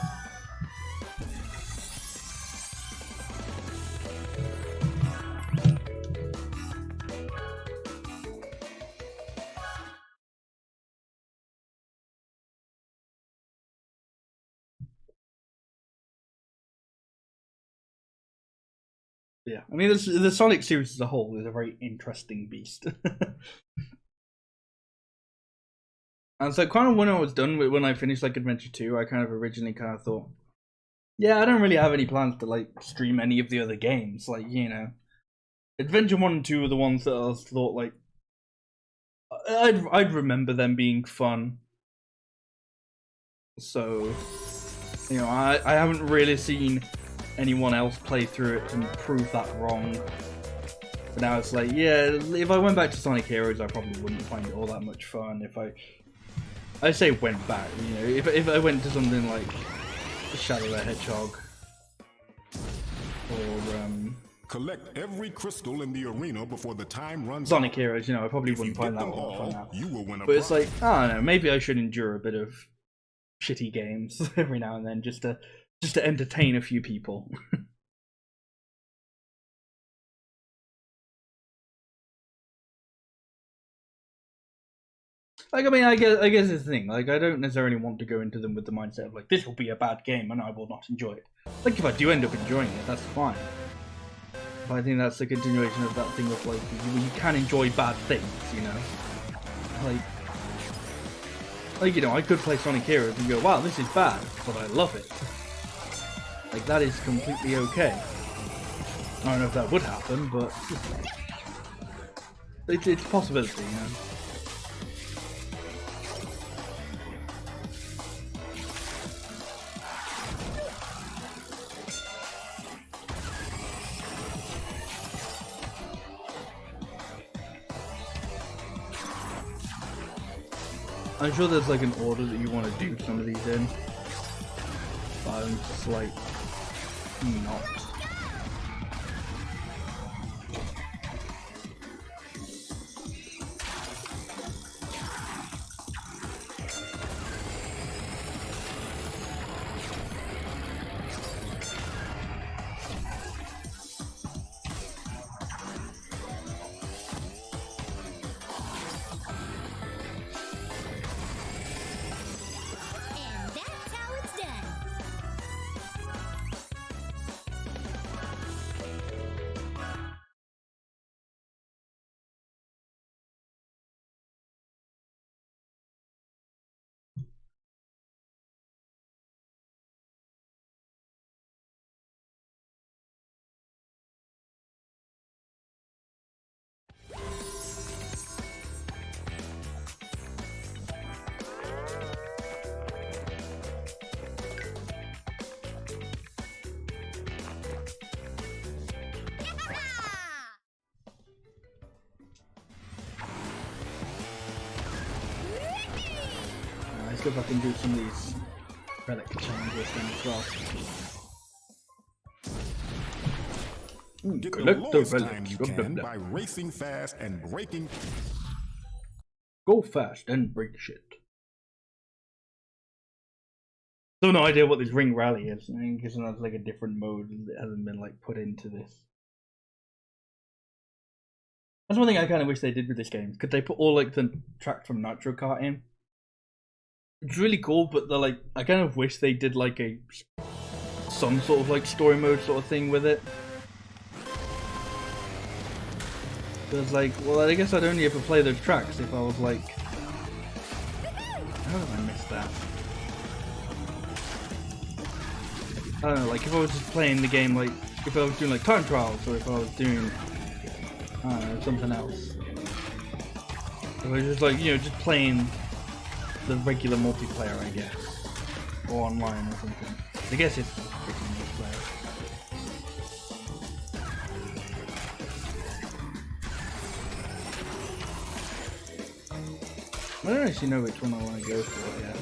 Yeah, I mean, the Sonic series as a whole is a very interesting beast. And so kind of when I was done with, when I finished like Adventure 2, I kind of originally kind of thought, yeah, I don't really have any plans to like stream any of the other games. Like, you know, Adventure 1 and 2 were the ones that I thought like, I'd remember them being fun. So, you know, I haven't really seen anyone else play through it and prove that wrong. But now it's like, yeah, if I went back to Sonic Heroes, I probably wouldn't find it all that much fun. If I say went back, you know, if I went to something like Shadow the Hedgehog or Collect every crystal in the arena before the time runs Sonic out. Heroes, you know, I probably If you wouldn't get find that them one fun all, now. you will win a But it's prize. like, I don't know, maybe I should endure a bit of shitty games every now and then just to entertain a few people. Like, I mean, I guess it's the thing. Like, I don't necessarily want to go into them with the mindset of like, this will be a bad game and I will not enjoy it. Like, if I do end up enjoying it, that's fine. But I think that's a continuation of that thing of like, you can enjoy bad things, you know. Like, you know, I could play Sonic Heroes and go, wow, this is bad, but I love it. Like, that is completely okay. I don't know if that would happen, but it's a possibility, you know. I'm sure there's like an order that you want to do some of these in, but I'm just like, not. And that's how it's done. Let's go back and do some of these relic challenges then as well. Get the Collect the lowest time relics. you Blah, blah, can blah. by racing fast and breaking. Go fast and break shit. Still no idea what this ring rally is. I think it's like a different mode that hasn't been like put into this. That's one thing I kind of wish they did with this game. Could they put all like the tracks from Nitro Kart in? It's really cool, but they're like, I kind of wish they did like some sort of like story mode sort of thing with it. Because like, well, I guess I'd only ever play those tracks if I was like, how did I miss that? I don't know, like if I was just playing the game, like if I was doing like time trials, or if I was doing, I don't know, something else. If I was just like, you know, just playing the regular multiplayer, I guess, or online or something. I guess it's pretty multiplayer. I don't actually know which one I want to go for yet.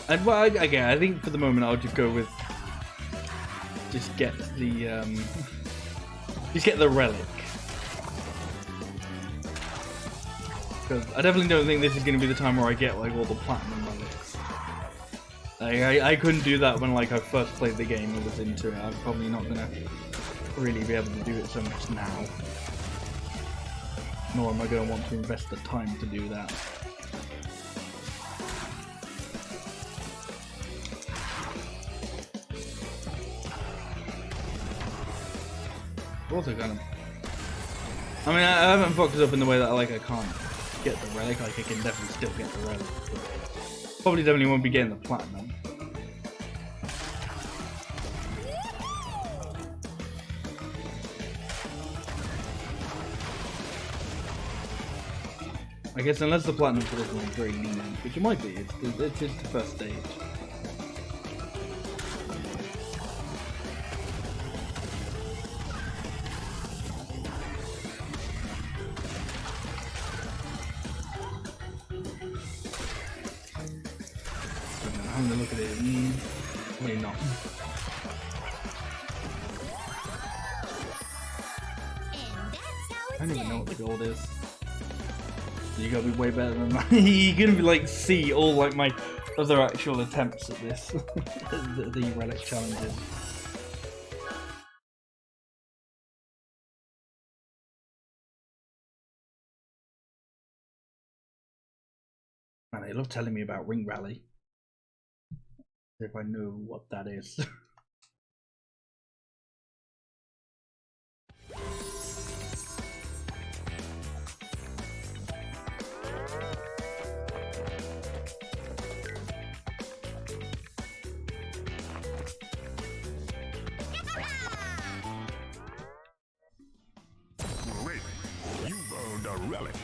And well, again, I think for the moment I'll just go with just get the relic. Because I definitely don't think this is going to be the time where I get like all the platinum relics. I couldn't do that when like I first played the game and was into it. I'm probably not going to really be able to do it so much now. Nor am I going to want to invest the time to do that. Also kind of... I mean, I haven't fucked it up in the way that like I can't get the relic, like I can definitely still get the relic. But probably definitely won't be getting the platinum. I guess unless the platinum for this one is very lenient, which it might be, it's the first stage. I'm gonna look at it, maybe not. I don't even know what the gold is. You gotta be way better than that. You're gonna be like see all like my other actual attempts at this, the relic challenges. Man, they love telling me about Ring Rally. If I know what that is. Great. You've earned a relic.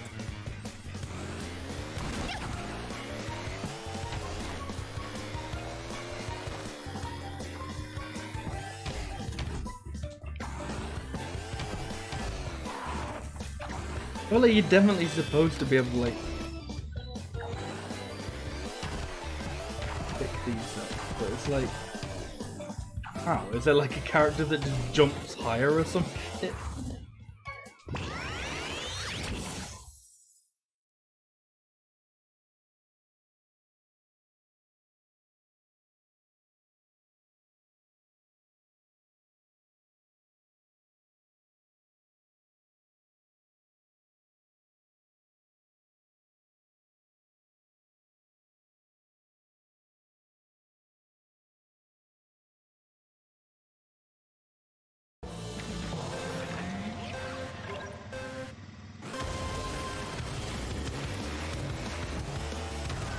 Well, like, you're definitely supposed to be able to like pick these up, but it's like, how? Is there like a character that just jumps higher or some shit?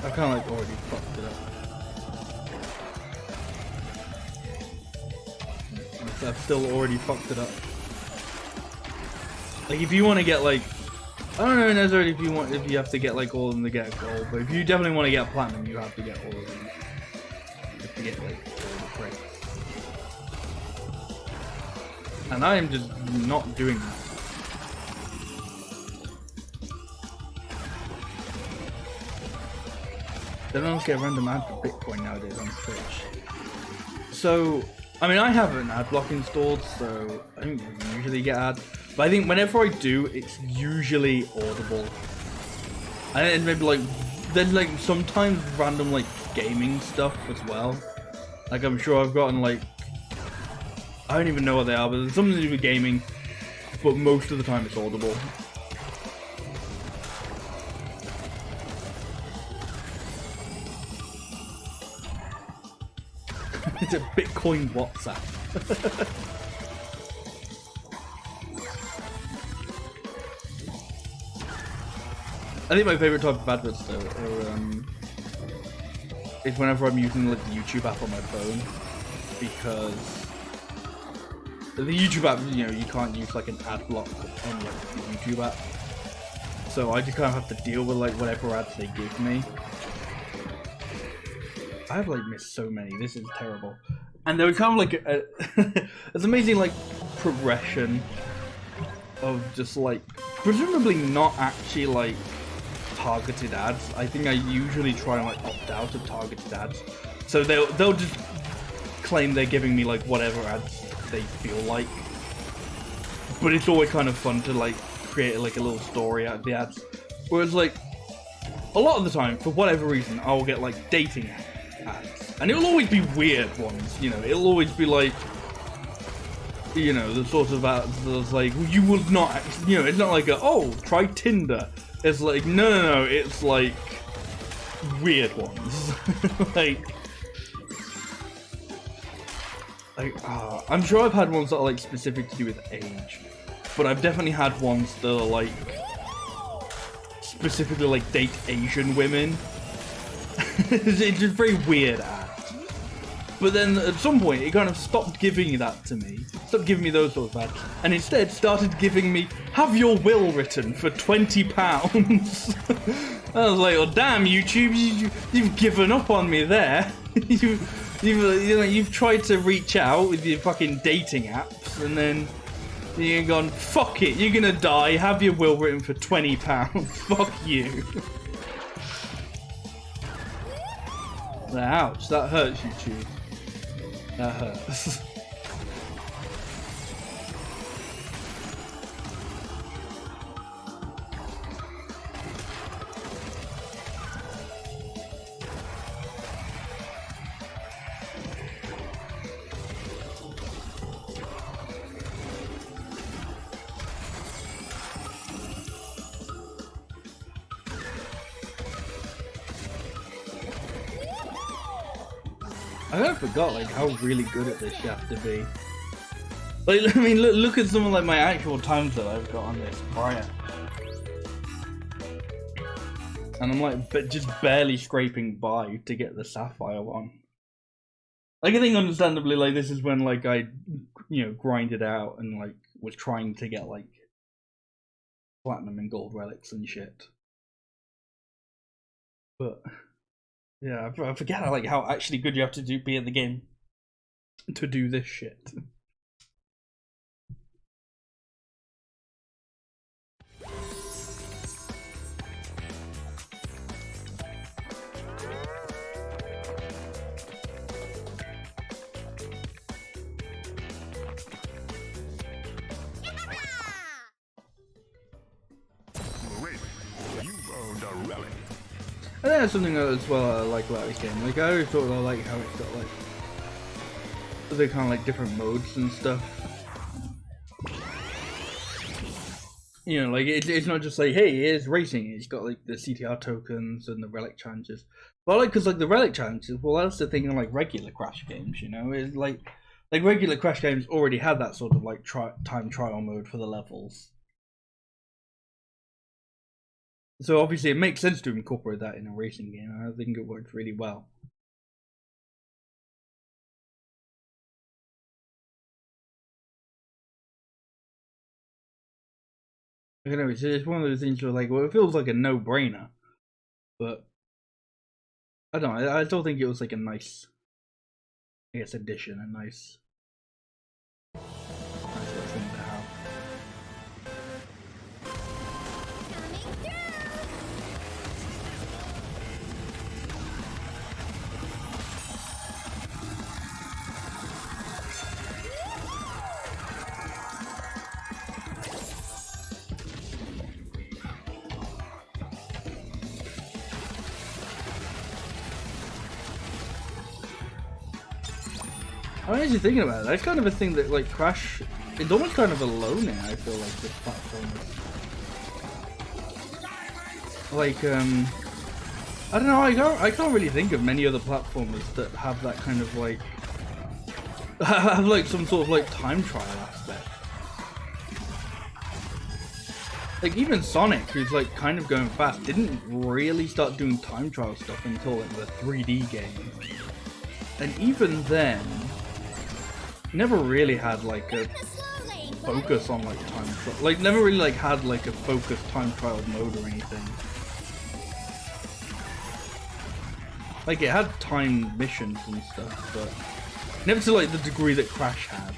I kind of like already fucked it up. I've still already fucked it up. Like if you want to get like, I don't know necessarily if you have to get like all of them to get gold, but if you definitely want to get platinum, you have to get all of them. You have to get like all the crates. And I am just not doing that. They don't get random ad for Bitcoin nowadays on Twitch. So, I mean, I have an ad block installed, so I don't usually get ads. But I think whenever I do, it's usually audible. And maybe like, there's like sometimes random like gaming stuff as well. Like I'm sure I've gotten like, I don't even know what they are, but there's something to do with gaming. But most of the time it's audible. It's a Bitcoin WhatsApp. I think my favorite type of adverts though is whenever I'm using like the YouTube app on my phone, because the YouTube app, you know, you can't use like an ad block on like the YouTube app, so I just kind of have to deal with like whatever ads they give me. I've like missed so many. This is terrible. And there was kind of like it's amazing like progression of just like presumably not actually like targeted ads. I think I usually try and like opt out of targeted ads, so they'll just claim they're giving me like whatever ads they feel like. But it's always kind of fun to like create like a little story out of the ads. Whereas like a lot of the time, for whatever reason, I'll get like dating ads, and it'll always be weird ones. You know, it'll always be like, you know, the sort of ads that's like, you will not, you know, it's not like a, oh, try Tinder. It's like, no, it's like weird ones. like I'm sure I've had ones that are like specific to do with age, but I've definitely had ones that are like specifically like date Asian women. It's just very weird ads. But then at some point it kind of stopped giving that to me, stopped giving me those sort of ads, and instead started giving me, have your will written for £20. I was like, oh damn, YouTube, you've given up on me there. You've tried to reach out with your fucking dating apps, and then you've gone, fuck it, you're gonna die, have your will written for £20. Fuck you. Ouch, that hurts, YouTube. That hurts. I kind of forgot like how really good at this you have to be. Like, I mean, look at some of like my actual times that I've got on this prior, and I'm like, but just barely scraping by to get the sapphire one. Like, I think understandably, like this is when like I, you know, grinded out and like was trying to get like platinum and gold relics and shit. But yeah, I forget like how actually good you have to be in the game to do this shit. Great. You've earned a relic. I think that's something as well I like about this game. Like, I always thought I like how it's got like the kind of like different modes and stuff. You know, like it's not just like, hey, here's racing. It's got like the CTR tokens and the relic challenges. Well, like, cause like the relic challenges, well, that's the thing in like regular Crash games. You know, it's like regular Crash games already had that sort of like time trial mode for the levels. So obviously it makes sense to incorporate that in a racing game, and I think it works really well. I don't know, it's one of those things where like, well, it feels like a no-brainer, but I don't know, I still think it was like a nice, I guess, addition, a nice little thing to have. I'm actually thinking about it. That's kind of a thing that like Crash, it's almost kind of alone in. I feel like this platform is. Like I don't know. I can't really think of many other platformers that have that kind of like have like some sort of like time trial aspect. Like even Sonic, who's like kind of going fast, didn't really start doing time trial stuff until like the 3D game, and even then. Never really had like a focus on like time trial, like never really like had like a focused time trial mode or anything. Like it had timed missions and stuff, but never to like the degree that Crash had.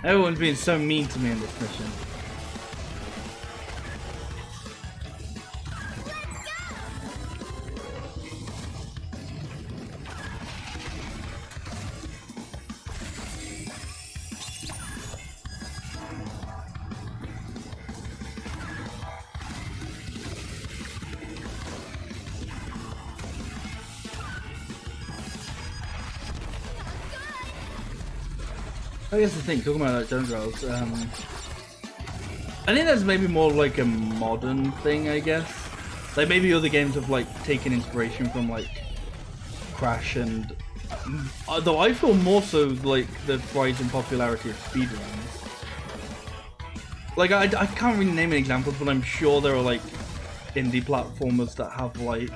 Everyone's being so mean to me in this mission. I guess the thing, talking about like jump drives, I think that's maybe more like a modern thing, I guess. Like maybe other games have like taken inspiration from like Crash and though I feel more so like the rise in popularity of speedruns. Like I can't really name any examples, but I'm sure there are like indie platformers that have like,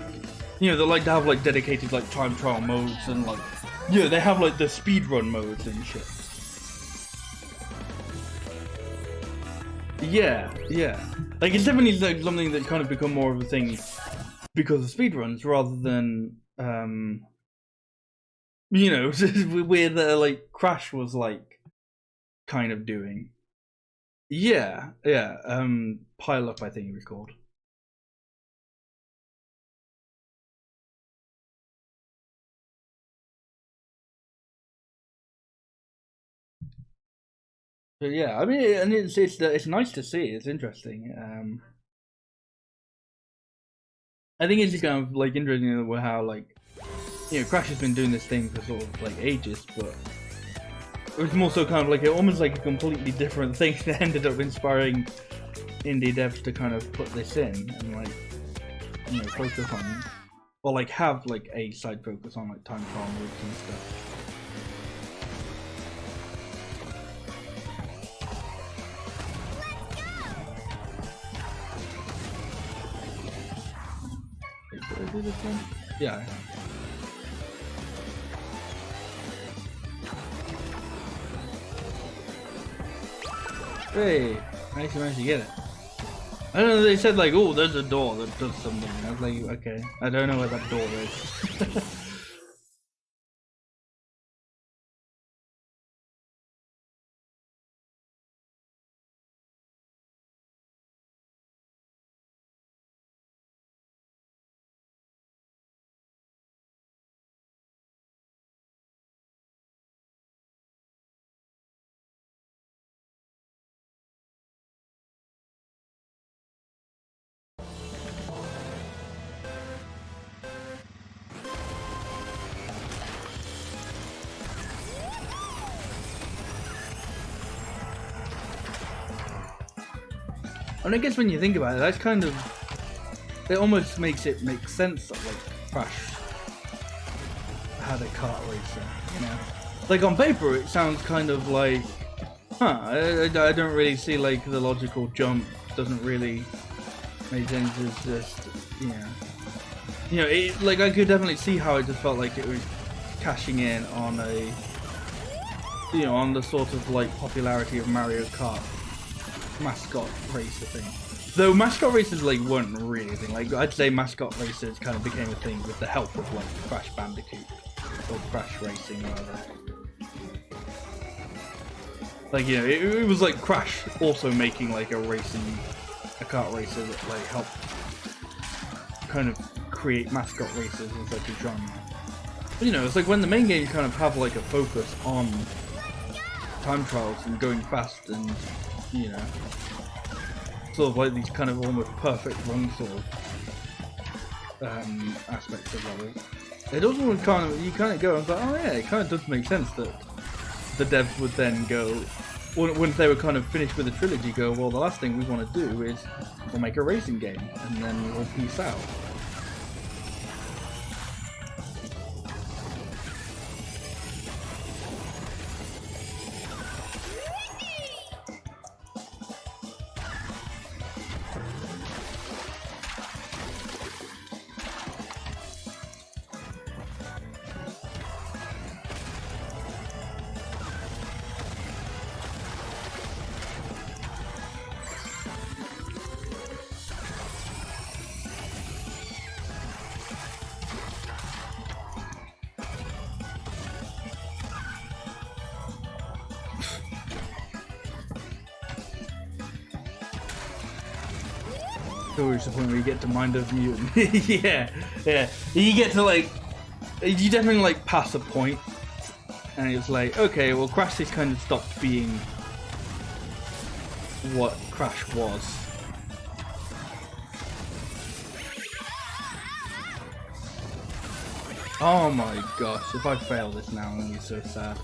you know, they like to have like dedicated like time trial modes and like, yeah, they have like the speedrun modes and shit. Yeah, yeah. Like it's definitely like something that's kind of become more of a thing because of speedruns rather than you know, where the like Crash was like kind of doing. Yeah, yeah. Pile Up I think it was called. But yeah, I mean, and it's nice to see. It's interesting. I think it's just kind of like interesting how like, you know, Crash has been doing this thing for sort of like ages, but it was more so kind of like almost like a completely different thing that ended up inspiring indie devs to kind of put this in and like, you know, focus on, or like have like a side focus on like time trial modes and stuff. Did I do this one? Yeah, I have. Hey, I actually managed to get it. I don't know, they said like, oh, there's a door that does something. I was like, okay, I don't know where that door is. And I guess when you think about it, that's kind of, it almost makes it make sense that like Crash had a kart racer, you know? Like on paper it sounds kind of like, huh, I don't really see like the logical jump, doesn't really make sense, it's just, you know, it, like I could definitely see how it just felt like it was cashing in on a, you know, on the sort of like popularity of Mario Kart mascot racer thing. Though mascot races like weren't really a thing. Like I'd say mascot races kind of became a thing with the help of like Crash Bandicoot or Crash Racing rather. Like, you know, it was like Crash also making like a kart racer that like helped kind of create mascot races as like a genre. But, you know, it's like when the main games kind of have like a focus on time trials and going fast and, you know, sort of like these kind of almost perfect run sort of aspects of levels. It also kind of, you kind of go and go, oh yeah, it kind of does make sense that the devs would then go, once they were kind of finished with the trilogy, go, well, the last thing we want to do is we'll make a racing game and then we'll peace out. still reached the point where you get to mind of mutant. Yeah. You get to like, you definitely like pass a point, and it's like, okay, well, Crash has kind of stopped being what Crash was. Oh my gosh, if I fail this now, I'm gonna be so sad.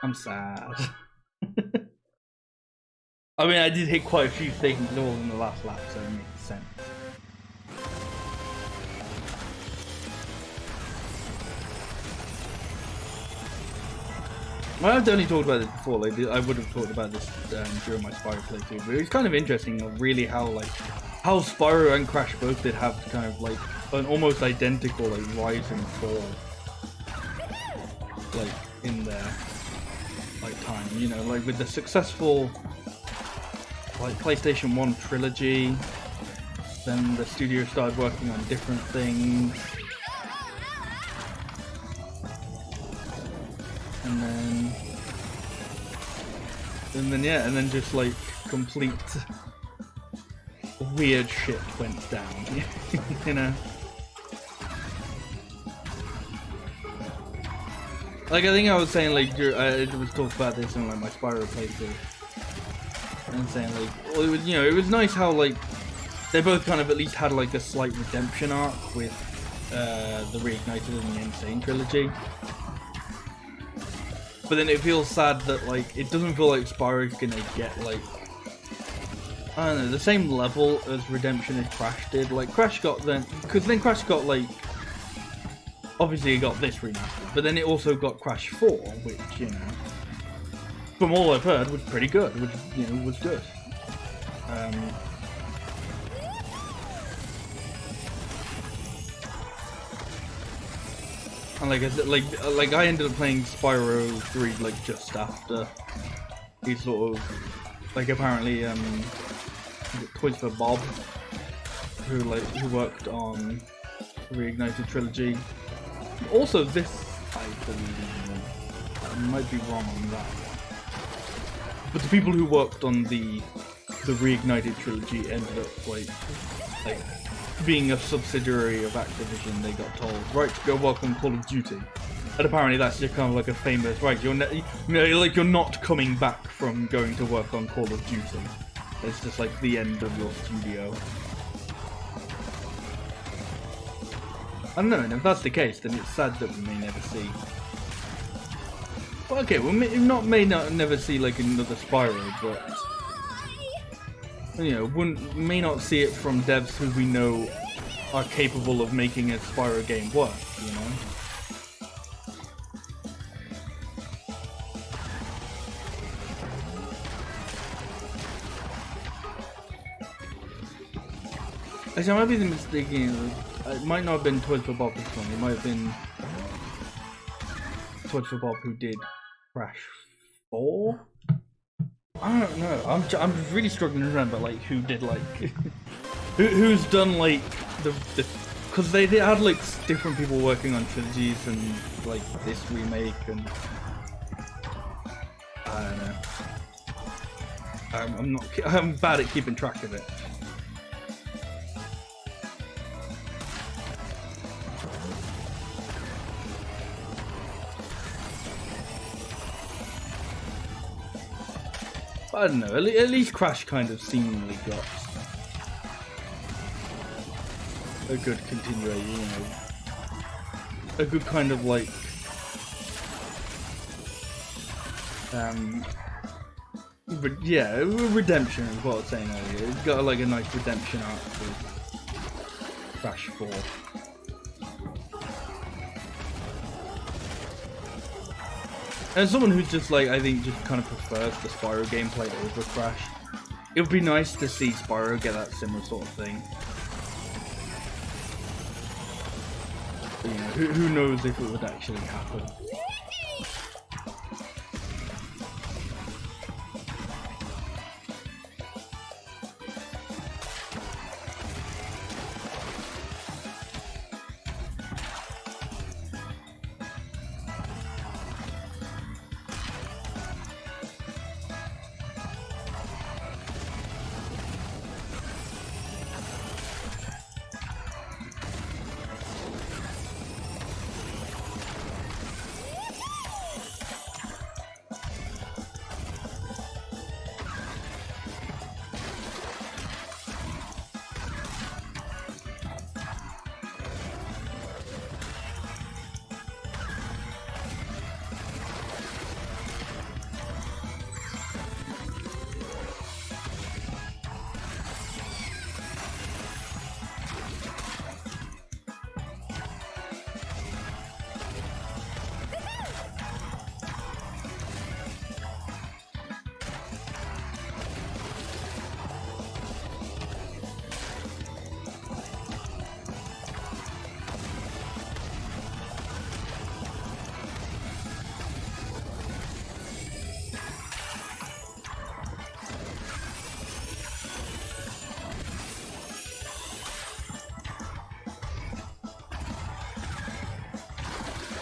I'm sad. I mean, I did hit quite a few things all in the last lap, so it makes sense. Well, I've only talked about this before. Like, I would have talked about this during my Spyro playthrough, but it was kind of interesting, really, how Spyro and Crash both did have kind of like an almost identical like rise and fall, like in their like time. You know, like with the successful like PlayStation 1 trilogy, then the studio started working on different things. And then just like complete weird shit went down, you know. Like I think I was saying like I was talking about this in like my Spyro playthrough, and saying like, well, it was, you know, it was nice how like they both kind of at least had like a slight redemption arc with the Reignited and the Insane trilogy. But then it feels sad that like it doesn't feel like Spyro's gonna get like, I don't know, the same level as redemption as Crash did. Like Crash got then, because then Crash got like, obviously he got this remastered, but then it also got Crash 4, which, you know, from all I've heard was pretty good, which, you know, was good. And like I said, like I ended up playing Spyro 3 like just after he sort of like apparently Toys for Bob, who worked on the Reignited trilogy. Also this, I believe, I might be wrong on that one. But the people who worked on the Reignited trilogy ended up like being a subsidiary of Activision. They got told, right, go work on Call of Duty, and apparently that's just kind of like a famous, right, you're not coming back from going to work on Call of Duty. It's just like the end of your studio. I don't know, and if that's the case, then it's sad that we may never see. Well, okay, we may not never see like another Spyro, but you know, may not see it from devs who we know are capable of making a Spyro game work, you know? Actually, I might be mistaken. It might not have been Toys for Bob this one. It might have been Toys for Bob who did Crash 4? I don't know. I'm really struggling to remember like who did like who's done like the because they had like different people working on trilogies and like this remake, and I don't know. I'm bad at keeping track of it. I don't know, at least Crash kind of seemingly got a good continuation, you know, a good kind of like, yeah, redemption is what I was saying earlier. It's got like a nice redemption arc with Crash 4. And someone who's just like, I think just kind of prefers the Spyro gameplay over Crash, it would be nice to see Spyro get that similar sort of thing. But, you know, who knows if it would actually happen.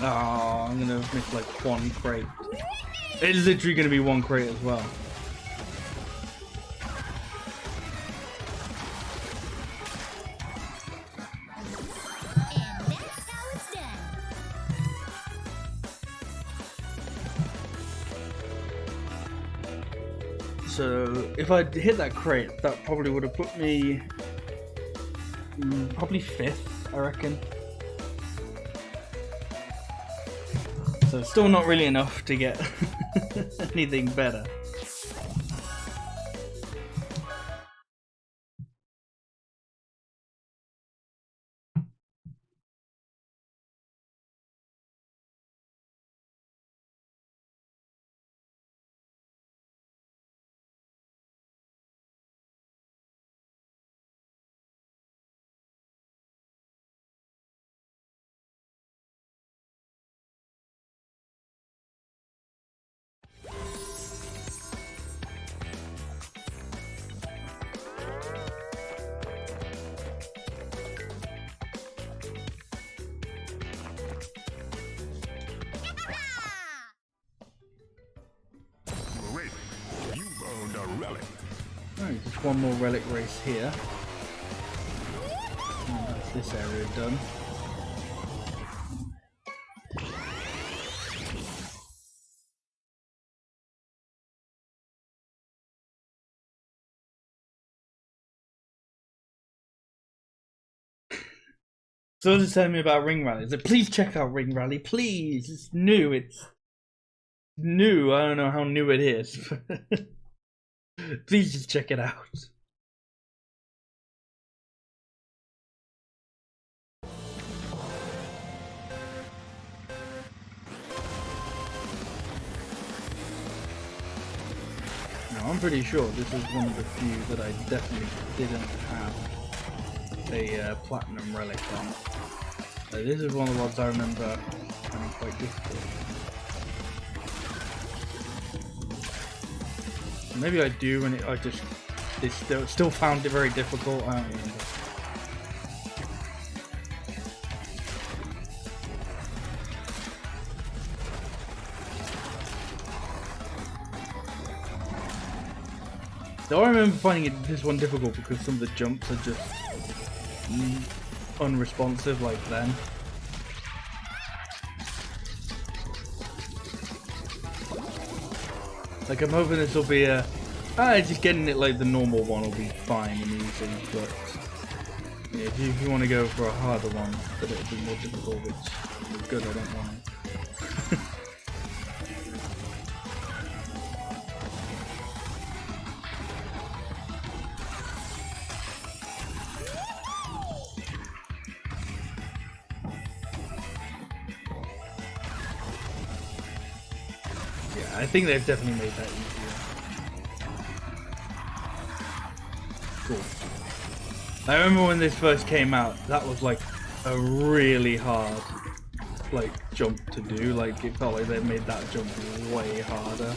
Oh, I'm gonna miss like one crate. It's literally gonna be one crate as well. And that's how it's done. So if I hit that crate, that probably would have put me probably 5th, I reckon. So still not really enough to get anything better. Great. You've earned a relic. Alright, just one more relic race here. And that's this area done. So just telling me about Ring Rally. So please check out Ring Rally, please. It's new. It's new. I don't know how new it is. Please just check it out. Now I'm pretty sure this is one of the few that I definitely didn't have a platinum relic on. This is one of the ones I remember finding quite difficult. Maybe I do, and I still found it very difficult. I don't remember. So I remember finding this one difficult because some of the jumps are just unresponsive like then. Like I'm hoping this will be just getting it like the normal one will be fine and easy, but yeah, if you want to go for a harder one, but it'll be more difficult, which is good, I don't want it. I think they've definitely made that easier. Cool. I remember when this first came out, that was like a really hard jump to do. Like it felt like they made that jump way harder.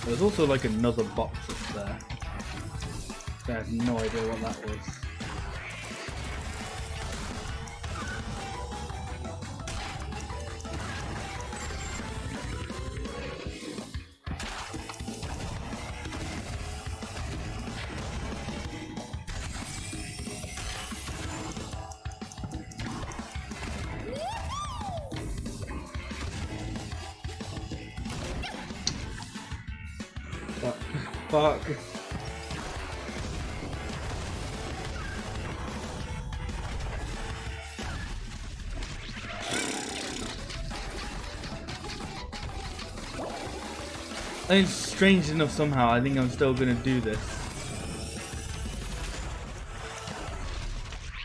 There's also like another box up there. I have no idea what that was. Fuck. I think it's strange enough somehow, I think I'm still gonna do this.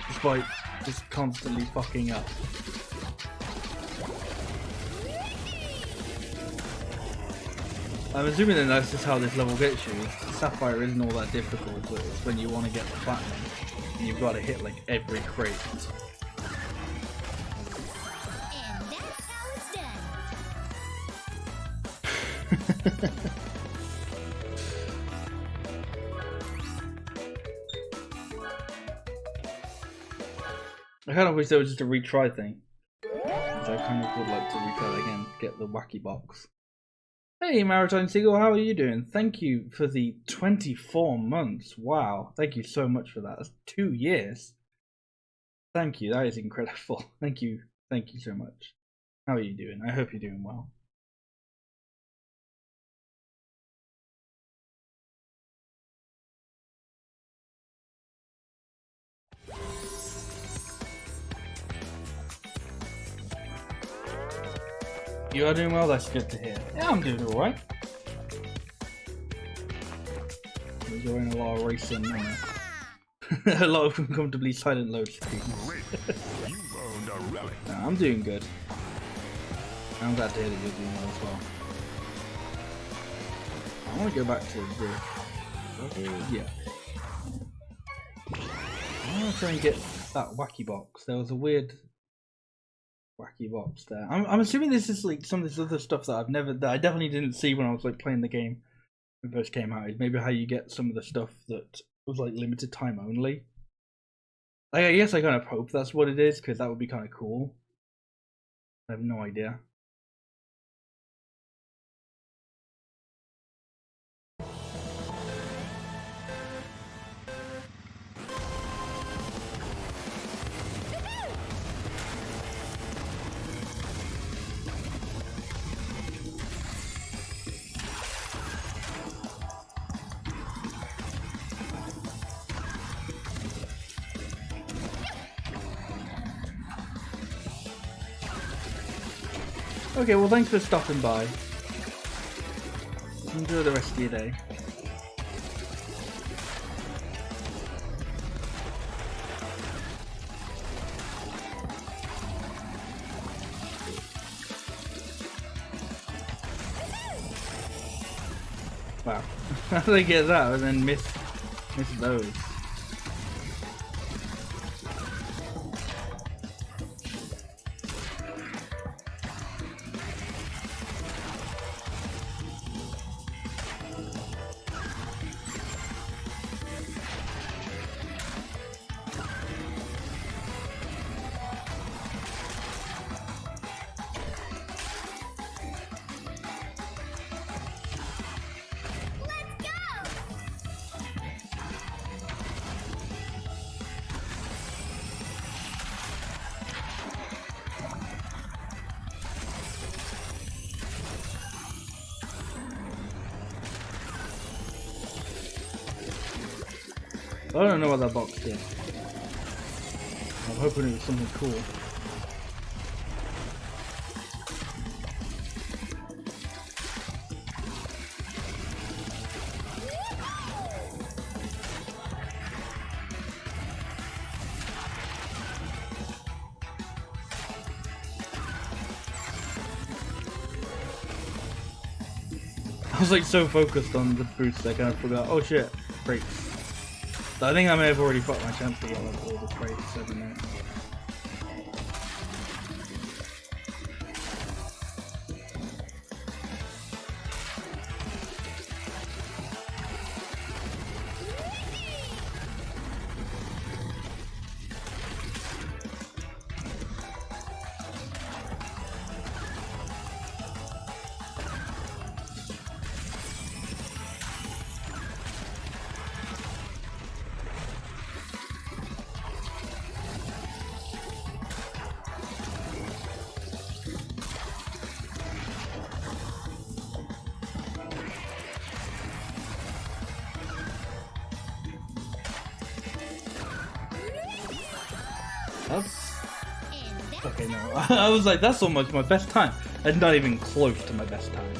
Despite just constantly fucking up. I'm assuming that that's just how this level gets you. Sapphire isn't all that difficult, but it's when you want to get the platinum, and you've got to hit like every crate. And that's how it's done. I kind of wish there was just a retry thing. I kind of would like to retry that again, get the wacky box. Hey Maritime Seagull, how are you doing? Thank you for the 24 months. Wow, thank you so much for that. That's 2 years. Thank you, that is incredible. Thank you so much. How are you doing? I hope you're doing well. You are doing well, that's good to hear. Yeah, I'm doing alright. Enjoying a lot of racing, a lot of uncomfortably silent load screens. You've earned a relic. No, I'm doing good. I'm glad to hear that you're doing well as well. I want to go back to the... Yeah. I want to try and get that wacky box. There was a weird wacky box there. I'm assuming this is like some of this other stuff that I definitely didn't see when I was like playing the game when it first came out. Maybe how you get some of the stuff that was like limited time only. Like, I guess I kind of hope that's what it is, because that would be kind of cool. I have no idea. Okay, well thanks for stopping by. Enjoy the rest of your day. Wow. How do they get that and then miss those? I don't know what that box did. I'm hoping it was something cool. I was like so focused on the boost I kind of forgot. Oh shit, brakes. I think I may have already got my chance to get like all the crates every night. Okay, no. I was like, that's almost my best time. And not even close to my best time.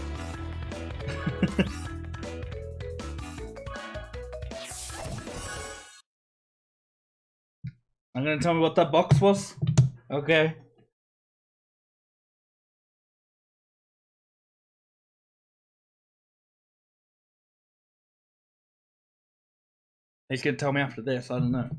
I'm gonna tell me what that box was? Okay. He's gonna tell me after this, I don't know.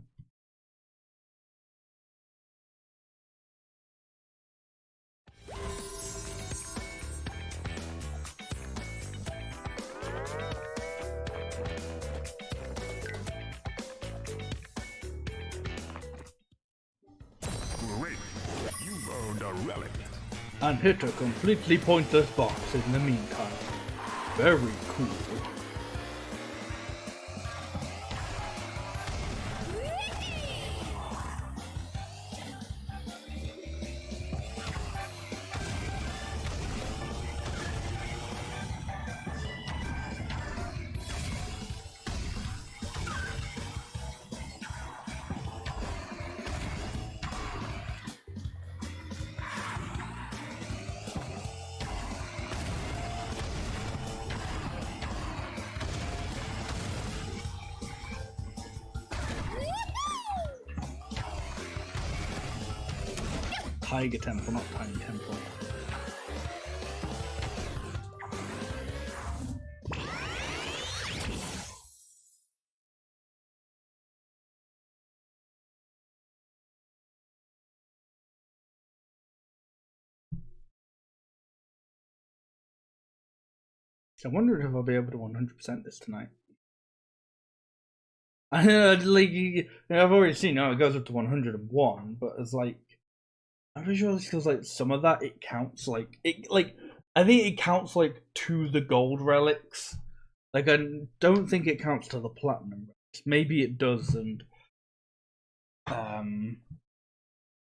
relic. And hit a completely pointless box in the meantime. Very cool. Tiger Temple, not Tiny Temple. So I wonder if I'll be able to 100% this tonight. I know, like, I've already seen, it goes up to 101, but it's like, I'm pretty sure this feels like some of that it counts I think it counts like to the gold relics. Like I don't think it counts to the platinum relics. Maybe it does, and I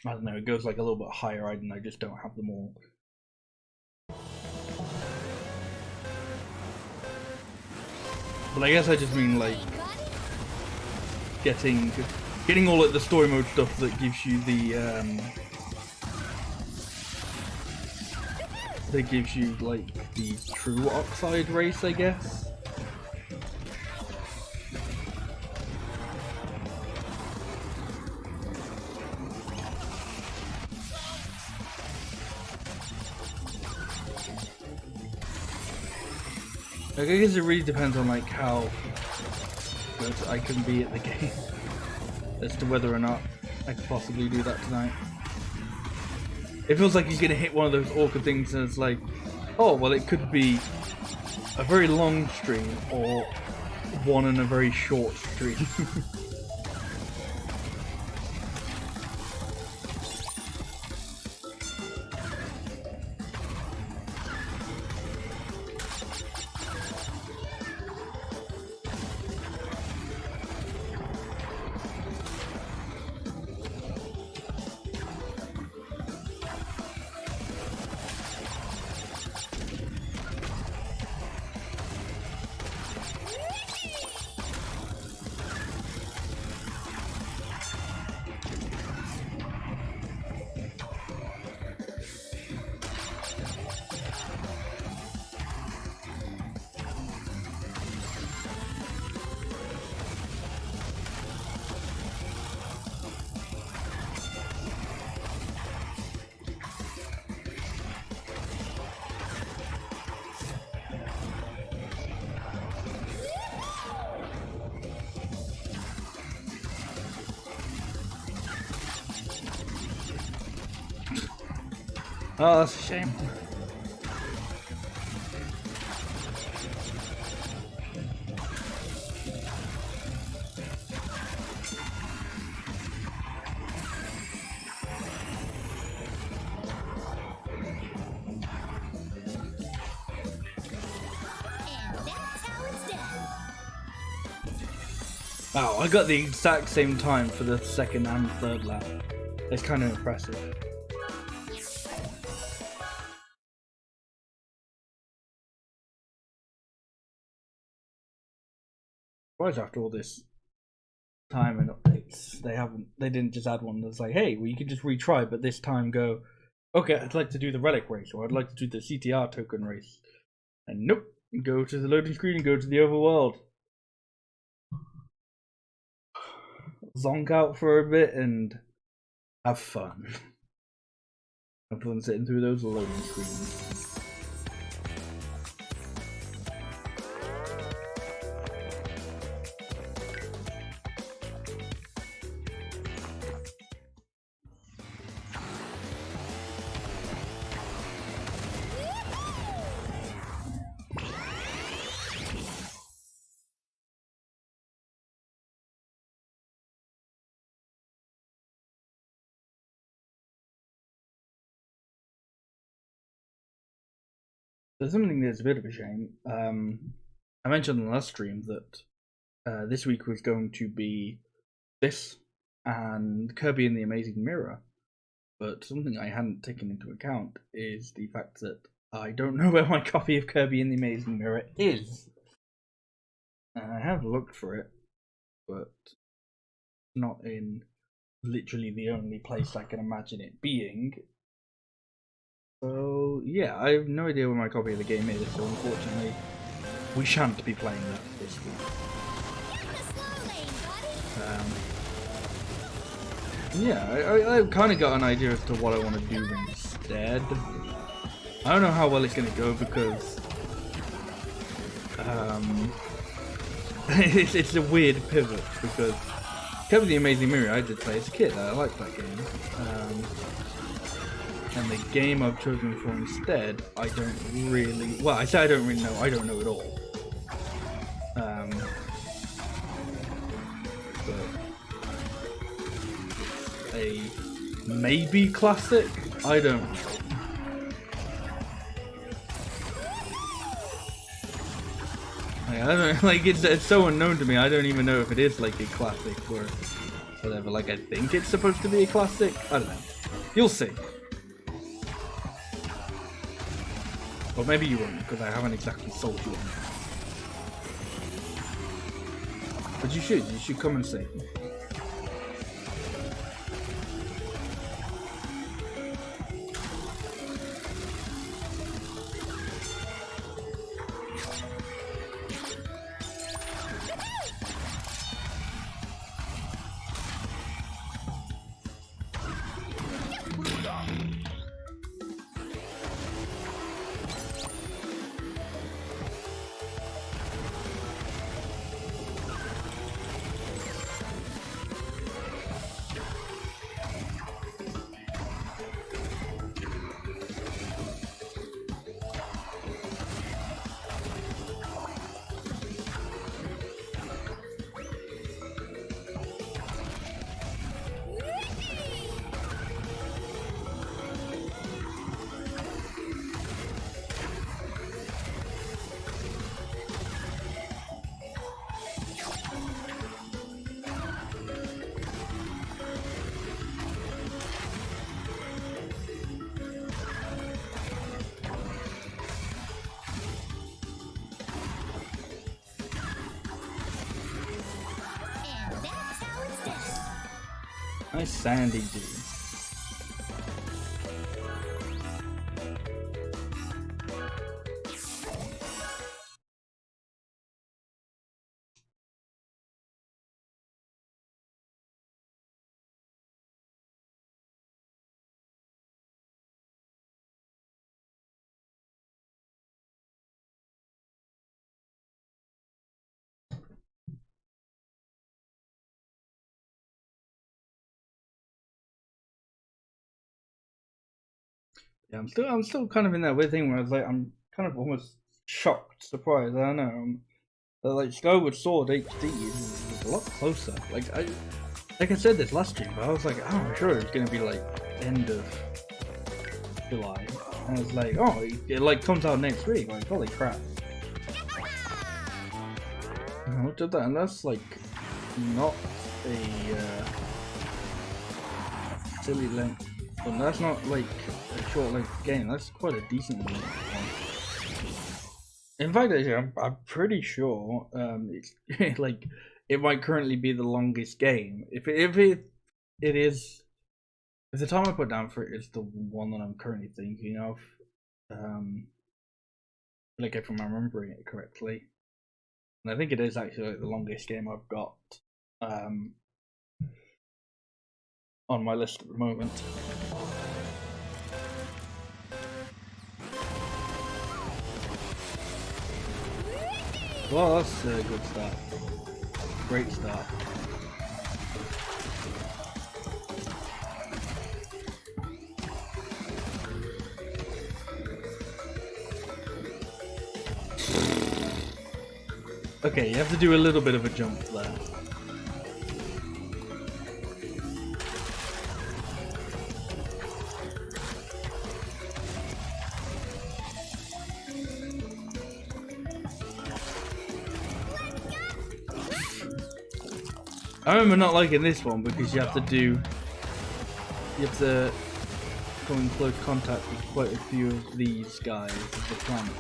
don't know, it goes like a little bit higher, and I just don't have them all. But I guess I just mean like getting all like the story mode stuff that gives you the that gives you like the true oxide race, I guess. I guess it really depends on like how good I can be at the game as to whether or not I could possibly do that tonight. It feels like he's gonna hit one of those awkward things and it's like, oh well, it could be a very long stream or one in a very short stream. Oh, that's a shame. Wow, I got the exact same time for the second and third lap. It's kind of impressive. Surprised after all this time and updates, they didn't just add one that's like, hey, well you can just retry, but this time go, okay, I'd like to do the relic race, or I'd like to do the CTR token race. And nope, go to the loading screen and go to the overworld. Zonk out for a bit and have fun. Have fun sitting through those loading screens. There's something that's a bit of a shame. I mentioned in the last stream that this week was going to be this and Kirby and the Amazing Mirror, but something I hadn't taken into account is the fact that I don't know where my copy of Kirby and the Amazing Mirror is. I have looked for it, but not in literally the only place I can imagine it being. So yeah, I have no idea where my copy of the game is, so unfortunately we shan't be playing that this week. Yeah, I've kind of got an idea as to what I want to do instead. I don't know how well it's going to go because it's a weird pivot because Kirby the Amazing Mirror I did play as a kid. I liked that game. And the game I've chosen for instead, I don't really... Well, I say I don't really know. I don't know at all. But a maybe classic? I don't know. I don't like it's so unknown to me. I don't even know if it is like a classic or whatever. Like I think it's supposed to be a classic. I don't know. You'll see. Or maybe you won't, because I haven't exactly sold you on it. But you should come and see. Nice sandy dude. Yeah, I'm still kind of in that weird thing where I was like, I'm kind of almost shocked, surprised. I don't know. But like Skyward Sword HD is a lot closer. Like I said this last stream, but I was like, oh, I'm sure it's gonna be like end of July. And I was like, oh, it like comes out next week. Like, holy crap! And I looked at that, and that's like not a silly length. But that's not like a short length game. That's quite a decent one. In fact, actually, I'm pretty sure it's like it might currently be the longest game. If the time I put down for it is the one that I'm currently thinking of, like if I'm remembering it correctly, and I think it is actually like the longest game I've got on my list at the moment. Well, that's a good start. Great start. Okay, you have to do a little bit of a jump there. I remember not liking this one because you have to come in close contact with quite a few of these guys of the planet.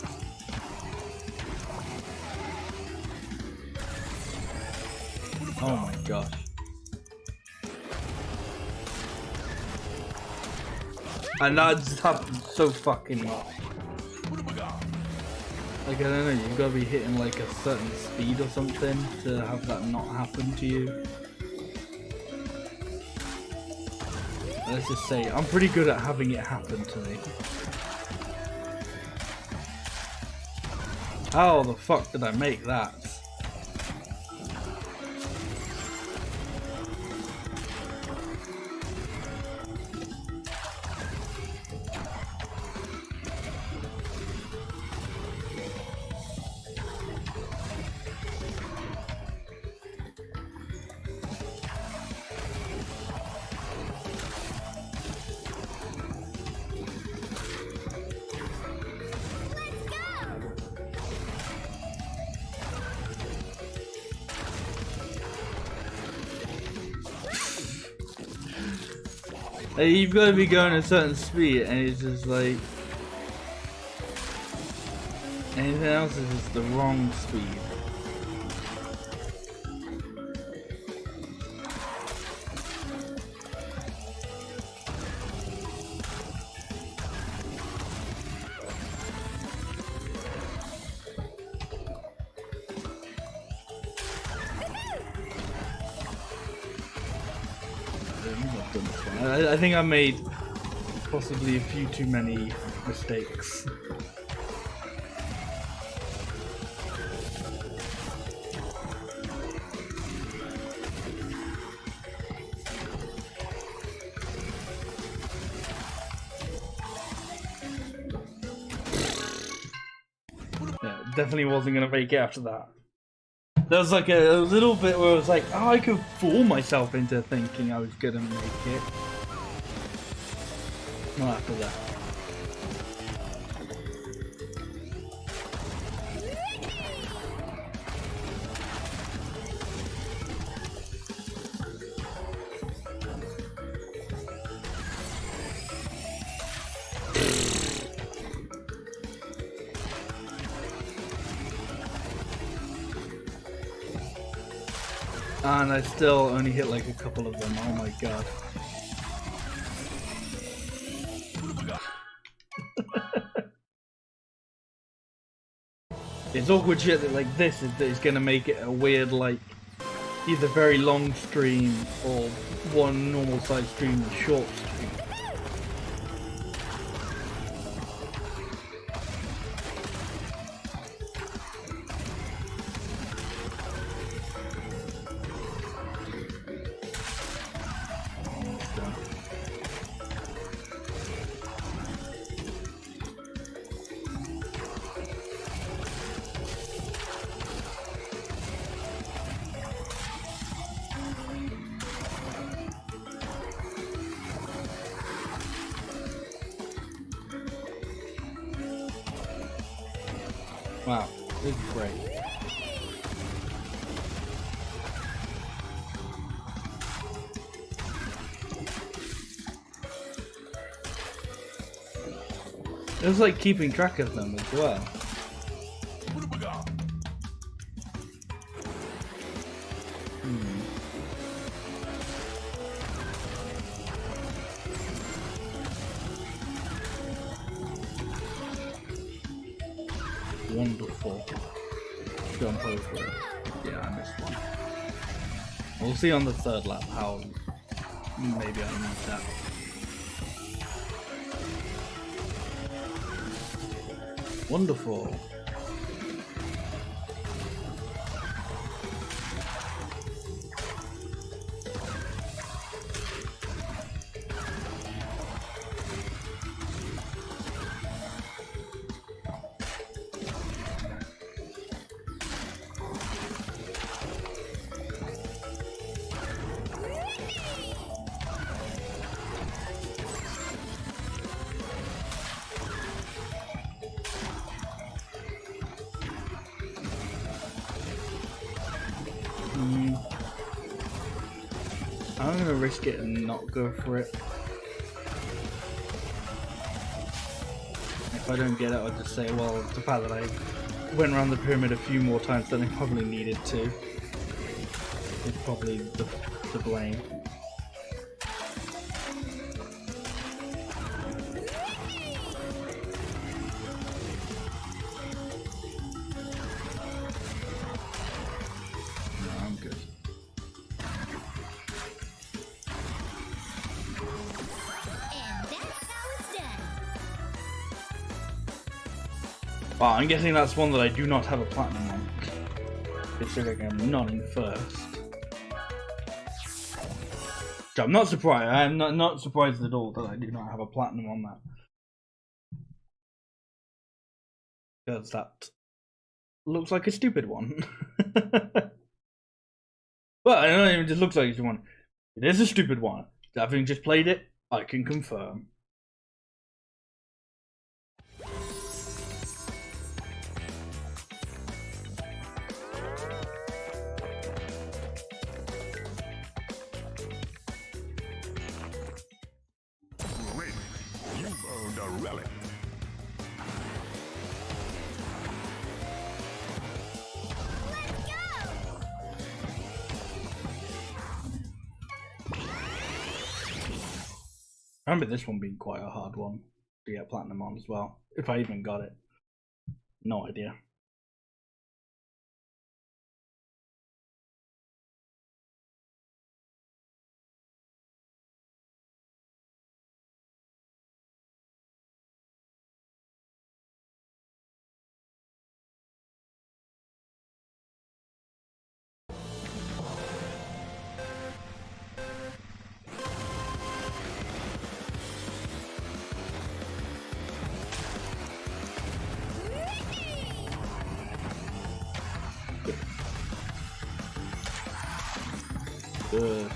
Oh my gosh. And that just happens so fucking much. Like, I don't know, you've got to be hitting like a certain speed or something to have that not happen to you. Let's just say, I'm pretty good at having it happen to me. How the fuck did I make that? Like, you've got to be going a certain speed, and it's just like anything else is just the wrong speed. I think I made possibly a few too many mistakes. Yeah, definitely wasn't gonna make it after that. There was like a little bit where I was like, oh, I could fool myself into thinking I was gonna make it. Not after that. And I still only hit like a couple of them. Oh my god. It's awkward shit that like this is gonna make it a weird like either very long stream or one normal size stream and short stream. Wow, this is great. It was like keeping track of them as well. Wonderful. Jump over it. Yeah, I missed one. We'll see on the third lap how maybe I need that. Wonderful. I'm gonna risk it and not go for it. If I don't get it, I'll just say, well, the fact that I went around the pyramid a few more times than I probably needed to is probably the blame. Well, I'm guessing that's one that I do not have a platinum on, considering I'm not in first. So I'm not surprised. I'm not surprised at all that I do not have a platinum on that, because that looks like a stupid one. Well, I don't know, it just looks like a stupid one. It is a stupid one. Having just played it, I can confirm. Great. You've earned a relic. I remember this one being quite a hard one to get platinum on as well, if I even got it. No idea. Good.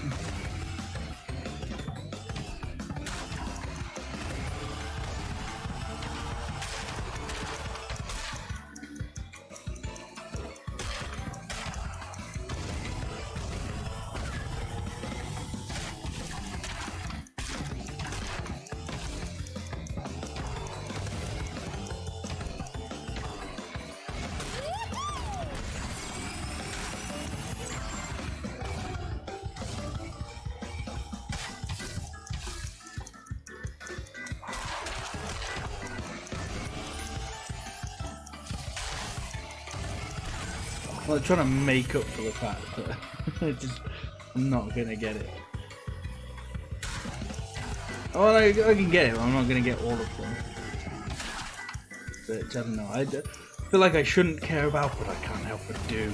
I'm trying to make up for the fact that I'm not gonna get it. Well, I can get it, but I'm not gonna get all of them. But I don't know, I feel like I shouldn't care about, but I can't help but do.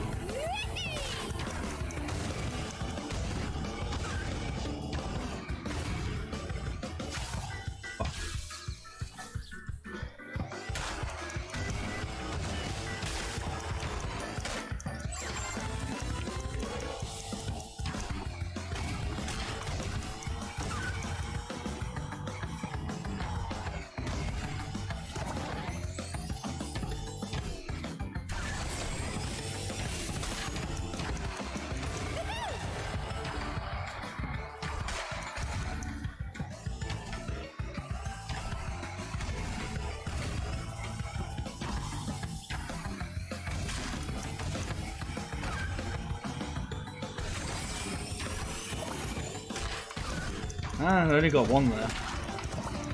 Ah, I only got one there.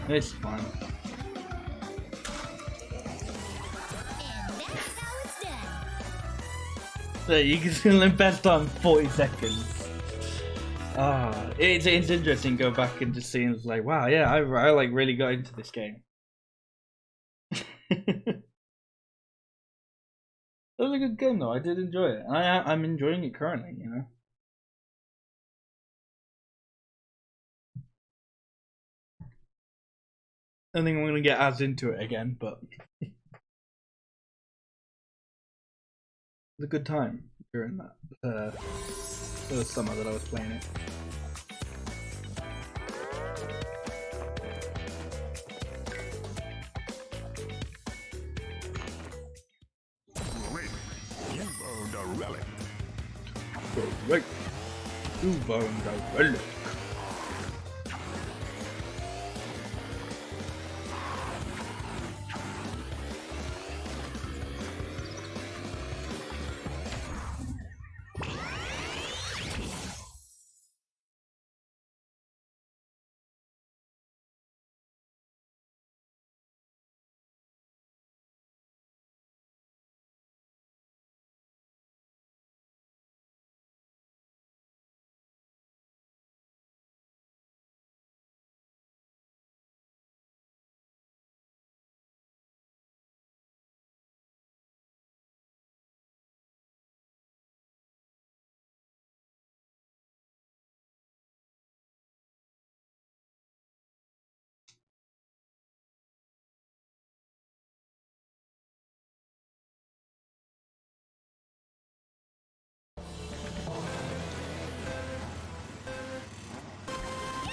It's fine. And that's how it's done. There, you can still in best time 40 seconds. Ah, it's interesting to go back and just see and it's like, wow, yeah, I like really got into this game. It was a good game though. I did enjoy it. I'm enjoying it currently, you know. I don't think I'm gonna get as into it again, but it was a good time during that the summer that I was playing it. Great. You've earned a relic. Right. The00berNoober.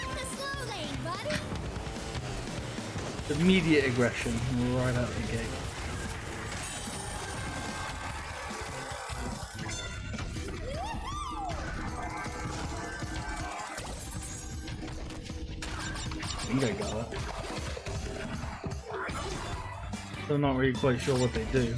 The slow lane, buddy. Immediate aggression right out the gate. I think I got it. So I'm not really quite sure what they do.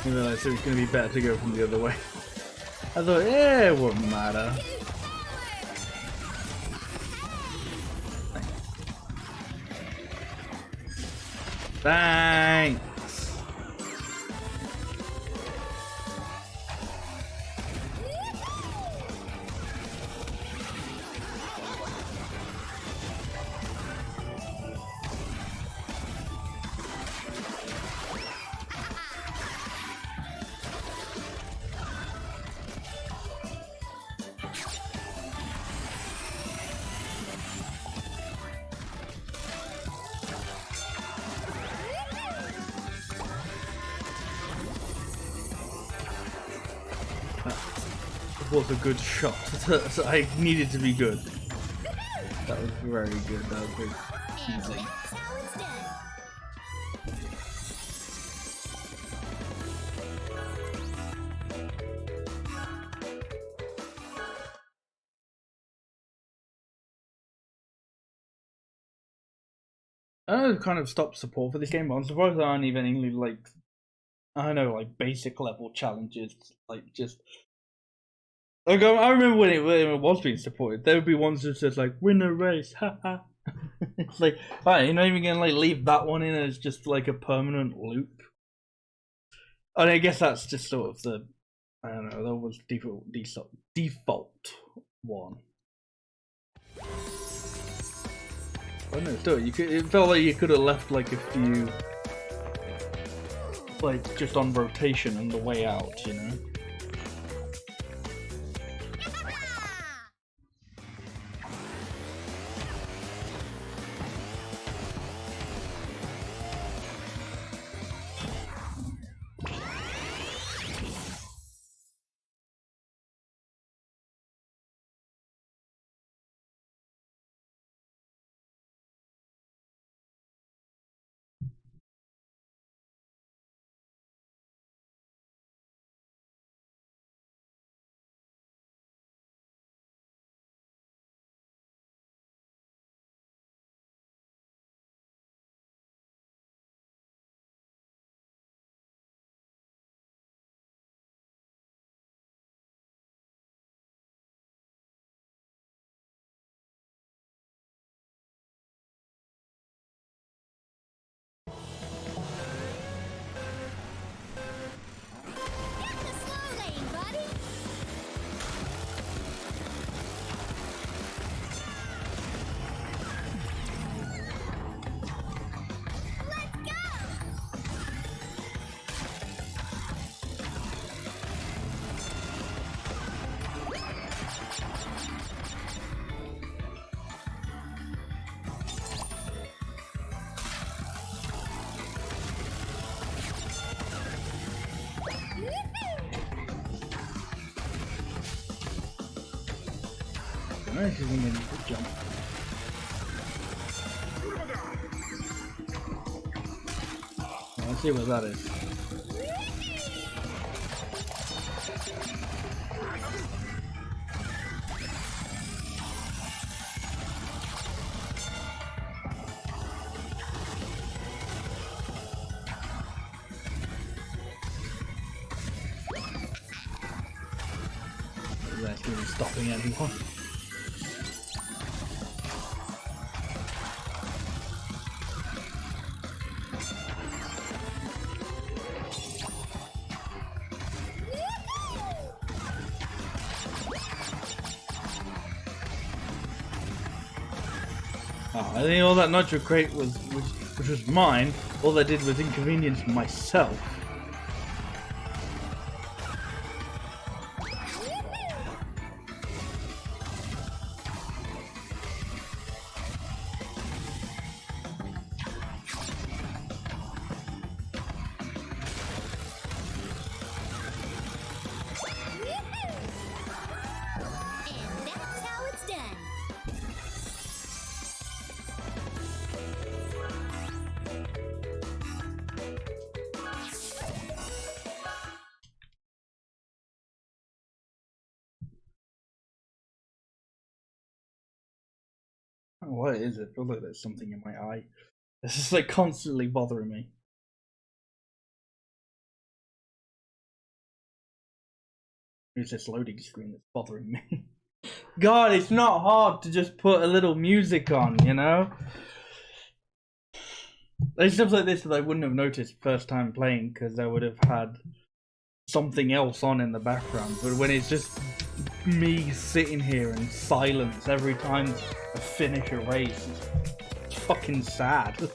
I realized it was going to be better to go from the other way. I thought, yeah, it wouldn't matter. Thanks. Was a good shot. So I needed to be good. That was very good. That was very And easy. that's how it's done. I kind of stopped support for this game, but I'm surprised there aren't even any like, I don't know, like basic level challenges. Like just like I remember when it was being supported, there would be ones that says like win a race, haha. It's like, alright, you're not even gonna like leave that one in as just like a permanent loop. And I guess that's just sort of the, I don't know, that was default one. But no, still, it felt like you could have left like a few, like just on rotation on the way out, you know. don't know if she's gonna make a jump. Let's see what that is. That's really stopping everyone. I think all that nitro crate was, which was mine, all I did was inconvenience myself. And that's how it's done. What is it? I feel like there's something in my eye. This is like constantly bothering me. It's this loading screen that's bothering me. God, it's not hard to just put a little music on, you know? There's stuff like this that I wouldn't have noticed first time playing because I would have had something else on in the background. But when it's just me sitting here in silence every time I finish a race, it's fucking sad.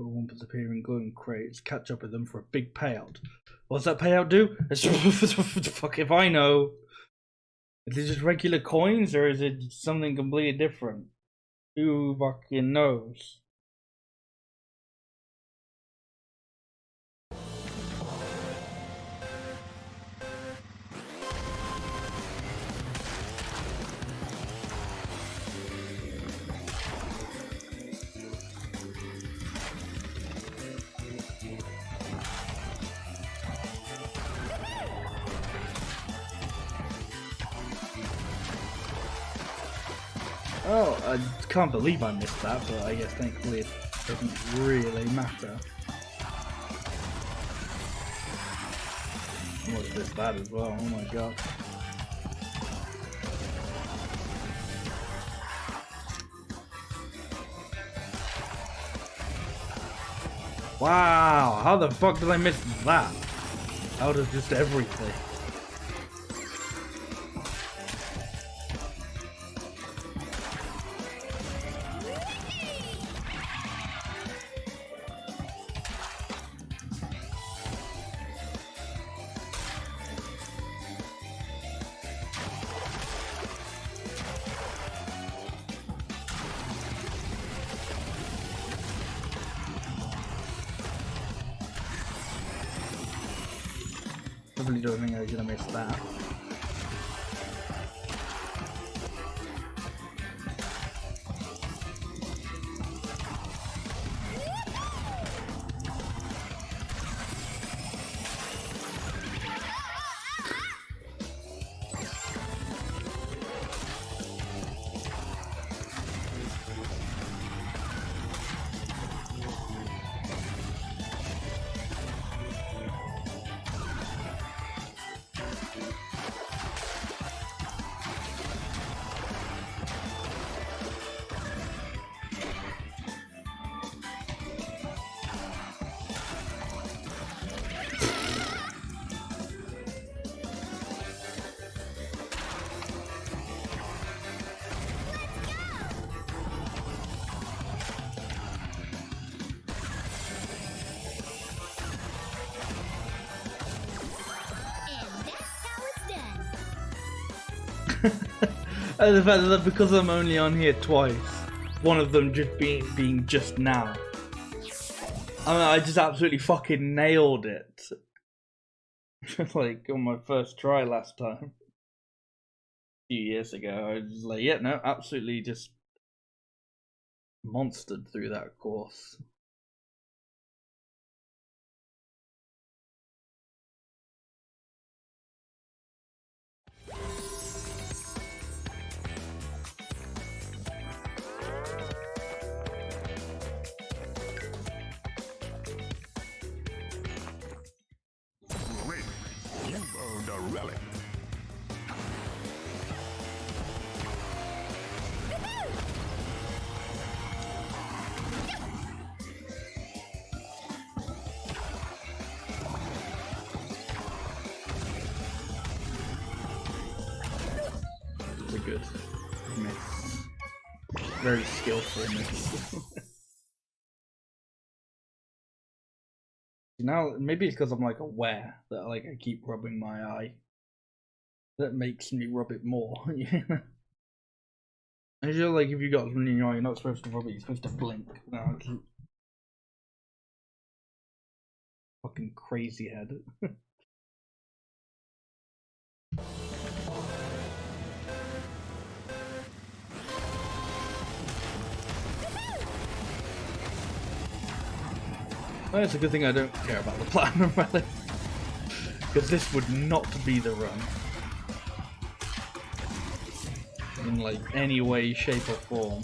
One appearing glowing crates, catch up with them for a big payout. What's that payout do? Fuck if I know. Is it just regular coins or is it something completely different? Who fucking knows? Oh, I can't believe I missed that, but I guess thankfully it doesn't really matter. What's this bad as well? Oh my god. Wow, how the fuck did I miss that? Out of just everything. Definitely don't think I was gonna miss that. And the fact that because I'm only on here twice, one of them just being just now. I mean, I just absolutely fucking nailed it. Like on my first try last time. A few years ago, I was like, yeah, no, absolutely just monstered through that course. Great. You've earned a relic. It's a good miss. Very skillful miss. Now, maybe it's because I'm like aware that like I keep rubbing my eye. That makes me rub it more. I feel like if you got something in your eye, you're not supposed to rub it, you're supposed to blink. No, it's fucking crazy head. Well, it's a good thing I don't care about the platinum relic, because this would not be the run in like any way, shape, or form.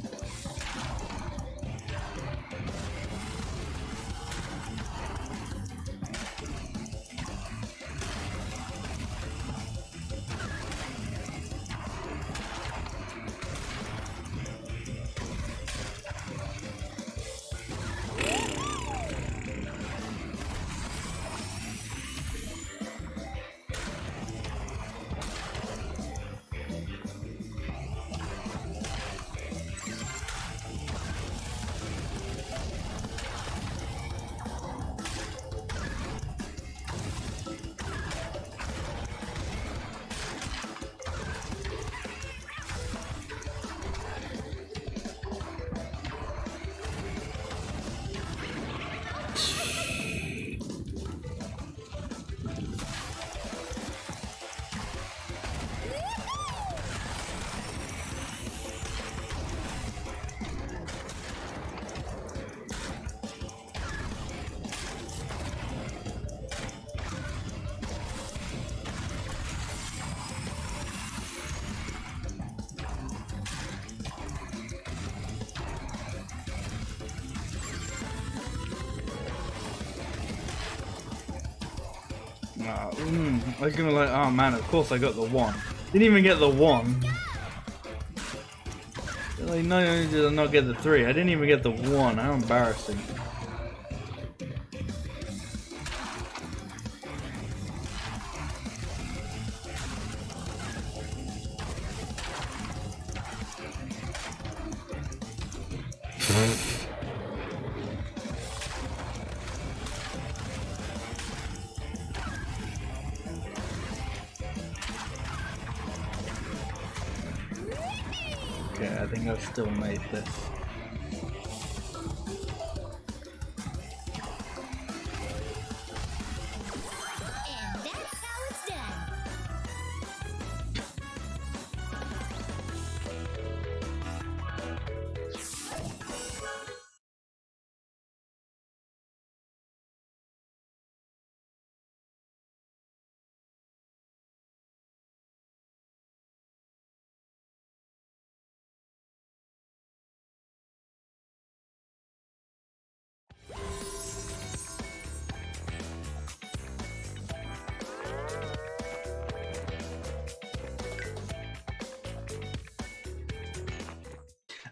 I was gonna like, oh man, of course I got the one. Didn't even get the one. Like, no, I did not get the 3. I didn't even get the 1. How embarrassing. Okay, I think I've still made this. And that's how it's done.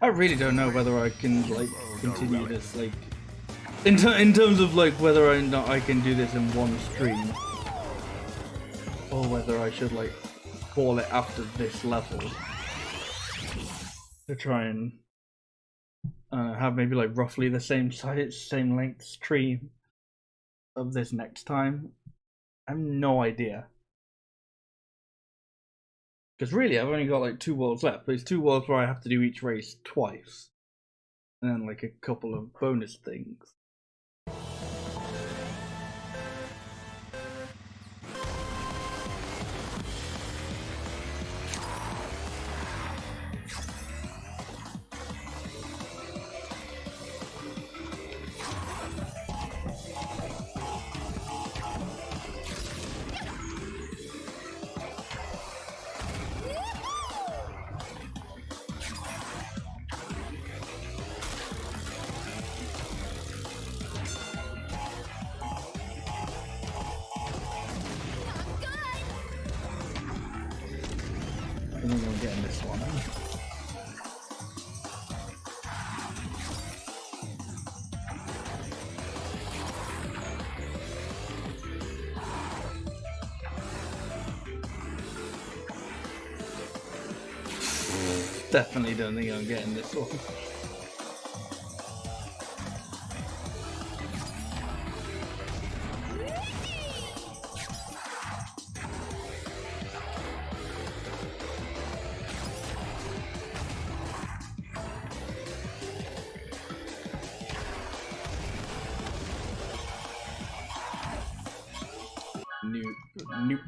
I really don't know whether I can like continue this like in terms of like whether or not I can do this in one stream, or whether I should like call it after this level to try and have maybe like roughly the same size, same length stream of this next time. I have no idea. Because really, I've only got like 2 worlds left, but it's 2 worlds where I have to do each race twice. And then like a couple of bonus things. I think I'm getting this one. Definitely don't think I'm getting this one. Nope.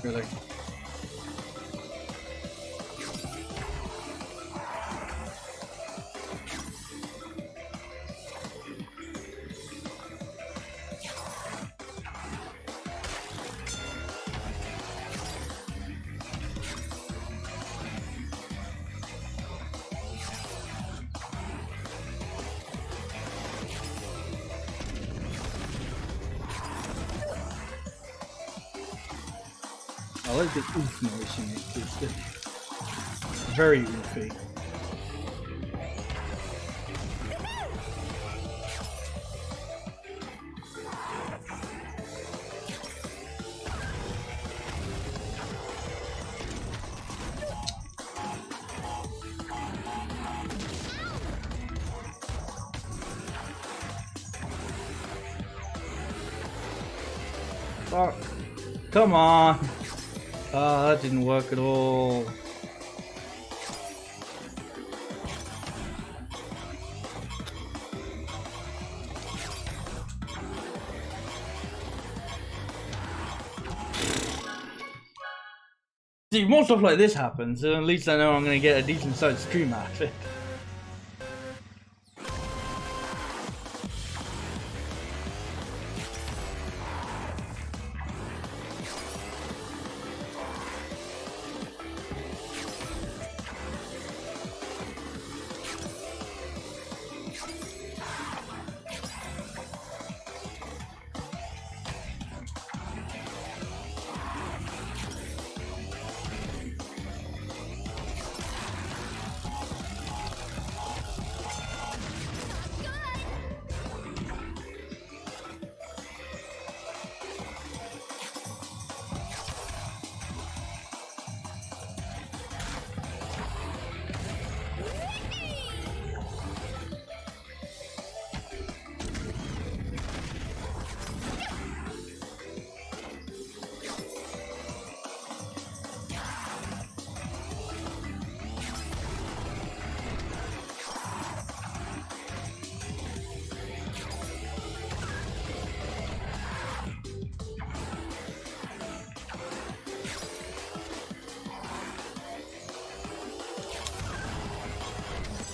Really? I like the oof noise in it. It's very oofy. Fuck. Come on. Ah, that didn't work at all. See, more stuff like this happens, and at least I know I'm going to get a decent sized stream out of it.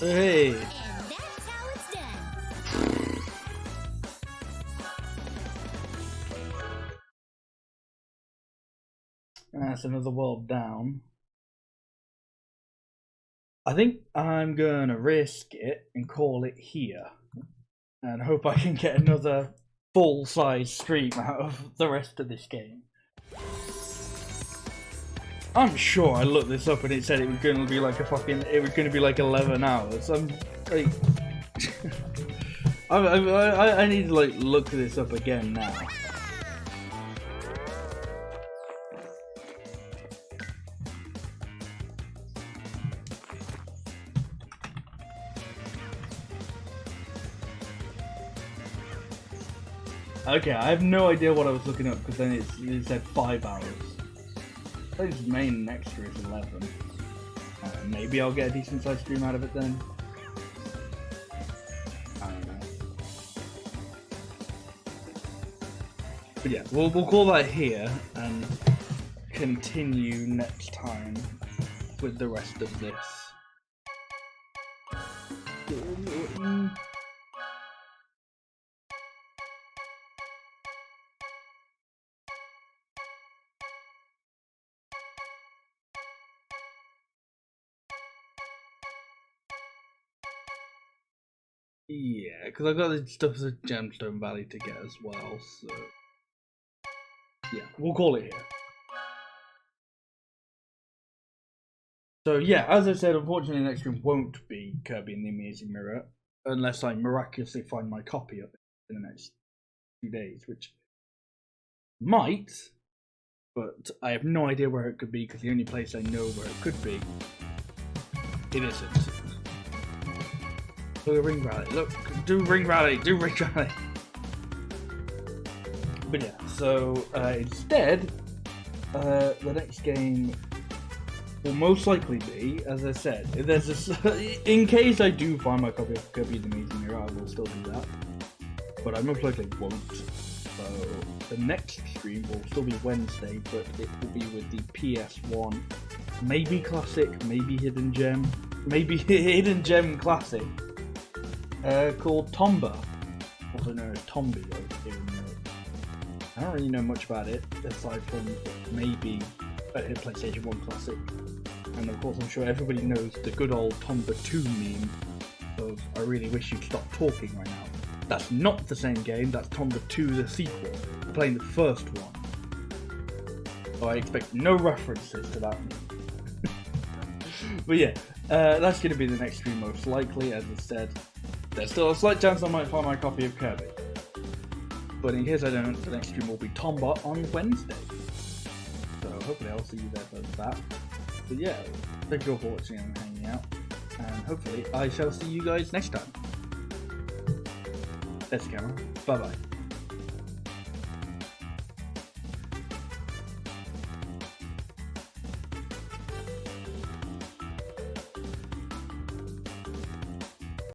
Hey. And that's how it's done. That's another world down. I think I'm gonna risk it and call it here. And hope I can get another full-size stream out of the rest of this game. I'm sure I looked this up and it said it was gonna be like it was gonna be like 11 hours. I'm like, I need to like look this up again now. Okay, I have no idea what I was looking up because then it said 5 hours. I think its main and extra is 11. Maybe I'll get a decent sized stream out of it then. I don't know. But yeah, we'll call that here and continue next time with the rest of this. Yeah, because I've got the stuff at Gemstone Valley to get as well, so yeah, we'll call it here. So yeah, as I said, unfortunately next stream won't be Kirby and the Amazing Mirror, unless I miraculously find my copy of it in the next few days, which might, but I have no idea where it could be, because the only place I know where it could be, it isn't. Look at Ring Rally, look, do Ring Rally, do Ring Rally. But yeah, so instead, the next game will most likely be, as I said, there's this, in case I do find my copy of Kirby the Amazing Mirror, I will still do that, but I most likely won't. So the next stream will still be Wednesday, but it will be with the PS1, maybe Classic, maybe Hidden Gem, maybe Hidden Gem Classic, called Tomba, also known as Tombi. I don't really know much about it, aside from maybe a PlayStation 1 Classic. And of course I'm sure everybody knows the good old Tomba 2 meme of I really wish you'd stop talking right now. That's not the same game, that's Tomba 2 the sequel, playing the first one. So I expect no references to that meme. But yeah, that's going to be the next stream most likely, as I said. There's still a slight chance I might find my copy of Kirby. But in case I don't, the next stream will be Tomba on Wednesday. So hopefully I'll see you there for that. But yeah, thank you all for watching and hanging out. And hopefully I shall see you guys next time. There's the camera. Bye bye.